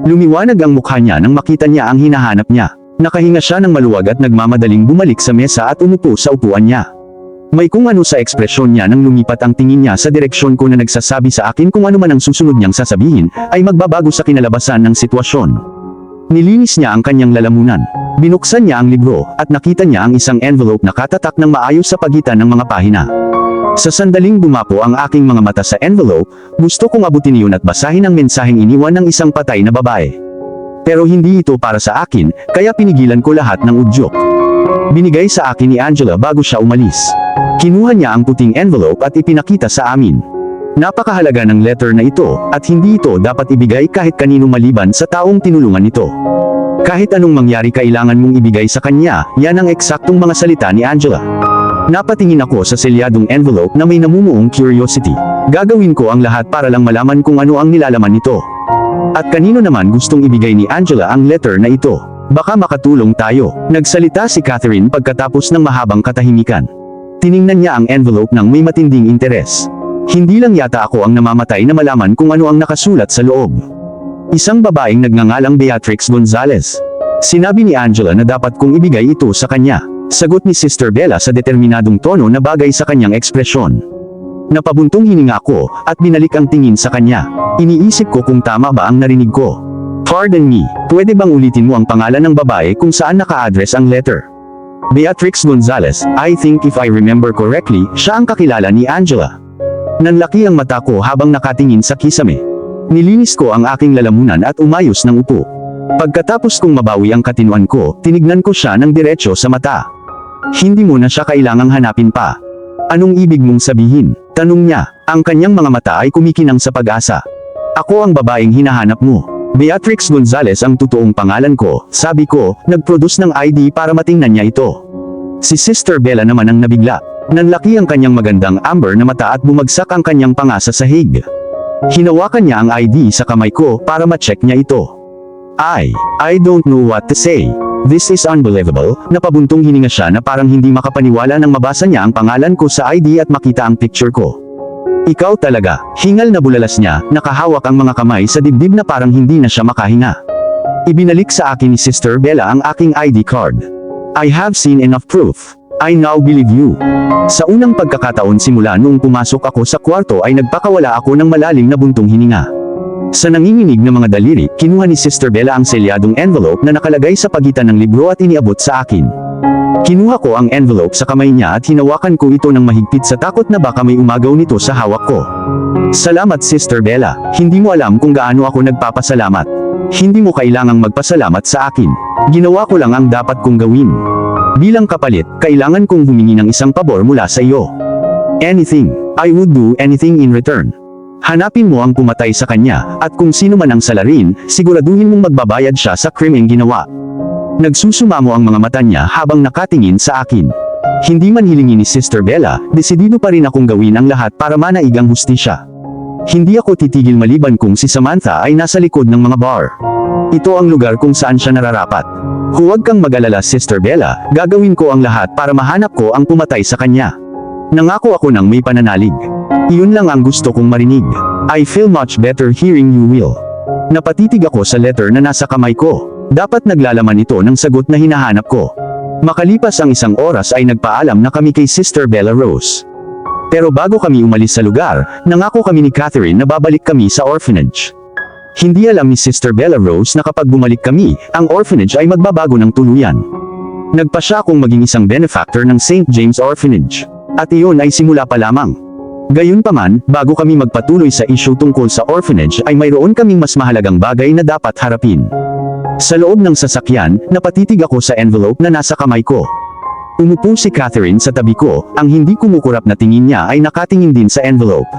Lumiwanag ang mukha niya nang makita niya ang hinahanap niya. Nakahinga siya ng maluwag at nagmamadaling bumalik sa mesa at umupo sa upuan niya. May kung ano sa ekspresyon niya nang lumipat ang tingin niya sa direksyon ko na nagsasabi sa akin kung ano man ang susunod niyang sasabihin, ay magbabago sa kinalabasan ng sitwasyon. Nilinis niya ang kanyang lalamunan. Binuksan niya ang libro, at nakita niya ang isang envelope na katatak ng maayos sa pagitan ng mga pahina. Sa sandaling bumapo ang aking mga mata sa envelope, gusto kong abutin iyon at basahin ang mensaheng iniwan ng isang patay na babae. Pero hindi ito para sa akin, kaya pinigilan ko lahat ng udyok. Binigay sa akin ni Angela bago siya umalis. Kinuha niya ang puting envelope at ipinakita sa amin. Napakahalaga ng letter na ito, at hindi ito dapat ibigay kahit kanino maliban sa taong tinulungan nito. Kahit anong mangyari kailangan mong ibigay sa kanya, yan ang eksaktong mga salita ni Angela. Napatingin ako sa selyadong envelope na may namumuong curiosity. Gagawin ko ang lahat para lang malaman kung ano ang nilalaman nito. At kanino naman gustong ibigay ni Angela ang letter na ito? Baka makatulong tayo. Nagsalita si Catherine pagkatapos ng mahabang katahimikan. Tiningnan niya ang envelope ng may matinding interes. Hindi lang yata ako ang namamatay na malaman kung ano ang nakasulat sa loob. Isang babaeng nagngangalang Beatrix Gonzalez. Sinabi ni Angela na dapat kong ibigay ito sa kanya. Sagot ni Sister Bella sa determinadong tono na bagay sa kanyang ekspresyon. Napabuntong hininga ako, at binalik ang tingin sa kanya. Iniisip ko kung tama ba ang narinig ko. Pardon me, pwede bang ulitin mo ang pangalan ng babae kung saan naka-address ang letter? Beatrix Gonzalez, I think if I remember correctly, siya ang kakilala ni Angela. Nanlaki ang mata ko habang nakatingin sa kisame. Nilinis ko ang aking lalamunan at umayos ng upo. Pagkatapos kong mabawi ang katinuan ko, tinignan ko siya ng diretso sa mata. Hindi mo na siya kailangang hanapin pa. Anong ibig mong sabihin? Tanong niya. Ang kanyang mga mata ay kumikinang sa pag-asa. Ako ang babaeng hinahanap mo. Beatrix Gonzalez ang totoong pangalan ko, sabi ko, nag-produce ng ID para matingnan niya ito. Si Sister Bella naman ang nabigla. Nanlaki ang kanyang magandang amber na mata at bumagsak ang kanyang panga sa sahig. Hinawakan niya ang ID sa kamay ko para ma-check niya ito. I don't know what to say. This is unbelievable. Napabuntong hininga siya na parang hindi makapaniwala nang mabasa niya ang pangalan ko sa ID at makita ang picture ko. Ikaw talaga, hingal na bulalas niya, nakahawak ang mga kamay sa dibdib na parang hindi na siya makahinga. Ibinalik sa akin ni Sister Bella ang aking ID card. I have seen enough proof. I now believe you. Sa unang pagkakataon simula noong pumasok ako sa kwarto ay nagpakawala ako ng malalim na buntong hininga. Sa nanginginig na mga daliri, kinuha ni Sister Bella ang selyadong envelope na nakalagay sa pagitan ng libro at iniabot sa akin. Kinuha ko ang envelope sa kamay niya at hinawakan ko ito ng mahigpit sa takot na baka may umagaw nito sa hawak ko. Salamat Sister Bella, hindi mo alam kung gaano ako nagpapasalamat. Hindi mo kailangang magpasalamat sa akin. Ginawa ko lang ang dapat kong gawin. Bilang kapalit, kailangan kong humingi ng isang pabor mula sa iyo. Anything, I would do anything in return. Hanapin mo ang pumatay sa kanya, at kung sino man ang salarin, siguraduhin mong magbabayad siya sa krimeng ginawa. Nagsusumamo ang mga mata niya habang nakatingin sa akin. Hindi man hilingin ni Sister Bella, desidido pa rin akong gawin ang lahat para manaig ang hustisya. Hindi ako titigil maliban kung si Samantha ay nasa likod ng mga bar. Ito ang lugar kung saan siya nararapat. Huwag kang mag-alala Sister Bella, gagawin ko ang lahat para mahanap ko ang pumatay sa kanya. Nangako ako ng may pananalig. Iyon lang ang gusto kong marinig. I feel much better hearing you will. Napatitig ako sa letter na nasa kamay ko. Dapat naglalaman ito ng sagot na hinahanap ko. Makalipas ang isang oras ay nagpaalam na kami kay Sister Bella Rose. Pero bago kami umalis sa lugar, nangako kami ni Catherine na babalik kami sa orphanage. Hindi alam ni Sister Bella Rose na kapag bumalik kami, ang orphanage ay magbabago ng tuluyan. Nagpasya akong maging isang benefactor ng St. James Orphanage. At iyon ay simula pa lamang. Gayunpaman, bago kami magpatuloy sa issue tungkol sa orphanage ay mayroon kaming mas mahalagang bagay na dapat harapin. Sa loob ng sasakyan, napatitig ako sa envelope na nasa kamay ko. Umupo si Catherine sa tabi ko, ang hindi kumukurap na tingin niya ay nakatingin din sa envelope.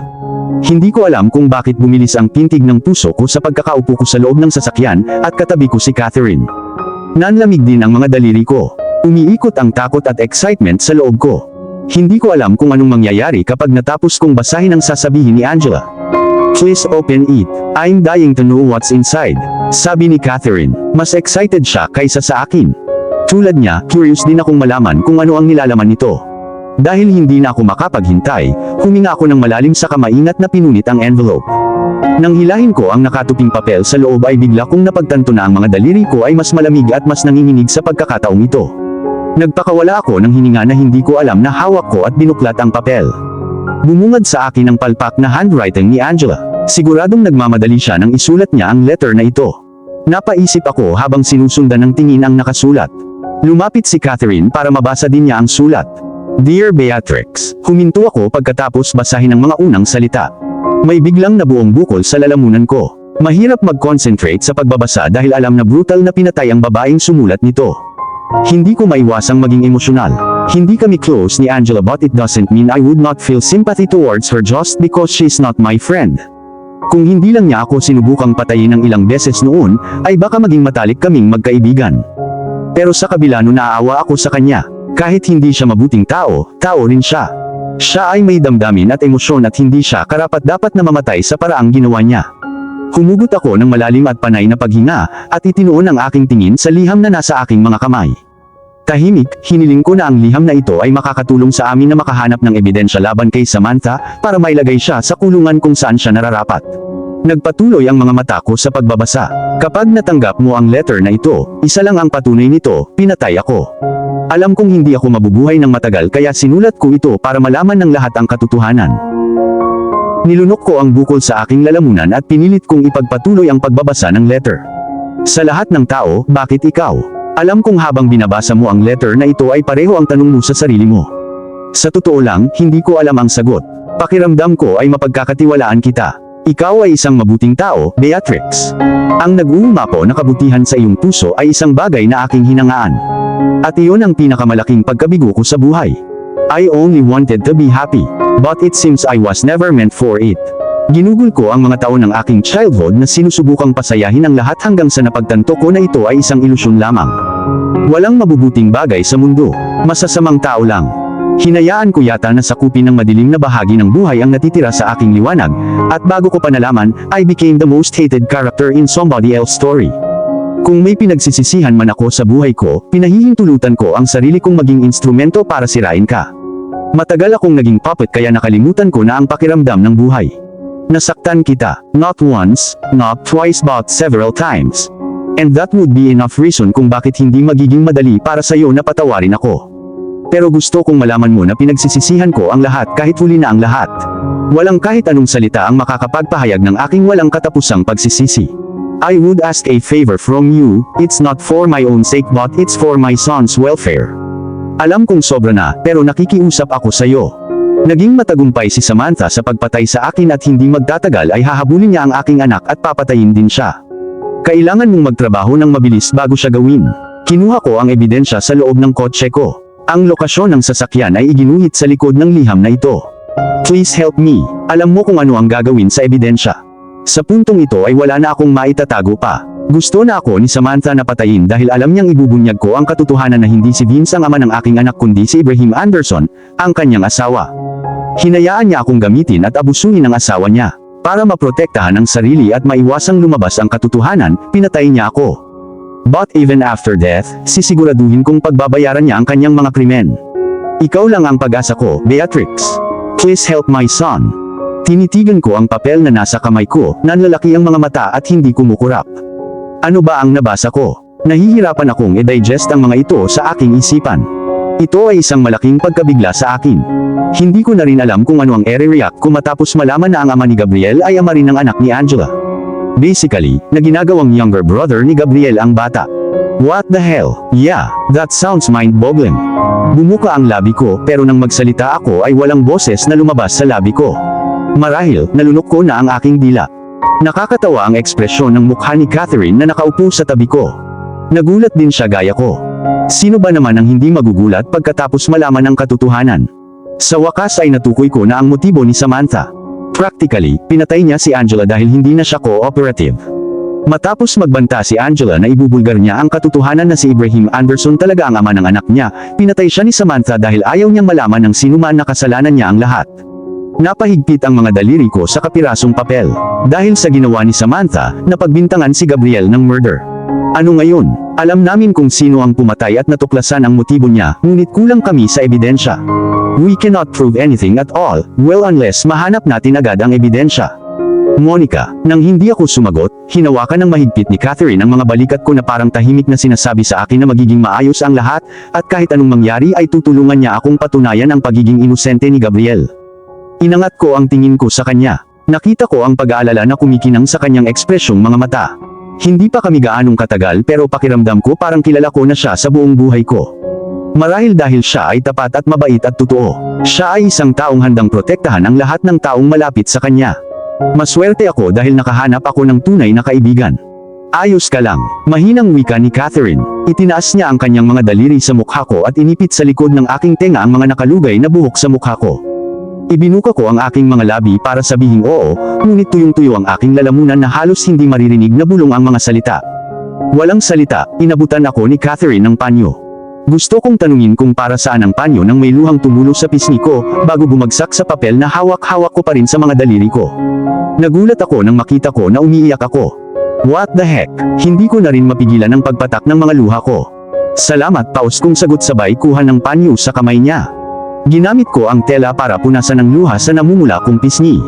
Hindi ko alam kung bakit bumilis ang pintig ng puso ko sa pagkakaupo ko sa loob ng sasakyan, at katabi ko si Catherine. Nanlamig din ang mga daliri ko. Umiikot ang takot at excitement sa loob ko. Hindi ko alam kung anong mangyayari kapag natapos kong basahin ang sasabihin ni Angela. Please open it. I'm dying to know what's inside. Sabi ni Catherine. Mas excited siya kaysa sa akin. Tulad niya, curious din akong malaman kung ano ang nilalaman nito. Dahil hindi na ako makapaghintay, huminga ako ng malalim sa kamaingat na pinunit ang envelope. Nang hilahin ko ang nakatuping papel sa loob ay bigla kong napagtanto na ang mga daliri ko ay mas malamig at mas nanginginig sa pagkakataong ito. Nagpakawala ako ng hininga na hindi ko alam na hawak ko at binuklat ang papel. Bumungad sa akin ang palpak na handwriting ni Angela. Siguradong nagmamadali siya nang isulat niya ang letter na ito. Napaisip ako habang sinusundan ng tingin ang nakasulat. Lumapit si Catherine para mabasa din niya ang sulat. Dear Beatrix, huminto ako pagkatapos basahin ang mga unang salita. May biglang nabuong bukol sa lalamunan ko. Mahirap mag-concentrate sa pagbabasa dahil alam na brutal na pinatay ang babaeng sumulat nito. Hindi ko maiwasang maging emosyonal. Hindi kami close ni Angela but it doesn't mean I would not feel sympathy towards her just because she's not my friend. Kung hindi lang niya ako sinubukang patayin ng ilang beses noon, ay baka maging matalik kaming magkaibigan. Pero sa kabila no naaawa ako sa kanya. Kahit hindi siya mabuting tao, tao rin siya. Siya ay may damdamin at emosyon at hindi siya karapat-dapat na mamatay sa paraang ginawa niya. Humugot ako ng malalim at panay na paghinga, at itinuon ang aking tingin sa liham na nasa aking mga kamay. Tahimik, hiniling ko na ang liham na ito ay makakatulong sa amin na makahanap ng ebidensya laban kay Samantha, para mailagay siya sa kulungan kung saan siya nararapat. Nagpatuloy ang mga mata ko sa pagbabasa. Kapag natanggap mo ang letter na ito, isa lang ang patunay nito, pinatay ako. Alam kong hindi ako mabubuhay ng matagal kaya sinulat ko ito para malaman ng lahat ang katotohanan. Nilunok ko ang bukol sa aking lalamunan at pinilit kong ipagpatuloy ang pagbabasa ng letter. Sa lahat ng tao, bakit ikaw? Alam kong habang binabasa mo ang letter na ito ay pareho ang tanong mo sa sarili mo. Sa totoo lang, hindi ko alam ang sagot. Pakiramdam ko ay mapagkakatiwalaan kita. Ikaw ay isang mabuting tao, Beatrix. Ang nag-uumapaw na kabutihan sa iyong puso ay isang bagay na aking hinangaan. At iyon ang pinakamalaking pagkabigo ko sa buhay. I only wanted to be happy. But it seems I was never meant for it. Ginugol ko ang mga taon ng aking childhood na sinusubukang pasayahin ang lahat hanggang sa napagtanto ko na ito ay isang ilusyon lamang. Walang mabubuting bagay sa mundo, masasamang tao lang. Hinayaan ko yata na sakupin ng madilim na bahagi ng buhay ang natitira sa aking liwanag, at bago ko pa nalaman, I became the most hated character in somebody else's story. Kung may pinagsisisihan man ako sa buhay ko, pinahihintulutan ko ang sarili kong maging instrumento para sirain ka. Matagal akong naging puppet kaya nakalimutan ko na ang pakiramdam ng buhay. Nasaktan kita, not once, not twice but several times. And that would be enough reason kung bakit hindi magiging madali para sa'yo na patawarin ako. Pero gusto kong malaman mo na pinagsisisihan ko ang lahat kahit huli na ang lahat. Walang kahit anong salita ang makakapagpahayag ng aking walang katapusang pagsisisi. I would ask a favor from you, it's not for my own sake but it's for my son's welfare. Alam kong sobra na, pero nakikiusap ako sa'yo. Naging matagumpay si Samantha sa pagpatay sa akin at hindi magtatagal ay hahabulin niya ang aking anak at papatayin din siya. Kailangan mong magtrabaho ng mabilis bago siya gawin. Kinuha ko ang ebidensya sa loob ng kotse ko. Ang lokasyon ng sasakyan ay iginuhit sa likod ng liham na ito. Please help me. Alam mo kung ano ang gagawin sa ebidensya. Sa puntong ito ay wala na akong maitatago pa. Gusto na ako ni Samantha na patayin dahil alam niyang ibubunyag ko ang katotohanan na hindi si Vince ang ama ng aking anak kundi si Ibrahim Anderson, ang kanyang asawa. Hinayaan niya akong gamitin at abusuhin ang asawa niya. Para maprotektahan ang sarili at maiwasang lumabas ang katotohanan, pinatay niya ako. But even after death, sisiguraduhin kong pagbabayaran niya ang kanyang mga krimen. Ikaw lang ang pag-asa ko, Beatrix. Please help my son. Tinitigan ko ang papel na nasa kamay ko, nanlalaki ang mga mata at hindi kumukurap. Ano ba ang nabasa ko? Nahihirapan akong i-digest ang mga ito sa aking isipan. Ito ay isang malaking pagkabigla sa akin. Hindi ko na rin alam kung ano ang i-react ko matapos malaman na ang ama ni Gabriel ay ama rin ng anak ni Angela. Basically, na ginagawang younger brother ni Gabriel ang bata. What the hell? Yeah, that sounds mind-boggling. Bumuka ang labi ko pero nang magsalita ako ay walang boses na lumabas sa labi ko. Marahil, nalunok ko na ang aking dila. Nakakatawa ang ekspresyon ng mukha ni Catherine na nakaupo sa tabi ko. Nagulat din siya gaya ko. Sino ba naman ang hindi magugulat pagkatapos malaman ang katotohanan? Sa wakas ay natukoy ko na ang motibo ni Samantha. Practically, pinatay niya si Angela dahil hindi na siya cooperative. Matapos magbanta si Angela na ibubulgar niya ang katotohanan na si Ibrahim Anderson talaga ang ama ng anak niya, pinatay siya ni Samantha dahil ayaw niyang malaman ng sinuman na kasalanan niya ang lahat. Napahigpit ang mga daliri ko sa kapirasong papel. Dahil sa ginawa ni Samantha, napagbintangan si Gabriel ng murder. Ano ngayon? Alam namin kung sino ang pumatay at natuklasan ang motibo niya, ngunit kulang kami sa ebidensya. We cannot prove anything at all, well unless mahanap natin agad ang ebidensya. Monica, nang hindi ako sumagot, hinawakan ng mahigpit ni Catherine ang mga balikat ko na parang tahimik na sinasabi sa akin na magiging maayos ang lahat, at kahit anong mangyari ay tutulungan niya akong patunayan ang pagiging inosente ni Gabriel. Inangat ko ang tingin ko sa kanya. Nakita ko ang pag-aalala na kumikinang sa kanyang ekspresyong mga mata. Hindi pa kami gaanong katagal pero pakiramdam ko parang kilala ko na siya sa buong buhay ko. Marahil dahil siya ay tapat at mabait at totoo. Siya ay isang taong handang protektahan ang lahat ng taong malapit sa kanya. Maswerte ako dahil nakahanap ako ng tunay na kaibigan. Ayos ka lang, mahinang wika ni Catherine. Itinaas niya ang kanyang mga daliri sa mukha ko at inipit sa likod ng aking tenga ang mga nakalugay na buhok sa mukha ko. Ibinuka ko ang aking mga labi para sabihing oo, ngunit tuyong-tuyo ang aking lalamunan na halos hindi maririnig na bulong ang mga salita. Walang salita, inabutan ako ni Catherine ng panyo. Gusto kong tanungin kung para saan ang panyo nang may luhang tumulo sa pisngi ko, bago bumagsak sa papel na hawak-hawak ko pa rin sa mga daliri ko. Nagulat ako nang makita ko na umiiyak ako. What the heck? Hindi ko na rin mapigilan ang pagpatak ng mga luha ko. Salamat paus kong sagot sabay kuha ng panyo sa kamay niya. Ginamit ko ang tela para punasan ng luha sa namumula kong pisngi.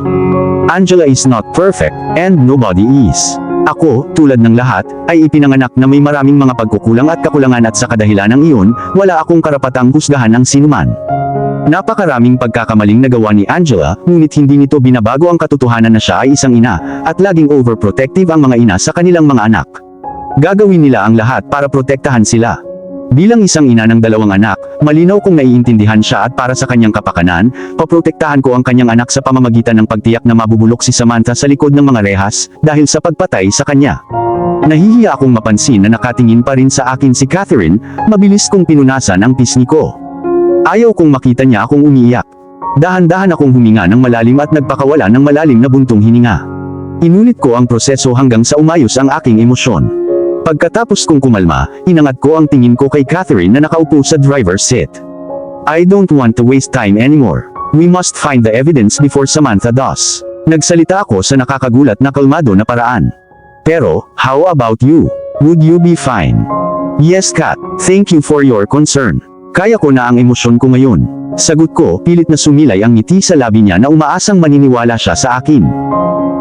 Angela is not perfect, and nobody is. Ako, tulad ng lahat, ay ipinanganak na may maraming mga pagkukulang at kakulangan at sa kadahilanang iyon, wala akong karapatang husgahan ng sinuman. Napakaraming pagkakamaling nagawa ni Angela, ngunit hindi nito binabago ang katotohanan na siya ay isang ina, at laging overprotective ang mga ina sa kanilang mga anak. Gagawin nila ang lahat para protektahan sila. Bilang isang ina ng dalawang anak, malinaw kong naiintindihan siya at para sa kanyang kapakanan, paprotektahan ko ang kanyang anak sa pamamagitan ng pagtiyak na mabubulok si Samantha sa likod ng mga rehas, dahil sa pagpatay sa kanya. Nahihiya akong mapansin na nakatingin pa rin sa akin si Catherine, mabilis kong pinunasan ang pisngi ko. Ayaw kong makita niya akong umiiyak. Dahan-dahan akong huminga ng malalim at nagpakawala ng malalim na buntong hininga. Inulit ko ang proseso hanggang sa umayos ang aking emosyon. Pagkatapos kong kumalma, inangat ko ang tingin ko kay Catherine na nakaupo sa driver's seat. I don't want to waste time anymore. We must find the evidence before Samantha does. Nagsalita ako sa nakakagulat na kalmado na paraan. Pero, how about you? Would you be fine? Yes, Kat. Thank you for your concern. Kaya ko na ang emosyon ko ngayon. Sagot ko, pilit na sumilay ang ngiti sa labi niya na umaasang maniniwala siya sa akin.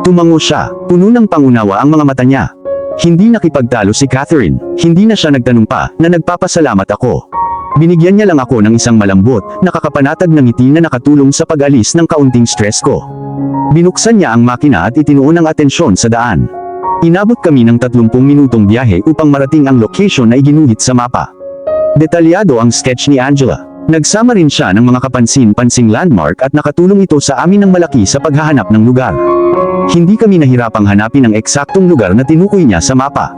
Tumango siya, puno ng pangunawa ang mga mata niya. Hindi nakipagtalo si Catherine, hindi na siya nagtanong pa, na nagpapasalamat ako. Binigyan niya lang ako ng isang malambot, nakakapanatag na ngiti na nakatulong sa pag-alis ng kaunting stress ko. Binuksan niya ang makina at itinuon ang atensyon sa daan. Inabot kami ng 30 minutong biyahe upang marating ang location na iginuhit sa mapa. Detalyado ang sketch ni Angela. Nagsama rin siya ng mga kapansin-pansing landmark at nakatulong ito sa amin ng malaki sa paghahanap ng lugar. Hindi kami nahirapang hanapin ang eksaktong lugar na tinukoy niya sa mapa.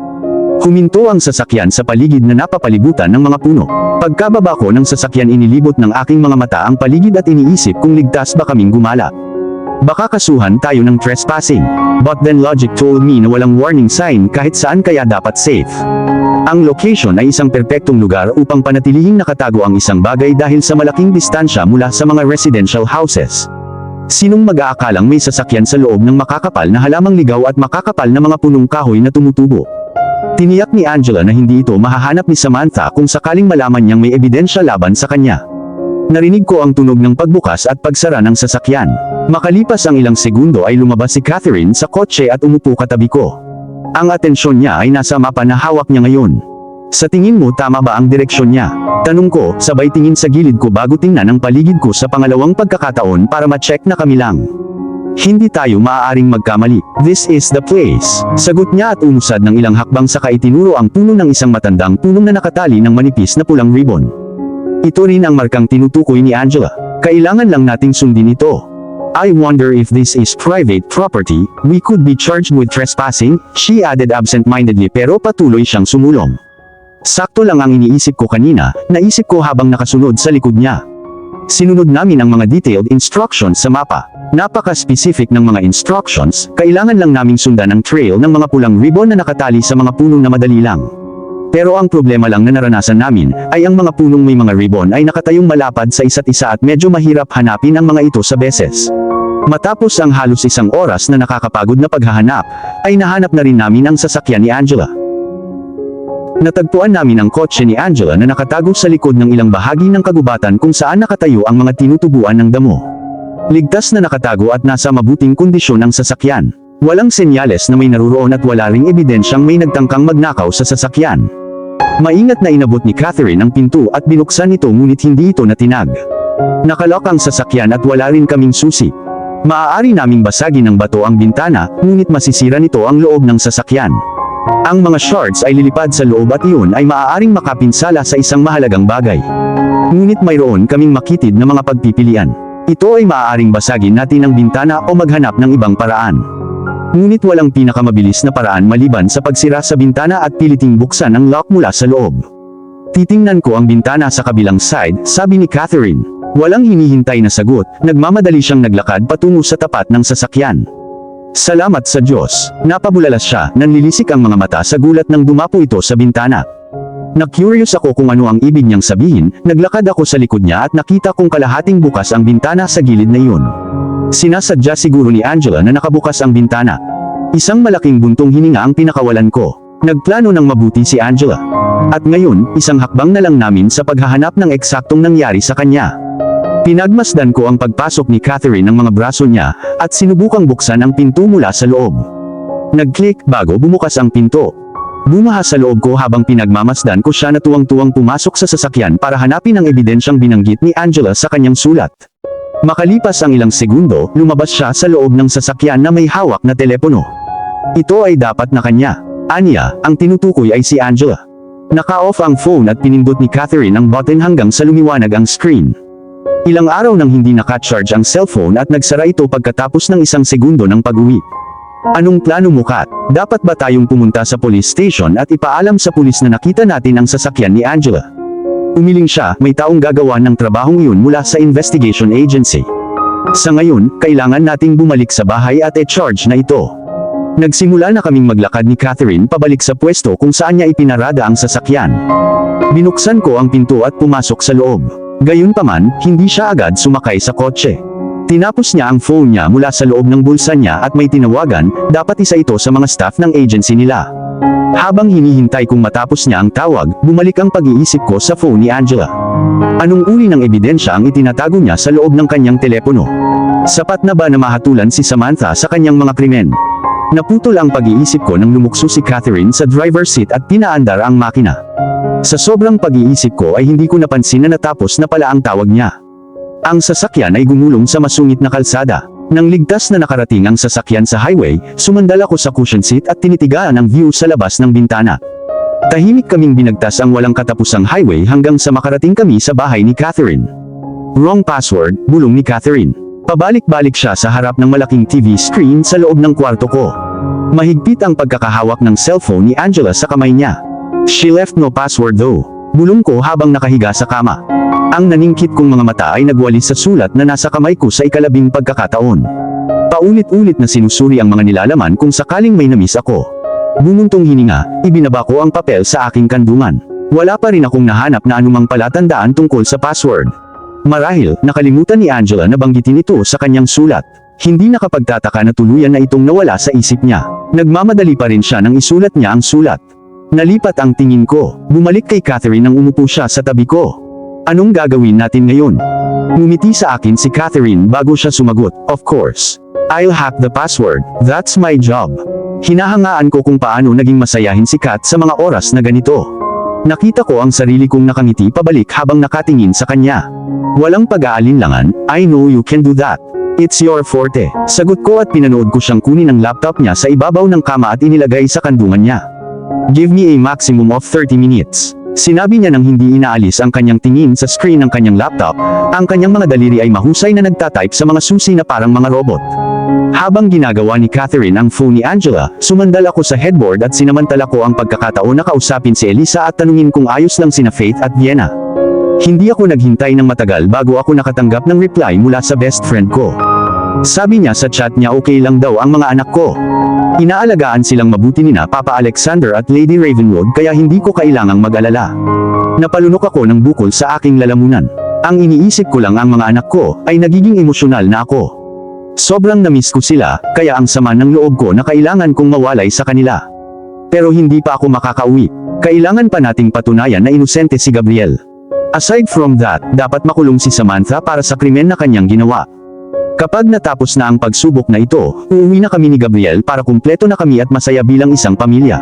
Huminto ang sasakyan sa paligid na napapalibutan ng mga puno. Pagkababa ko ng sasakyan inilibot ng aking mga mata ang paligid at iniisip kung ligtas ba kaming gumala. Baka kasuhan tayo ng trespassing. But then logic told me na walang warning sign kahit saan kaya dapat safe. Ang location ay isang perpektong lugar upang panatilihing nakatago ang isang bagay dahil sa malaking distansya mula sa mga residential houses. Sinong mag-aakalang may sasakyan sa loob ng makakapal na halamang ligaw at makakapal na mga punong kahoy na tumutubo? Tiniyak ni Angela na hindi ito mahahanap ni Samantha kung sakaling malaman niyang may ebidensya laban sa kanya. Narinig ko ang tunog ng pagbukas at pagsara ng sasakyan. Makalipas ang ilang segundo ay lumabas si Catherine sa kotse at umupo katabi ko. Ang atensyon niya ay nasa mapa na hawak niya ngayon. Sa tingin mo tama ba ang direksyon niya? Tanong ko, sabay tingin sa gilid ko bago tingnan ang paligid ko sa pangalawang pagkakataon para ma-check na kami lang. Hindi tayo maaaring magkamali. This is the place. Sagot niya at umusad ng ilang hakbang saka itinuro ang puno ng isang matandang punong na nakatali ng manipis na pulang ribbon. Ito rin ang markang tinutukoy ni Angela. Kailangan lang nating sundin ito. I wonder if this is private property, we could be charged with trespassing, she added absent-mindedly pero patuloy siyang sumulong. Sakto lang ang iniisip ko kanina, naisip ko habang nakasunod sa likod niya. Sinunod namin ang mga detailed instructions sa mapa. Napaka-specific ng mga instructions, kailangan lang naming sundan ang trail ng mga pulang ribbon na nakatali sa mga punong na madali lang. Pero ang problema lang na naranasan namin, ay ang mga punong may mga ribbon ay nakatayong malapad sa isa't isa at medyo mahirap hanapin ang mga ito sa beses. Matapos ang halos isang oras na nakakapagod na paghahanap, ay nahanap na rin namin ang sasakyan ni Angela. Natagpuan namin ang kotse ni Angela na nakatago sa likod ng ilang bahagi ng kagubatan kung saan nakatayo ang mga tinutubuan ng damo. Ligtas na nakatago at nasa mabuting kondisyon ang sasakyan. Walang senyales na may naruroon at wala ring ebidensyang may nagtangkang magnakaw sa sasakyan. Maingat na inabot ni Catherine ang pinto at binuksan ito ngunit hindi ito natinag. Nakalok ang sasakyan at wala rin kaming susi. Maaari naming basagin ng bato ang bintana, ngunit masisira nito ang loob ng sasakyan. Ang mga shards ay lilipad sa loob at iyon ay maaaring makapinsala sa isang mahalagang bagay. Ngunit mayroon kaming makitid na mga pagpipilian. Ito ay maaaring basagin natin ang bintana o maghanap ng ibang paraan. Ngunit walang pinakamabilis na paraan maliban sa pagsira sa bintana at piliting buksan ang lock mula sa loob. Titingnan ko ang bintana sa kabilang side, sabi ni Catherine. Walang hinihintay na sagot, nagmamadali siyang naglakad patungo sa tapat ng sasakyan. Salamat sa Diyos, napabulalas siya, nanlilisik ang mga mata sa gulat nang dumapo ito sa bintana. Na-curious ako kung ano ang ibig niyang sabihin, naglakad ako sa likod niya at nakita kong kalahating bukas ang bintana sa gilid na iyon. Sinasadya siguro ni Angela na nakabukas ang bintana. Isang malaking buntong hininga ang pinakawalan ko. Nagplano ng mabuti si Angela. At ngayon, isang hakbang na lang namin sa paghahanap ng eksaktong nangyari sa kanya. Pinagmasdan ko ang pagpasok ni Catherine ng mga braso niya, at sinubukang buksan ang pinto mula sa loob. Nag-click bago bumukas ang pinto. Bumaha sa loob ko habang pinagmamasdan ko siya na tuwang-tuwang pumasok sa sasakyan para hanapin ang ebidensyang binanggit ni Angela sa kanyang sulat. Makalipas ang ilang segundo, lumabas siya sa loob ng sasakyan na may hawak na telepono. Ito ay dapat na kanya. Anya, ang tinutukoy ay si Angela. Naka-off ang phone at pinindot ni Catherine ang button hanggang sa lumiwanag ang screen. Ilang araw nang hindi naka-charge ang cellphone at nagsara ito pagkatapos ng isang segundo ng pag-uwi. Anong plano mo, Kat? Dapat ba tayong pumunta sa police station at ipaalam sa pulis na nakita natin ang sasakyan ni Angela? Umiling siya, may taong gagawa ng trabahong iyon mula sa investigation agency. Sa ngayon, kailangan nating bumalik sa bahay at e-charge na ito. Nagsimula na kaming maglakad ni Catherine pabalik sa pwesto kung saan niya ipinarada ang sasakyan. Binuksan ko ang pinto at pumasok sa loob. Gayunpaman, hindi siya agad sumakay sa kotse. Tinapos niya ang phone niya mula sa loob ng bulsa niya at may tinawagan, dapat isa ito sa mga staff ng agency nila. Habang hinihintay kong matapos niya ang tawag, bumalik ang pag-iisip ko sa phone ni Angela. Anong uri ng ebidensya ang itinatago niya sa loob ng kanyang telepono? Sapat na ba na mahatulan si Samantha sa kanyang mga krimen? Naputol ang pag-iisip ko nang lumukso si Catherine sa driver's seat at pinaandar ang makina. Sa sobrang pag-iisip ko ay hindi ko napansin na natapos na pala ang tawag niya. Ang sasakyan ay gumulong sa masungit na kalsada. Nang ligtas na nakarating ang sasakyan sa highway, sumandal ako sa cushion seat at tinitigaan ang view sa labas ng bintana. Tahimik kaming binagtas ang walang katapusang highway hanggang sa makarating kami sa bahay ni Catherine. Wrong password, bulong ni Catherine. Pabalik-balik siya sa harap ng malaking TV screen sa loob ng kwarto ko. Mahigpit ang pagkakahawak ng cellphone ni Angela sa kamay niya. She left no password though. Bulong ko habang nakahiga sa kama. Ang naningkit kong mga mata ay nagwalis sa sulat na nasa kamay ko sa ikalabing pagkakataon. Paulit-ulit na sinusuri ang mga nilalaman kung sakaling may namiss ako. Bumuntong hininga, ibinaba ko ang papel sa aking kandungan. Wala pa rin akong nahanap na anumang palatandaan tungkol sa password. Marahil, nakalimutan ni Angela na banggitin ito sa kanyang sulat. Hindi nakapagtataka na tuluyan na itong nawala sa isip niya. Nagmamadali pa rin siya nang isulat niya ang sulat. Nalipat ang tingin ko. Bumalik kay Catherine nang umupo siya sa tabi ko. Anong gagawin natin ngayon? Ngumiti sa akin si Catherine bago siya sumagot. Of course. I'll hack the password. That's my job. Hinahangaan ko kung paano naging masayahin si Kat sa mga oras na ganito. Nakita ko ang sarili kong nakangiti pabalik habang nakatingin sa kanya. Walang pag-aalinlangan, I know you can do that. It's your forte. Sagot ko at pinanood ko siyang kunin ang laptop niya sa ibabaw ng kama at inilagay sa kandungan niya. Give me a maximum of 30 minutes. Sinabi niya nang hindi inaalis ang kanyang tingin sa screen ng kanyang laptop. Ang kanyang mga daliri ay mahusay na nagtatype sa mga susi na parang mga robot. Habang ginagawa ni Catherine ang phone ni Angela, sumandal ako sa headboard at sinamantala ko ang pagkakataon na kausapin si Elisa at tanungin kung ayos lang sina Faith at Vienna. Hindi ako naghintay ng matagal bago ako nakatanggap ng reply mula sa best friend ko. Sabi niya sa chat niya okay lang daw ang mga anak ko. Inaalagaan silang mabuti nina Papa Alexander at Lady Ravenwood kaya hindi ko kailangang mag-alala. Napalunok ako ng bukol sa aking lalamunan. Ang iniisip ko lang ang mga anak ko ay nagiging emosyonal na ako. Sobrang namiss ko sila, kaya ang sama ng loob ko na kailangan kong mawalay sa kanila. Pero hindi pa ako makakauwi. Kailangan pa nating patunayan na inosente si Gabriel. Aside from that, dapat makulong si Samantha para sa krimen na kanyang ginawa. Kapag natapos na ang pagsubok na ito, uuwi na kami ni Gabriel para kumpleto na kami at masaya bilang isang pamilya.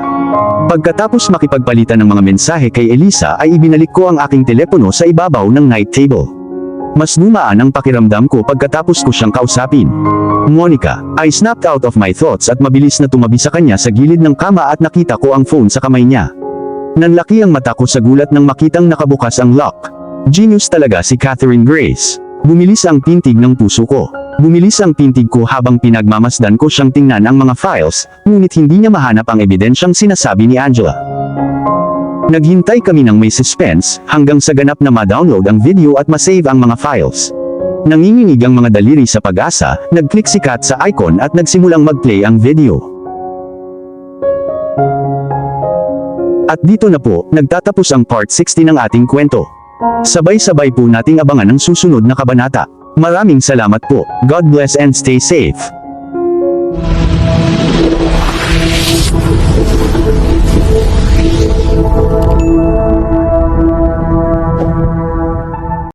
Pagkatapos makipagpalitan ng mga mensahe kay Elisa ay ibinalik ko ang aking telepono sa ibabaw ng night table. Mas gumaan ang pakiramdam ko pagkatapos ko siyang kausapin. Monica, I snapped out of my thoughts at mabilis na tumabi sa kanya sa gilid ng kama at nakita ko ang phone sa kamay niya. Nanlaki ang mata ko sa gulat nang makitang nakabukas ang lock. Genius talaga si Catherine Grace. Bumilis ang pintig ng puso ko. Bumilis ang pintig ko habang pinagmamasdan ko siyang tingnan ang mga files, ngunit hindi niya mahanap ang ebidensyang sinasabi ni Angela. Naghintay kami ng may suspense, hanggang sa ganap na ma-download ang video at ma-save ang mga files. Nanginginig ang mga daliri sa pag-asa, nag-click si Kat sa icon at nagsimulang mag-play ang video. At dito na po, nagtatapos ang part 60 ng ating kwento. Sabay-sabay po nating abangan ang susunod na kabanata. Maraming salamat po. God bless and stay safe.